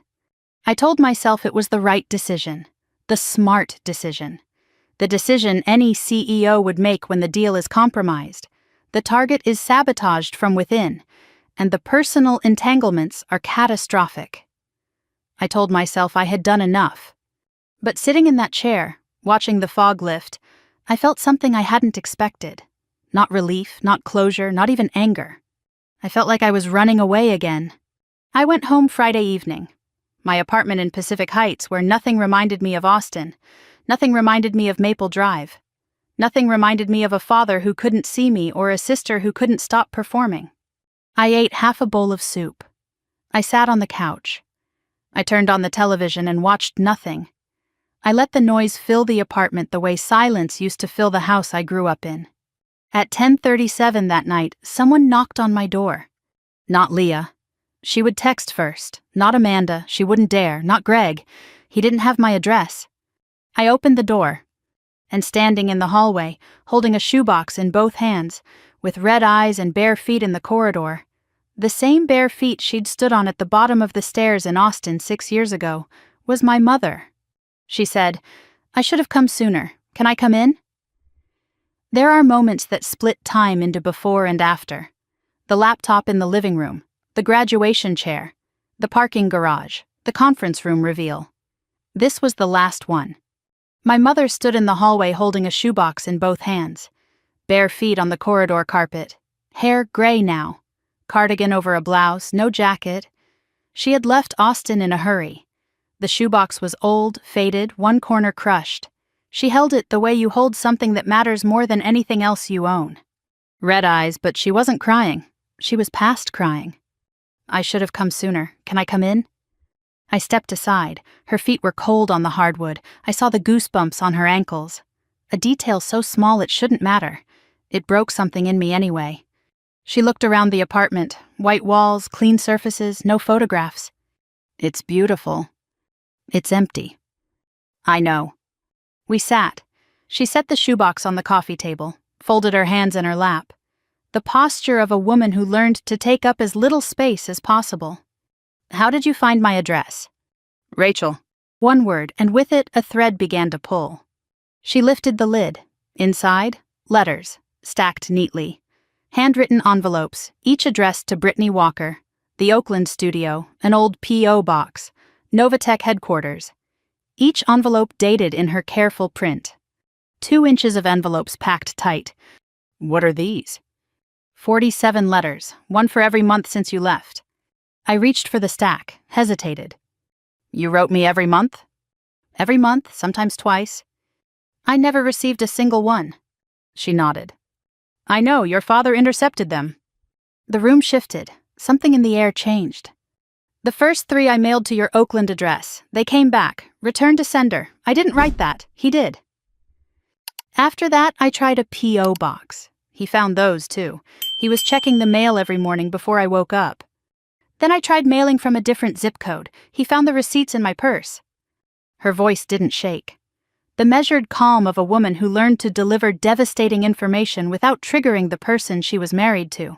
I told myself it was the right decision, the smart decision, the decision any CEO would make when the deal is compromised. The target is sabotaged from within, and the personal entanglements are catastrophic. I told myself I had done enough. But sitting in that chair, watching the fog lift, I felt something I hadn't expected. Not relief, not closure, not even anger. I felt like I was running away again. I went home Friday evening. My apartment in Pacific Heights, where nothing reminded me of Austin, nothing reminded me of Maple Drive, nothing reminded me of a father who couldn't see me or a sister who couldn't stop performing. I ate half a bowl of soup. I sat on the couch. I turned on the television and watched nothing. I let the noise fill the apartment the way silence used to fill the house I grew up in. At 10:37 that night, someone knocked on my door. Not Leah. She would text first. Not Amanda. She wouldn't dare. Not Greg. He didn't have my address. I opened the door. And standing in the hallway, holding a shoebox in both hands, with red eyes and bare feet in the corridor, the same bare feet she'd stood on at the bottom of the stairs in Austin 6 years ago, was my mother. She said, I should have come sooner. Can I come in? There are moments that split time into before and after. The laptop in the living room, the graduation chair, the parking garage, the conference room reveal. This was the last one. My mother stood in the hallway holding a shoebox in both hands, bare feet on the corridor carpet, hair gray now, cardigan over a blouse, no jacket. She had left Austin in a hurry. The shoebox was old, faded, one corner crushed. She held it the way you hold something that matters more than anything else you own. Red eyes, but she wasn't crying. She was past crying. I should have come sooner. Can I come in? I stepped aside. Her feet were cold on the hardwood. I saw the goosebumps on her ankles. A detail so small it shouldn't matter. It broke something in me anyway. She looked around the apartment. White walls, clean surfaces, no photographs. It's beautiful. It's empty. I know. We sat. She set the shoebox on the coffee table, folded her hands in her lap. The posture of a woman who learned to take up as little space as possible. How did you find my address? Rachel. One word, and with it a thread began to pull. She lifted the lid. Inside, letters, stacked neatly. Handwritten envelopes, each addressed to Brittany Walker, the Oakland studio, an old P.O. box, Novatech headquarters. Each envelope dated in her careful print. 2 inches of envelopes packed tight. What are these? 47 letters, one for every month since you left. I reached for the stack, hesitated. You wrote me every month? Every month, sometimes twice. I never received a single one. She nodded. I know, your father intercepted them. The room shifted. Something in the air changed. The first 3 I mailed to your Oakland address. They came back. Returned to sender. I didn't write that. He did. After that, I tried a P.O. box. He found those, too. He was checking the mail every morning before I woke up. Then I tried mailing from a different zip code. He found the receipts in my purse. Her voice didn't shake. The measured calm of a woman who learned to deliver devastating information without triggering the person she was married to.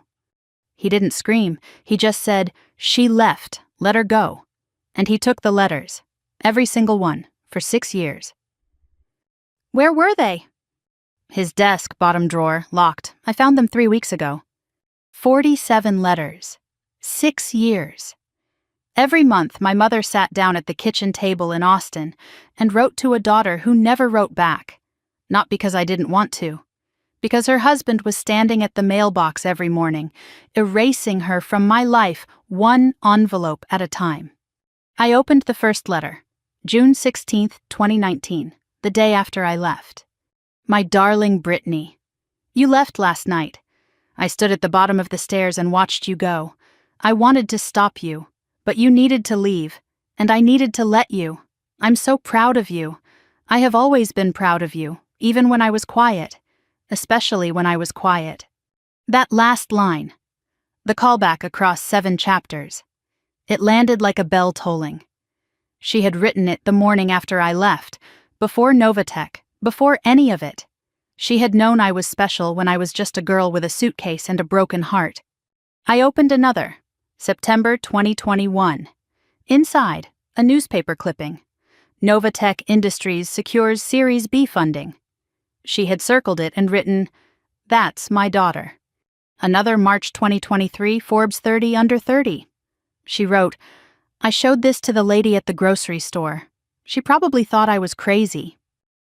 He didn't scream. He just said, "She left. Let her go." And he took the letters. Every single one. For 6 years. Where were they? His desk, bottom drawer, locked. I found them 3 weeks ago. 47 letters. 6 years. Every month, my mother sat down at the kitchen table in Austin and wrote to a daughter who never wrote back. Not because I didn't want to. Because her husband was standing at the mailbox every morning, erasing her from my life one envelope at a time. I opened the first letter, June 16th, 2019, the day after I left. My darling Brittany, you left last night. I stood at the bottom of the stairs and watched you go. I wanted to stop you, but you needed to leave, and I needed to let you. I'm so proud of you. I have always been proud of you, even when I was quiet, especially when I was quiet. That last line, the callback across 7 chapters, it landed like a bell tolling. She had written it the morning after I left, before Novatech, before any of it. She had known I was special when I was just a girl with a suitcase and a broken heart. I opened another, September 2021. Inside, a newspaper clipping. Novatech Industries secures Series B funding. She had circled it and written, "That's my daughter." Another March 2023 Forbes 30 under 30. She wrote, "I showed this to the lady at the grocery store. She probably thought I was crazy."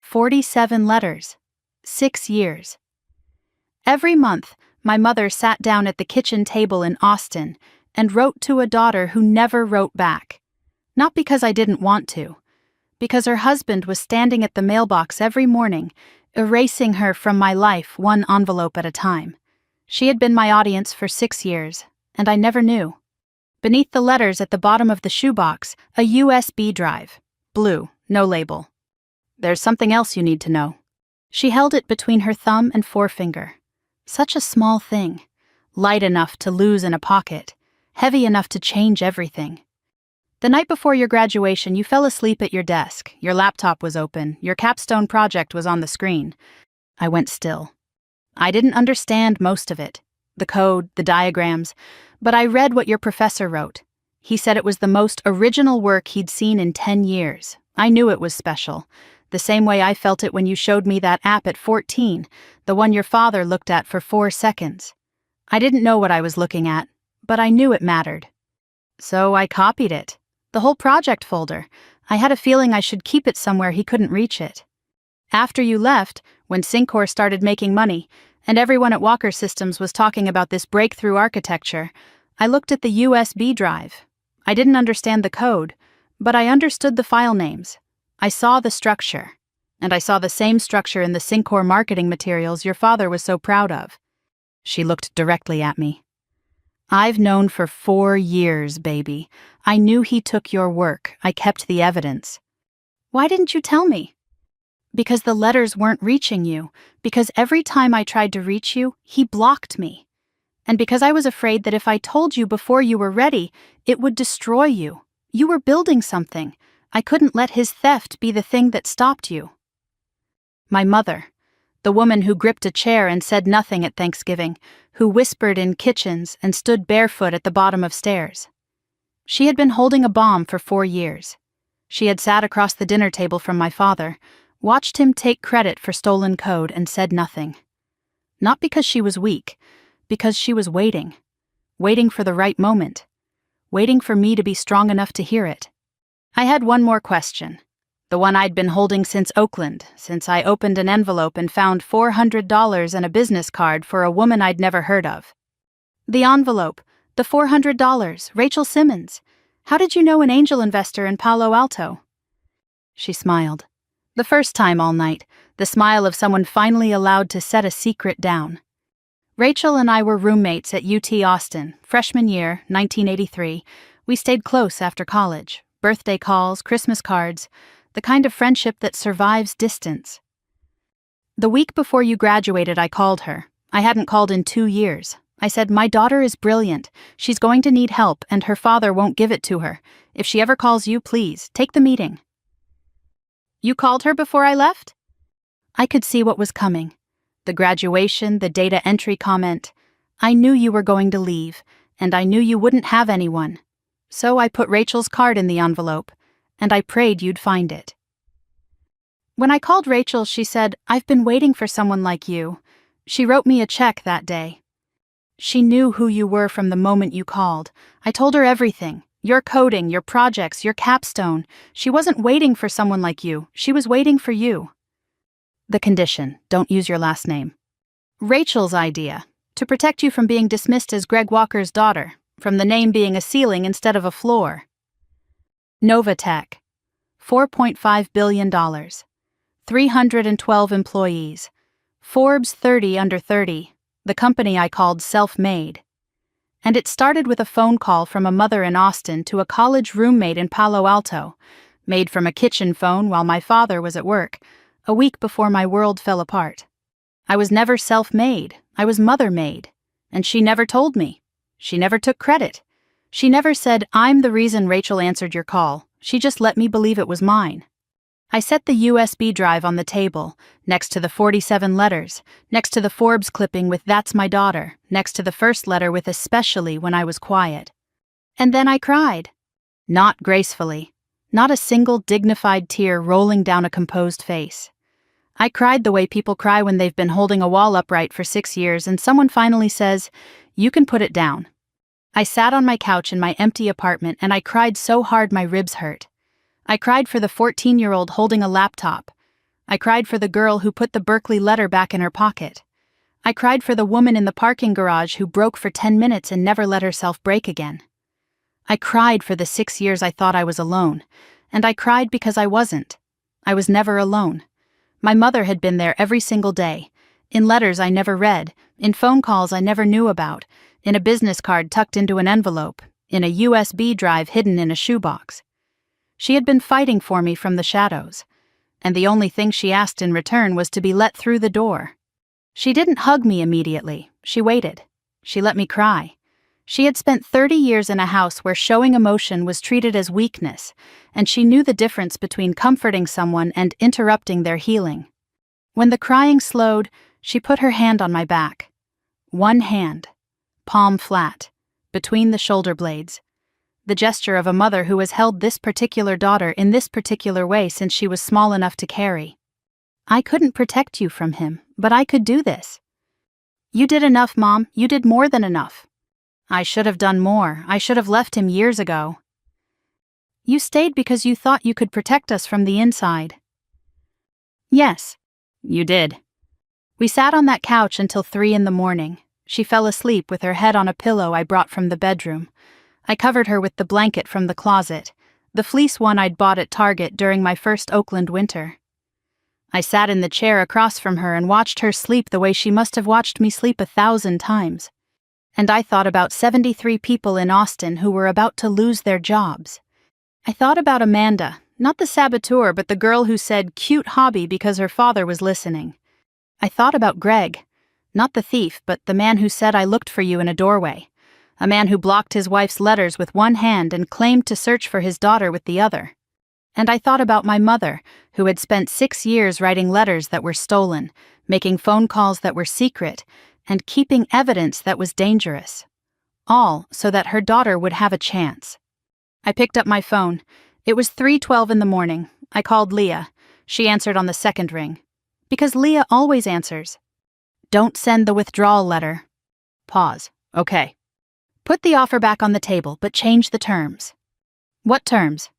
47 letters. 6 years. Every month, my mother sat down at the kitchen table in Austin and wrote to a daughter who never wrote back. Not because I didn't want to. Because her husband was standing at the mailbox every morning, erasing her from my life one envelope at a time. She had been my audience for 6 years, and I never knew. Beneath the letters at the bottom of the shoebox, a USB drive. Blue, no label. "There's something else you need to know." She held it between her thumb and forefinger. Such a small thing. Light enough to lose in a pocket. Heavy enough to change everything. The night before your graduation, you fell asleep at your desk. Your laptop was open. Your capstone project was on the screen. I went still. I didn't understand most of it. The code, the diagrams. But I read what your professor wrote. He said it was the most original work he'd seen in 10 years. I knew it was special. The same way I felt it when you showed me that app at 14, the one your father looked at for 4 seconds. I didn't know what I was looking at, but I knew it mattered. So I copied it. The whole project folder. I had a feeling I should keep it somewhere he couldn't reach it. After you left, when Syncor started making money, and everyone at Walker Systems was talking about this breakthrough architecture, I looked at the USB drive. I didn't understand the code, but I understood the file names. I saw the structure, and I saw the same structure in the Syncor marketing materials your father was so proud of. She looked directly at me. "I've known for 4 years, baby. I knew he took your work. I kept the evidence." "Why didn't you tell me?" "Because the letters weren't reaching you. Because every time I tried to reach you, he blocked me. And because I was afraid that if I told you before you were ready, it would destroy you. You were building something. I couldn't let his theft be the thing that stopped you." My mother, the woman who gripped a chair and said nothing at Thanksgiving, who whispered in kitchens and stood barefoot at the bottom of stairs. She had been holding a bomb for 4 years. She had sat across the dinner table from my father, watched him take credit for stolen code, and said nothing. Not because she was weak, because she was waiting. Waiting for the right moment. Waiting for me to be strong enough to hear it. I had one more question. The one I'd been holding since Oakland, since I opened an envelope and found $400 and a business card for a woman I'd never heard of. The envelope, the $400, Rachel Simmons. How did you know an angel investor in Palo Alto? She smiled. The first time all night, the smile of someone finally allowed to set a secret down. Rachel and I were roommates at UT Austin, freshman year, 1983. We stayed close after college. Birthday calls, Christmas cards, the kind of friendship that survives distance. The week before you graduated, I called her. I hadn't called in 2 years. I said, "My daughter is brilliant. She's going to need help, and her father won't give it to her. If she ever calls you, please, take the meeting." You called her before I left? I could see what was coming. The graduation, the data entry comment. I knew you were going to leave, and I knew you wouldn't have anyone. So I put Rachel's card in the envelope, and I prayed you'd find it. When I called Rachel, she said, "I've been waiting for someone like you." She wrote me a check that day. She knew who you were from the moment you called. I told her everything. Your coding, your projects, your capstone. She wasn't waiting for someone like you. She was waiting for you. The condition: don't use your last name. Rachel's idea: to protect you from being dismissed as Greg Walker's daughter, from the name being a ceiling instead of a floor. Novatech, $4.5 billion, 312 employees, Forbes 30 under 30, the company I called self-made. And it started with a phone call from a mother in Austin to a college roommate in Palo Alto, made from a kitchen phone while my father was at work, a week before my world fell apart. I was never self-made, I was mother-made, and she never told me. She never took credit. She never said, "I'm the reason Rachel answered your call." She just let me believe it was mine. I set the USB drive on the table, next to the 47 letters, next to the Forbes clipping with "That's my daughter," next to the first letter with "especially" when I was quiet. And then I cried. Not gracefully. Not a single dignified tear rolling down a composed face. I cried the way people cry when they've been holding a wall upright for 6 years and someone finally says, "You can put it down." I sat on my couch in my empty apartment and I cried so hard my ribs hurt. I cried for the 14-year-old holding a laptop. I cried for the girl who put the Berkeley letter back in her pocket. I cried for the woman in the parking garage who broke for 10 minutes and never let herself break again. I cried for the 6 years I thought I was alone, and I cried because I wasn't. I was never alone. My mother had been there every single day, in letters I never read, in phone calls I never knew about, in a business card tucked into an envelope, in a USB drive hidden in a shoebox. She had been fighting for me from the shadows, and the only thing she asked in return was to be let through the door. She didn't hug me immediately. She waited. She let me cry. She had spent 30 years in a house where showing emotion was treated as weakness, and she knew the difference between comforting someone and interrupting their healing. When the crying slowed, she put her hand on my back. One hand, palm flat, between the shoulder blades. The gesture of a mother who has held this particular daughter in this particular way since she was small enough to carry. I couldn't protect you from him, but I could do this. You did enough, Mom. You did more than enough. I should have done more. I should have left him years ago. You stayed because you thought you could protect us from the inside. Yes, you did. We sat on that couch until 3 a.m. She fell asleep with her head on a pillow I brought from the bedroom. I covered her with the blanket from the closet, the fleece one I'd bought at Target during my first Oakland winter. I sat in the chair across from her and watched her sleep the way she must have watched me sleep 1,000 times. And I thought about 73 people in Austin who were about to lose their jobs. I thought about Amanda, not the saboteur but the girl who said "cute hobby" because her father was listening. I thought about Greg, not the thief but the man who said "I looked for you" in a doorway. A man who blocked his wife's letters with one hand and claimed to search for his daughter with the other. And I thought about my mother, who had spent 6 years writing letters that were stolen, making phone calls that were secret, and keeping evidence that was dangerous. All so that her daughter would have a chance. I picked up my phone. It was 3:12 a.m. I called Leah. She answered on the second ring. Because Leah always answers. Don't send the withdrawal letter. Pause. Okay. Put the offer back on the table, but change the terms. What terms?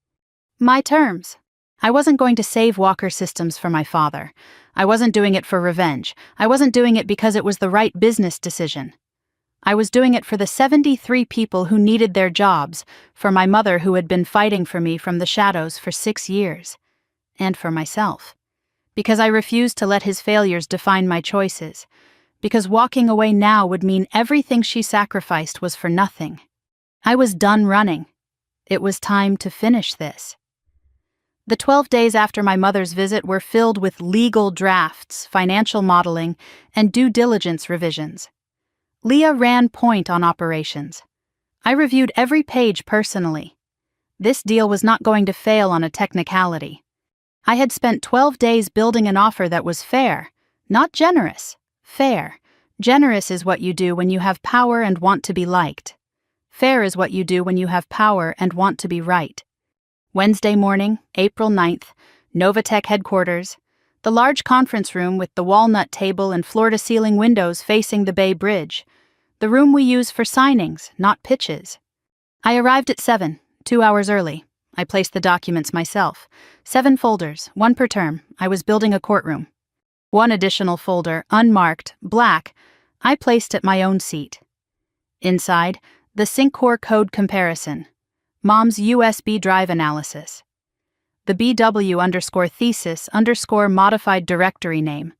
My terms. I wasn't going to save Walker Systems for my father. I wasn't doing it for revenge. I wasn't doing it because it was the right business decision. I was doing it for the 73 people who needed their jobs, for my mother who had been fighting for me from the shadows for 6 years, and for myself. Because I refused to let his failures define my choices. Because walking away now would mean everything she sacrificed was for nothing. I was done running. It was time to finish this. The 12 days after my mother's visit were filled with legal drafts, financial modeling, and due diligence revisions. Leah ran point on operations. I reviewed every page personally. This deal was not going to fail on a technicality. I had spent 12 days building an offer that was fair, not generous, fair. Generous is what you do when you have power and want to be liked. Fair is what you do when you have power and want to be right. Wednesday morning, April 9th, Novatech headquarters. The large conference room with the walnut table and floor-to-ceiling windows facing the Bay Bridge. The room we use for signings, not pitches. I arrived at 7, 2 hours early. I placed the documents myself. 7 folders, 1 per term. I was building a courtroom. 1 additional folder, unmarked, black, I placed at my own seat. Inside, the SyncCore code comparison. Mom's USB drive analysis. The BW_thesis_modified directory name.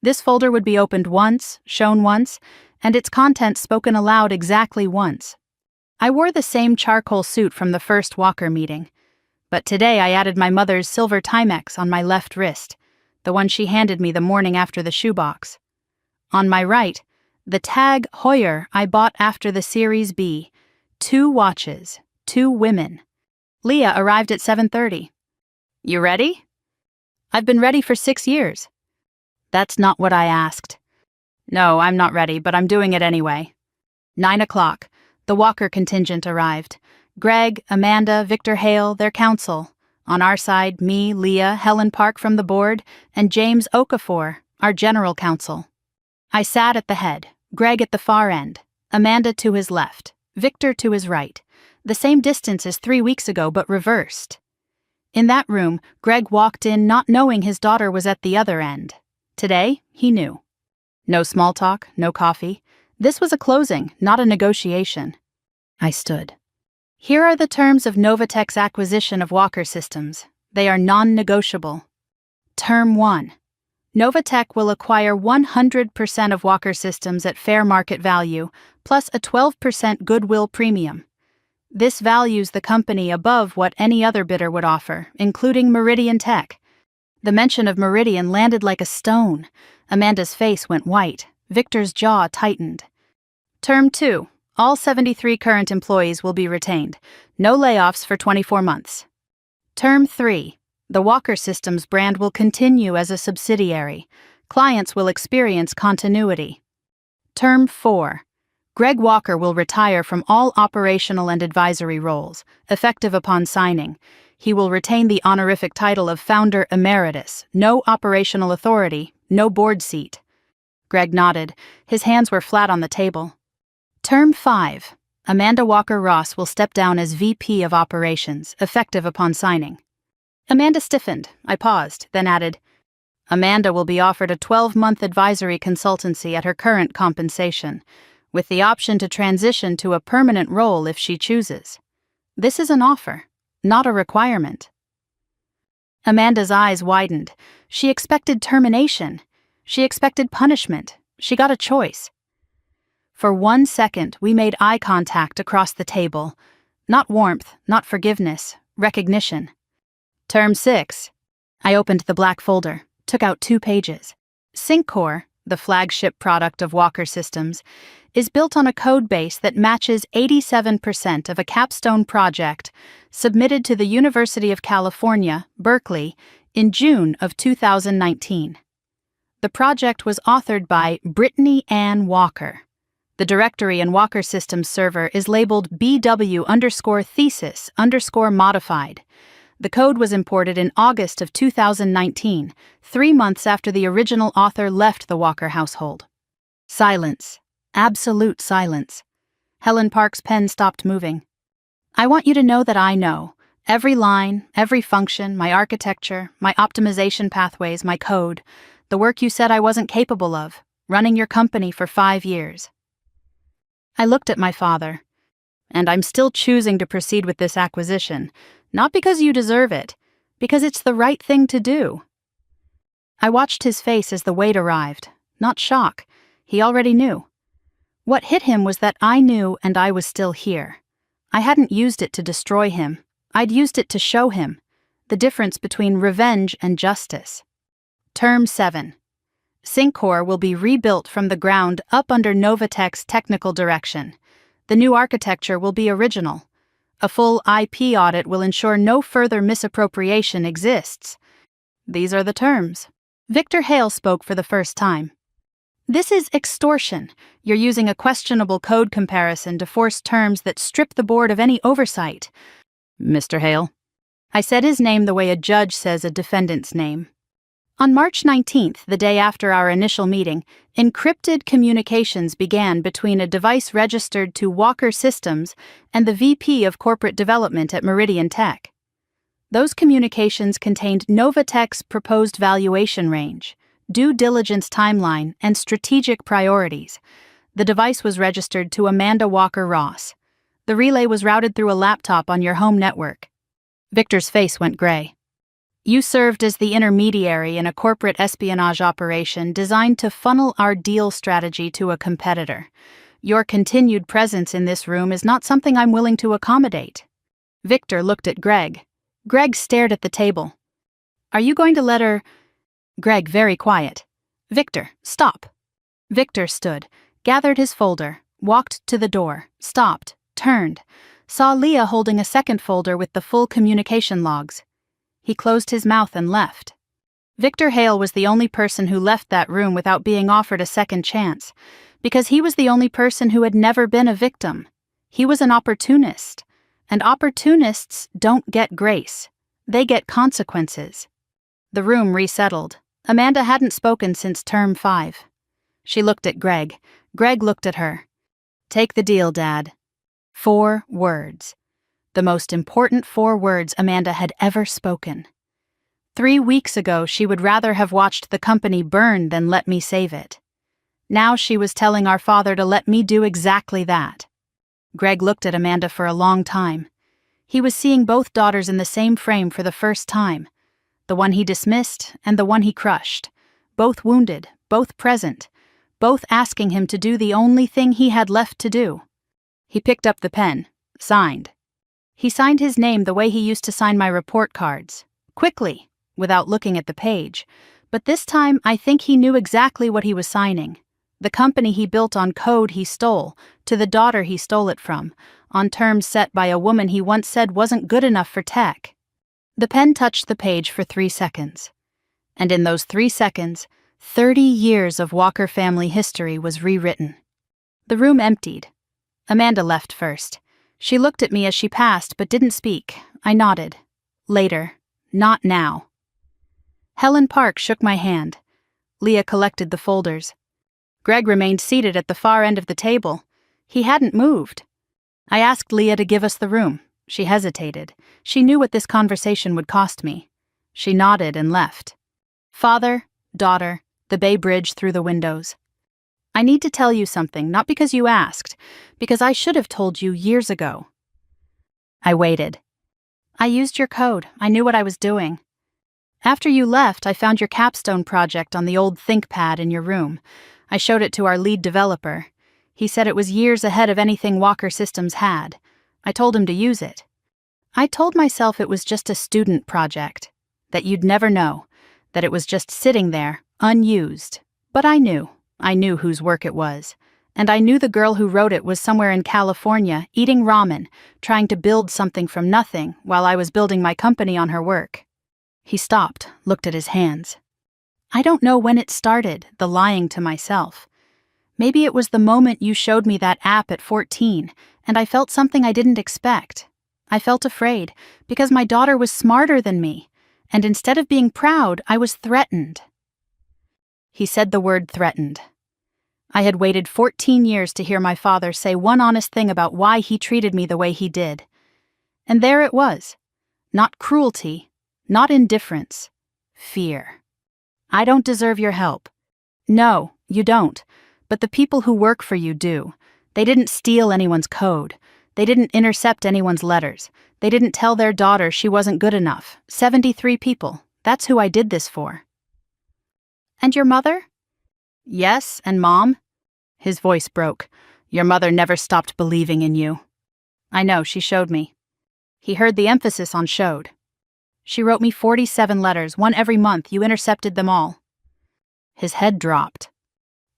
This folder would be opened once, shown once, and its contents spoken aloud exactly once. I wore the same charcoal suit from the first Walker meeting, but today I added my mother's silver Timex on my left wrist, the one she handed me the morning after the shoebox. On my right, the tag Hoyer I bought after the Series B. 2 watches. 2 women. Leah arrived at 7:30. You ready? I've been ready for 6 years. That's not what I asked. No, I'm not ready, but I'm doing it anyway. 9 o'clock. The Walker contingent arrived. Greg, Amanda, Victor Hale, their counsel. On our side, me, Leah, Helen Park from the board, and James Okafor, our general counsel. I sat at the head, Greg at the far end, Amanda to his left, Victor to his right. The same distance as 3 weeks ago, but reversed. In that room, Greg walked in not knowing his daughter was at the other end. Today, he knew. No small talk, no coffee. This was a closing, not a negotiation. I stood. Here are the terms of Novatech's acquisition of Walker Systems. They are non-negotiable. Term 1. Novatech will acquire 100% of Walker Systems at fair market value, plus a 12% goodwill premium. This values the company above what any other bidder would offer, including Meridian Tech. The mention of Meridian landed like a stone. Amanda's face went white. Victor's jaw tightened. Term 2. All 73 current employees will be retained. No layoffs for 24 months. Term 3. The Walker Systems brand will continue as a subsidiary. Clients will experience continuity. Term 4. Greg Walker will retire from all operational and advisory roles, effective upon signing. He will retain the honorific title of Founder Emeritus, no operational authority, no board seat. Greg nodded. His hands were flat on the table. Term 5. Amanda Walker-Ross will step down as VP of Operations, effective upon signing. Amanda stiffened. I paused, then added, Amanda will be offered a 12-month advisory consultancy at her current compensation, with the option to transition to a permanent role if she chooses. This is an offer, not a requirement. Amanda's eyes widened. She expected termination. She expected punishment. She got a choice. For 1 second, we made eye contact across the table. Not warmth, not forgiveness, recognition. Term 6. I opened the black folder, took out 2 pages. SyncCore, the flagship product of Walker Systems, is built on a code base that matches 87% of a capstone project submitted to the University of California, Berkeley, in June of 2019. The project was authored by Brittany Ann Walker. The directory in Walker Systems server is labeled BW_thesis_modified. The code was imported in August of 2019, 3 months after the original author left the Walker household. Silence. Absolute silence. Helen Park's pen stopped moving. I want you to know that I know. Every line, every function, my architecture, my optimization pathways, my code, the work you said I wasn't capable of, running your company for 5 years. I looked at my father. And I'm still choosing to proceed with this acquisition, not because you deserve it, because it's the right thing to do. I watched his face as the weight arrived. Not shock. He already knew. What hit him was that I knew and I was still here. I hadn't used it to destroy him. I'd used it to show him the difference between revenge and justice. Term 7. Syncor will be rebuilt from the ground up under Novatech's technical direction. The new architecture will be original. A full IP audit will ensure no further misappropriation exists. These are the terms. Victor Hale spoke for the first time. This is extortion. You're using a questionable code comparison to force terms that strip the board of any oversight. Mr. Hale. I said his name the way a judge says a defendant's name. On March 19th, the day after our initial meeting, encrypted communications began between a device registered to Walker Systems and the VP of Corporate Development at Meridian Tech. Those communications contained Novatech's proposed valuation range, due diligence timeline, and strategic priorities. The device was registered to Amanda Walker Ross. The relay was routed through a laptop on your home network. Victor's face went gray. You served as the intermediary in a corporate espionage operation designed to funnel our deal strategy to a competitor. Your continued presence in this room is not something I'm willing to accommodate. Victor looked at Greg. Greg stared at the table. Are you going to let her... Greg, very quiet. Victor, stop. Victor stood, gathered his folder, walked to the door, stopped, turned, saw Leah holding a second folder with the full communication logs. He closed his mouth and left. Victor Hale was the only person who left that room without being offered a second chance, because he was the only person who had never been a victim. He was an opportunist, and opportunists don't get grace. They get consequences. The room resettled. Amanda hadn't spoken since term 5. She looked at Greg. Greg looked at her. Take the deal, Dad. 4 words. The most important 4 words Amanda had ever spoken. 3 weeks ago, she would rather have watched the company burn than let me save it. Now she was telling our father to let me do exactly that. Greg looked at Amanda for a long time. He was seeing both daughters in the same frame for the first time. The one he dismissed and the one he crushed. Both wounded, both present, both asking him to do the only thing he had left to do. He picked up the pen, signed. He signed his name the way he used to sign my report cards, quickly, without looking at the page. But this time, I think he knew exactly what he was signing. The company he built on code he stole, to the daughter he stole it from, on terms set by a woman he once said wasn't good enough for tech. The pen touched the page for 3 seconds. And in those 3 seconds, 30 years of Walker family history was rewritten. The room emptied. Amanda left first. She looked at me as she passed but didn't speak. I nodded. Later. Not now. Helen Park shook my hand. Leah collected the folders. Greg remained seated at the far end of the table. He hadn't moved. I asked Leah to give us the room. She hesitated. She knew what this conversation would cost me. She nodded and left. Father, daughter, the Bay Bridge through the windows. I need to tell you something, not because you asked, because I should have told you years ago. I waited. I used your code. I knew what I was doing. After you left, I found your capstone project on the old ThinkPad in your room. I showed it to our lead developer. He said it was years ahead of anything Walker Systems had. I told him to use it. I told myself it was just a student project, that you'd never know, that it was just sitting there, unused. But I knew whose work it was. And I knew the girl who wrote it was somewhere in California, eating ramen, trying to build something from nothing while I was building my company on her work. He stopped, looked at his hands. I don't know when it started, the lying to myself. Maybe it was the moment you showed me that app at 14, and I felt something I didn't expect. I felt afraid, because my daughter was smarter than me, and instead of being proud, I was threatened. He said the word threatened. I had waited 14 years to hear my father say one honest thing about why he treated me the way he did. And there it was. Not cruelty, not indifference, fear. I don't deserve your help. No, you don't. But the people who work for you do. They didn't steal anyone's code. They didn't intercept anyone's letters. They didn't tell their daughter she wasn't good enough. 73 people. That's who I did this for. And your mother? Yes, and Mom? His voice broke. Your mother never stopped believing in you. I know, she showed me. He heard the emphasis on showed. She wrote me 47 letters, one every month. You intercepted them all. His head dropped.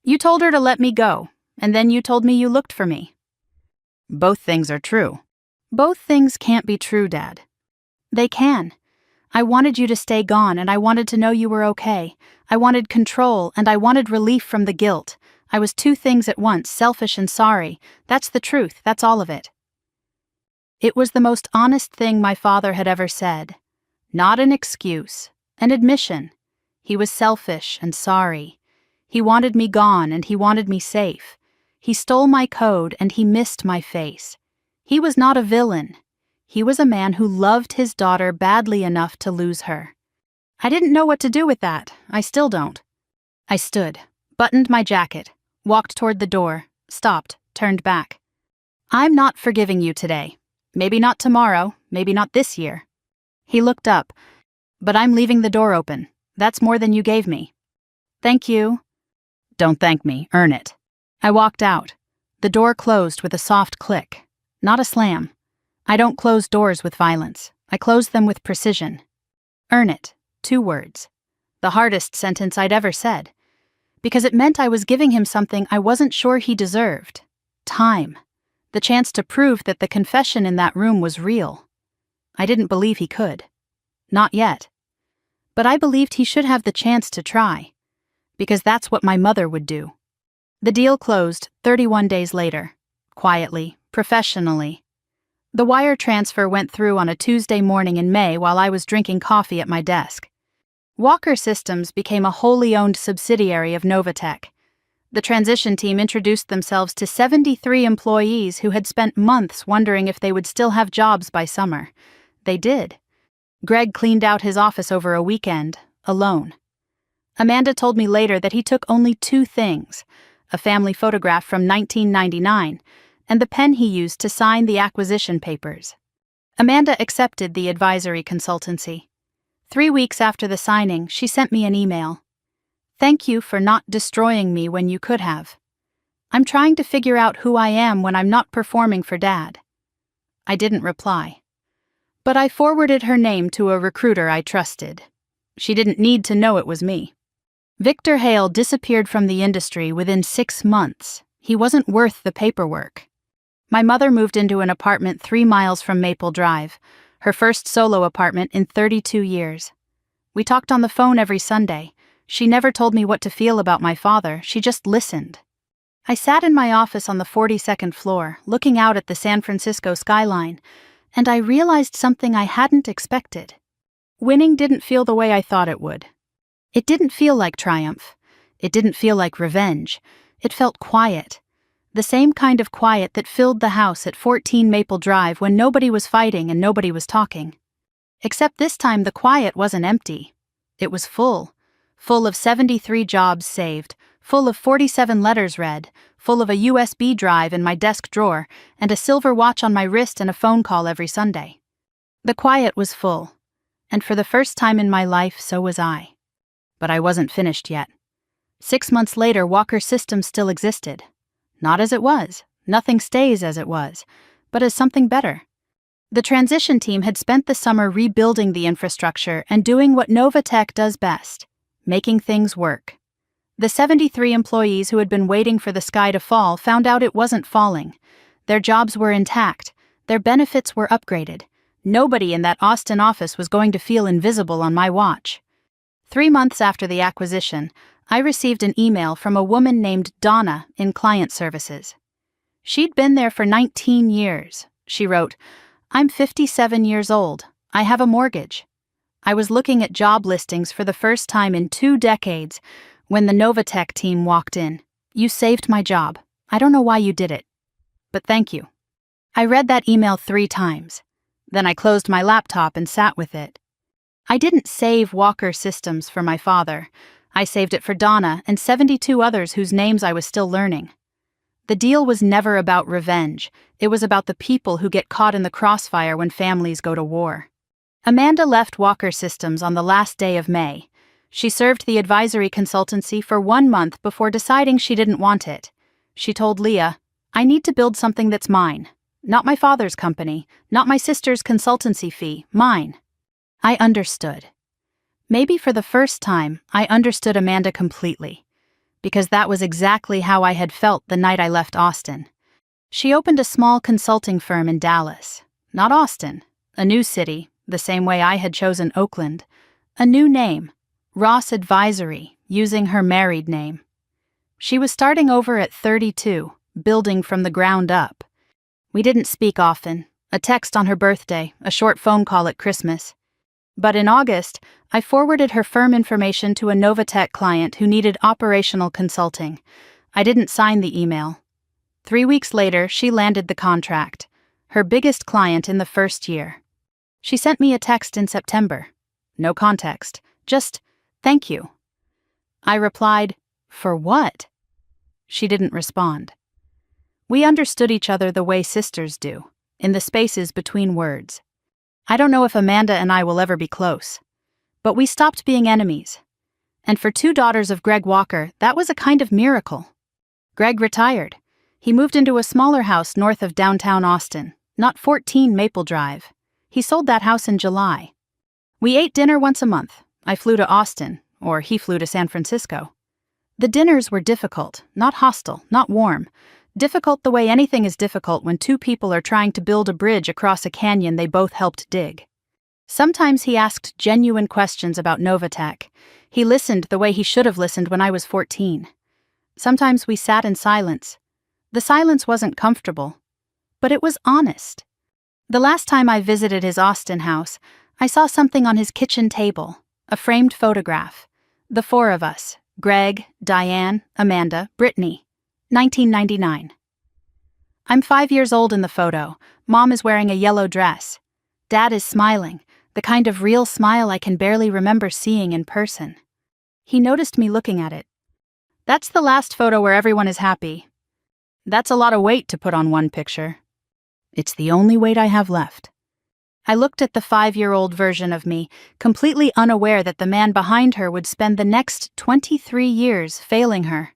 You told her to let me go, and then you told me you looked for me. Both things are true. Both things can't be true, Dad. They can. I wanted you to stay gone, and I wanted to know you were okay. I wanted control, and I wanted relief from the guilt. I was two things at once, selfish and sorry. That's the truth, that's all of it. It was the most honest thing my father had ever said. Not an excuse, an admission. He was selfish and sorry. He wanted me gone, and he wanted me safe. He stole my code, and he missed my face. He was not a villain. He was a man who loved his daughter badly enough to lose her. I didn't know what to do with that. I still don't. I stood, buttoned my jacket, walked toward the door, stopped, turned back. I'm not forgiving you today. Maybe not tomorrow, maybe not this year. He looked up. But I'm leaving the door open. That's more than you gave me. Thank you. Don't thank me, earn it. I walked out. The door closed with a soft click, not a slam. I don't close doors with violence. I close them with precision. Earn it, 2 words. The hardest sentence I'd ever said. Because it meant I was giving him something I wasn't sure he deserved. Time. The chance to prove that the confession in that room was real. I didn't believe he could. Not yet. But I believed he should have the chance to try. Because that's what my mother would do. The deal closed 31 days later. Quietly, professionally. The wire transfer went through on a Tuesday morning in May while I was drinking coffee at my desk. Walker Systems became a wholly owned subsidiary of Novatech. The transition team introduced themselves to 73 employees who had spent months wondering if they would still have jobs by summer. They did. Greg cleaned out his office over a weekend, alone. Amanda told me later that he took only 2 things, a family photograph from 1999, and the pen he used to sign the acquisition papers. Amanda accepted the advisory consultancy. 3 weeks after the signing, she sent me an email. Thank you for not destroying me when you could have. I'm trying to figure out who I am when I'm not performing for Dad. I didn't reply. But I forwarded her name to a recruiter I trusted. She didn't need to know it was me. Victor Hale disappeared from the industry within 6 months. He wasn't worth the paperwork. My mother moved into an apartment 3 miles from Maple Drive, her first solo apartment in 32 years. We talked on the phone every Sunday. She never told me what to feel about my father, she just listened. I sat in my office on the 42nd floor, looking out at the San Francisco skyline, and I realized something I hadn't expected. Winning didn't feel the way I thought it would. It didn't feel like triumph. It didn't feel like revenge. It felt quiet. The same kind of quiet that filled the house at 14 Maple Drive when nobody was fighting and nobody was talking. Except this time the quiet wasn't empty. It was full. Full of 73 jobs saved, full of 47 letters read, full of a USB drive in my desk drawer, and a silver watch on my wrist and a phone call every Sunday. The quiet was full, and for the first time in my life, so was I. But I wasn't finished yet. 6 months later, Walker Systems still existed. Not as it was, nothing stays as it was, but as something better. The transition team had spent the summer rebuilding the infrastructure and doing what Novatech does best, making things work. The 73 employees who had been waiting for the sky to fall found out it wasn't falling. Their jobs were intact. Their benefits were upgraded. Nobody in that Austin office was going to feel invisible on my watch. 3 months after the acquisition, I received an email from a woman named Donna in client services. She'd been there for 19 years. She wrote, "I'm 57 years old. I have a mortgage." I was looking at job listings for the first time in 2 decades when the Novatech team walked in. "You saved my job. I don't know why you did it. But thank you." I read that email 3 times. Then I closed my laptop and sat with it. I didn't save Walker Systems for my father. I saved it for Donna and 72 others whose names I was still learning. The deal was never about revenge. It was about the people who get caught in the crossfire when families go to war. Amanda left Walker Systems on the last day of May. She served the advisory consultancy for 1 month before deciding she didn't want it. She told Leah, "I need to build something that's mine. Not my father's company, not my sister's consultancy fee, mine." I understood. Maybe for the first time, I understood Amanda completely, because that was exactly how I had felt the night I left Austin. She opened a small consulting firm in Dallas, not Austin, a new city, the same way I had chosen Oakland, a new name, Ross Advisory, using her married name. She was starting over at 32, building from the ground up. We didn't speak often, a text on her birthday, a short phone call at Christmas. But in August, I forwarded her firm information to a Novatech client who needed operational consulting. I didn't sign the email. 3 weeks later, she landed the contract, her biggest client in the first year. She sent me a text in September. No context, just, "Thank you." I replied, "For what?" She didn't respond. We understood each other the way sisters do, in the spaces between words. I don't know if Amanda and I will ever be close, but we stopped being enemies. And for 2 daughters of Greg Walker, that was a kind of miracle. Greg retired. He moved into a smaller house north of downtown Austin, not 14 Maple Drive. He sold that house in July. We ate dinner once a month. I flew to Austin, or he flew to San Francisco. The dinners were difficult, not hostile, not warm. Difficult the way anything is difficult when 2 people are trying to build a bridge across a canyon they both helped dig. Sometimes he asked genuine questions about Novatech. He listened the way he should have listened when I was 14. Sometimes we sat in silence. The silence wasn't comfortable, but it was honest. The last time I visited his Austin house, I saw something on his kitchen table, a framed photograph. The 4 of us, Greg, Diane, Amanda, Brittany. 1999. I'm 5 years old in the photo. Mom is wearing a yellow dress. Dad is smiling, the kind of real smile I can barely remember seeing in person. He noticed me looking at it. "That's the last photo where everyone is happy. That's a lot of weight to put on one picture." "It's the only weight I have left." I looked at the 5-year-old version of me, completely unaware that the man behind her would spend the next 23 years failing her.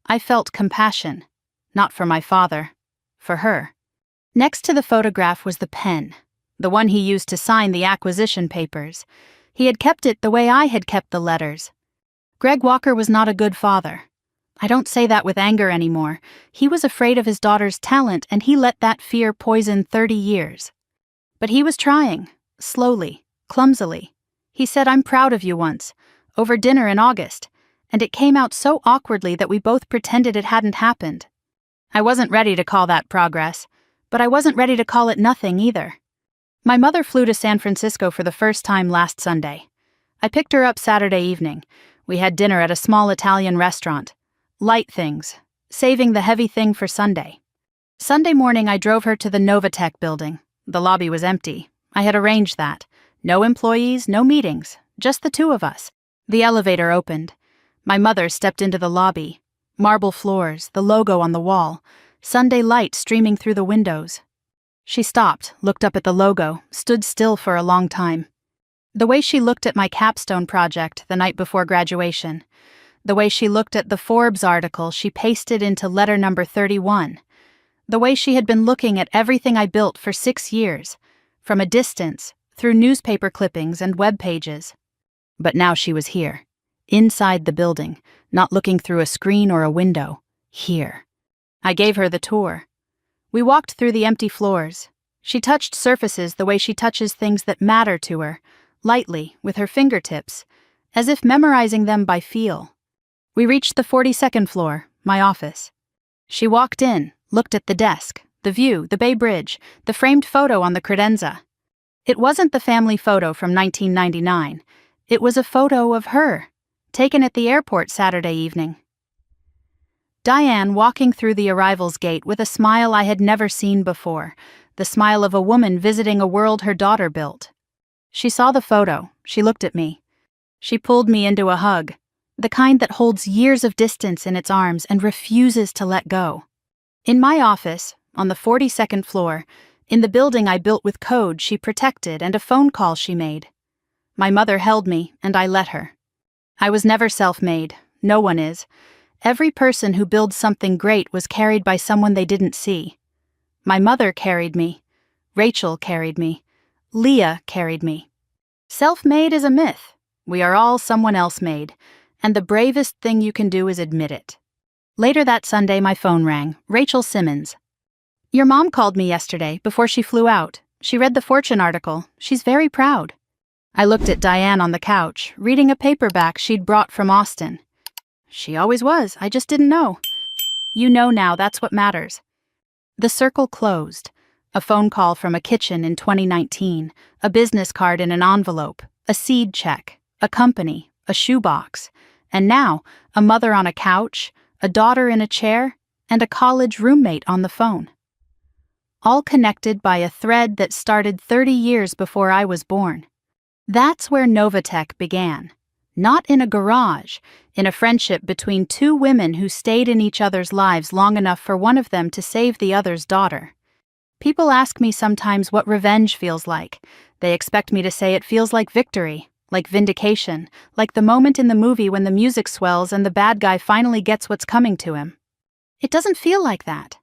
I felt compassion, not for my father, for her. Next to the photograph was the pen, the one he used to sign the acquisition papers. He had kept it the way I had kept the letters. Greg Walker was not a good father. I don't say that with anger anymore. He was afraid of his daughter's talent, and he let that fear poison 30 years. But he was trying, slowly, clumsily. He said, "I'm proud of you" once, over dinner in August, and it came out so awkwardly that we both pretended it hadn't happened. I wasn't ready to call that progress, but I wasn't ready to call it nothing either. My mother flew to San Francisco for the first time last Sunday. I picked her up Saturday evening. We had dinner at a small Italian restaurant. Light things, saving the heavy thing for Sunday. Sunday morning I drove her to the Novatech building. The lobby was empty. I had arranged that. No employees, no meetings, just the 2 of us. The elevator opened. My mother stepped into the lobby. Marble floors, the logo on the wall, Sunday light streaming through the windows. She stopped, looked up at the logo, stood still for a long time. The way she looked at my capstone project the night before graduation, the way she looked at the Forbes article she pasted into letter number 31, the way she had been looking at everything I built for 6 years, from a distance, through newspaper clippings and web pages. But now she was here. Inside the building, not looking through a screen or a window, here. I gave her the tour. We walked through the empty floors. She touched surfaces the way she touches things that matter to her, lightly, with her fingertips, as if memorizing them by feel. We reached the 42nd floor, my office. She walked in, looked at the desk, the view, the Bay Bridge, the framed photo on the credenza. It wasn't the family photo from 1999. It was a photo of her, taken at the airport Saturday evening. Diane walking through the arrivals gate with a smile I had never seen before, the smile of a woman visiting a world her daughter built. She saw the photo, she looked at me. She pulled me into a hug, the kind that holds years of distance in its arms and refuses to let go. In my office, on the 42nd floor, in the building I built with code she protected and a phone call she made. My mother held me, and I let her. I was never self-made. No one is. Every person who builds something great was carried by someone they didn't see. My mother carried me. Rachel carried me. Leah carried me. Self-made is a myth. We are all someone else made, and the bravest thing you can do is admit it. Later that Sunday, my phone rang. Rachel Simmons. Your mom called me yesterday, before she flew out. She read the Fortune article. She's very proud. I looked at Diane on the couch, reading a paperback she'd brought from Austin. She always was, I just didn't know. You know now, that's what matters. The circle closed. A phone call from a kitchen in 2019, a business card in an envelope, a seed check, a company, a shoebox, and now a mother on a couch, a daughter in a chair, and a college roommate on the phone. All connected by a thread that started 30 years before I was born. That's where Novatech began. Not in a garage, in a friendship between two women who stayed in each other's lives long enough for one of them to save the other's daughter. People ask me sometimes what revenge feels like. They expect me to say it feels like victory, like vindication, like the moment in the movie when the music swells and the bad guy finally gets what's coming to him. It doesn't feel like that.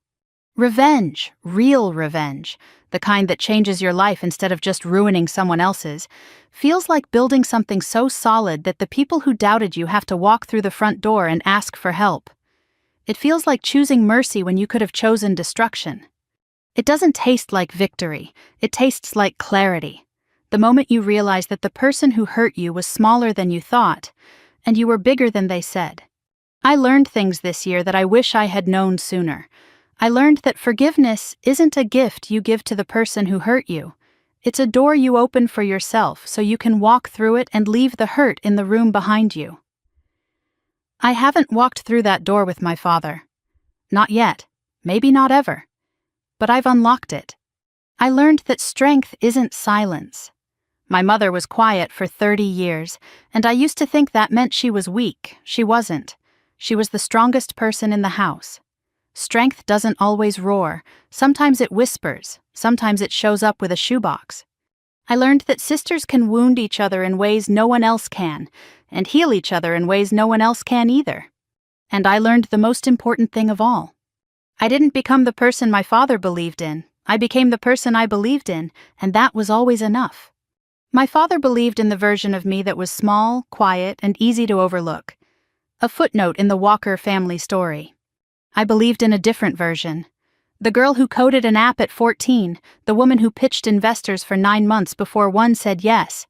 Revenge, real revenge, the kind that changes your life instead of just ruining someone else's, feels like building something so solid that the people who doubted you have to walk through the front door and ask for help. It feels like choosing mercy when you could have chosen destruction. It doesn't taste like victory, it tastes like clarity. The moment you realize that the person who hurt you was smaller than you thought, and you were bigger than they said. I learned things this year that I wish I had known sooner. I learned that forgiveness isn't a gift you give to the person who hurt you. It's a door you open for yourself so you can walk through it and leave the hurt in the room behind you. I haven't walked through that door with my father. Not yet. Maybe not ever. But I've unlocked it. I learned that strength isn't silence. My mother was quiet for 30 years, and I used to think that meant she was weak. She wasn't. She was the strongest person in the house. Strength doesn't always roar. Sometimes it whispers. Sometimes it shows up with a shoebox. I learned that sisters can wound each other in ways no one else can, and heal each other in ways no one else can either. And I learned the most important thing of all. I didn't become the person my father believed in. I became the person I believed in, and that was always enough. My father believed in the version of me that was small, quiet, and easy to overlook. A footnote in the Walker family story. I believed in a different version. The girl who coded an app at 14, the woman who pitched investors for 9 months before one said yes,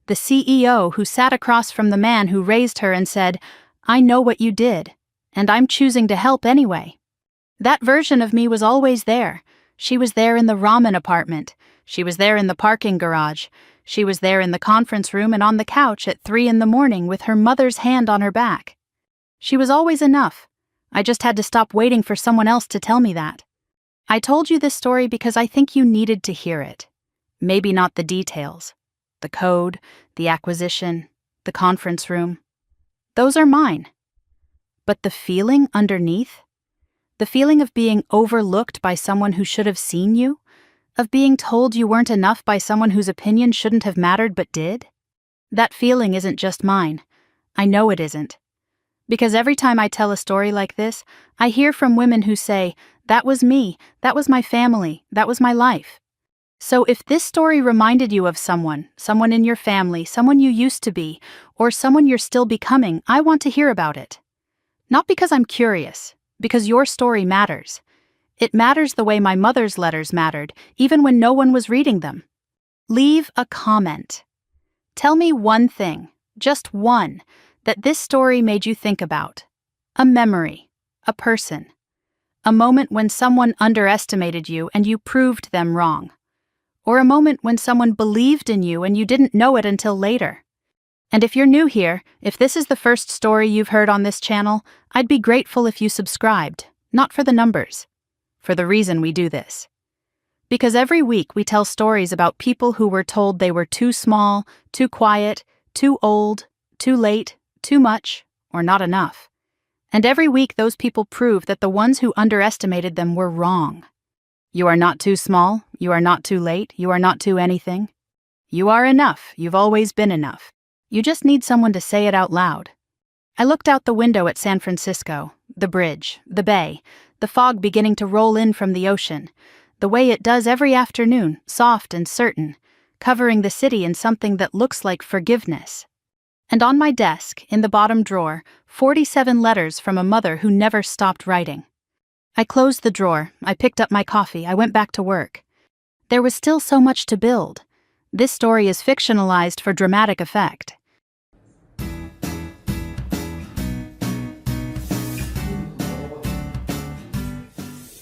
the CEO who sat across from the man who raised her and said, "I know what you did, and I'm choosing to help anyway." That version of me was always there. She was there in the ramen apartment. She was there in the parking garage. She was there in the conference room and on the couch at 3 a.m. with her mother's hand on her back. She was always enough. I just had to stop waiting for someone else to tell me that. I told you this story because I think you needed to hear it. Maybe not the details. The code, the acquisition, the conference room. Those are mine. But the feeling underneath? The feeling of being overlooked by someone who should have seen you? Of being told you weren't enough by someone whose opinion shouldn't have mattered but did? That feeling isn't just mine. I know it isn't. Because every time I tell a story like this, I hear from women who say, "That was me, that was my family, that was my life." So if this story reminded you of someone in your family, someone you used to be, or someone you're still becoming, I want to hear about it. Not because I'm curious, because your story matters. It matters the way my mother's letters mattered, even when no one was reading them. Leave a comment. Tell me one thing, just one, that this story made you think about. A memory, a person, a moment when someone underestimated you and you proved them wrong, or a moment when someone believed in you and you didn't know it until later. And if you're new here, if this is the first story you've heard on this channel, I'd be grateful if you subscribed, not for the numbers, for the reason we do this. Because every week we tell stories about people who were told they were too small, too quiet, too old, too late, too much, or not enough. And every week those people prove that the ones who underestimated them were wrong. You are not too small, you are not too late, you are not too anything. You are enough, you've always been enough. You just need someone to say it out loud. I looked out the window at San Francisco, the bridge, the bay, the fog beginning to roll in from the ocean, the way it does every afternoon, soft and certain, covering the city in something that looks like forgiveness. And on my desk, in the bottom drawer, 47 letters from a mother who never stopped writing. I closed the drawer, I picked up my coffee, I went back to work. There was still so much to build. This story is fictionalized for dramatic effect.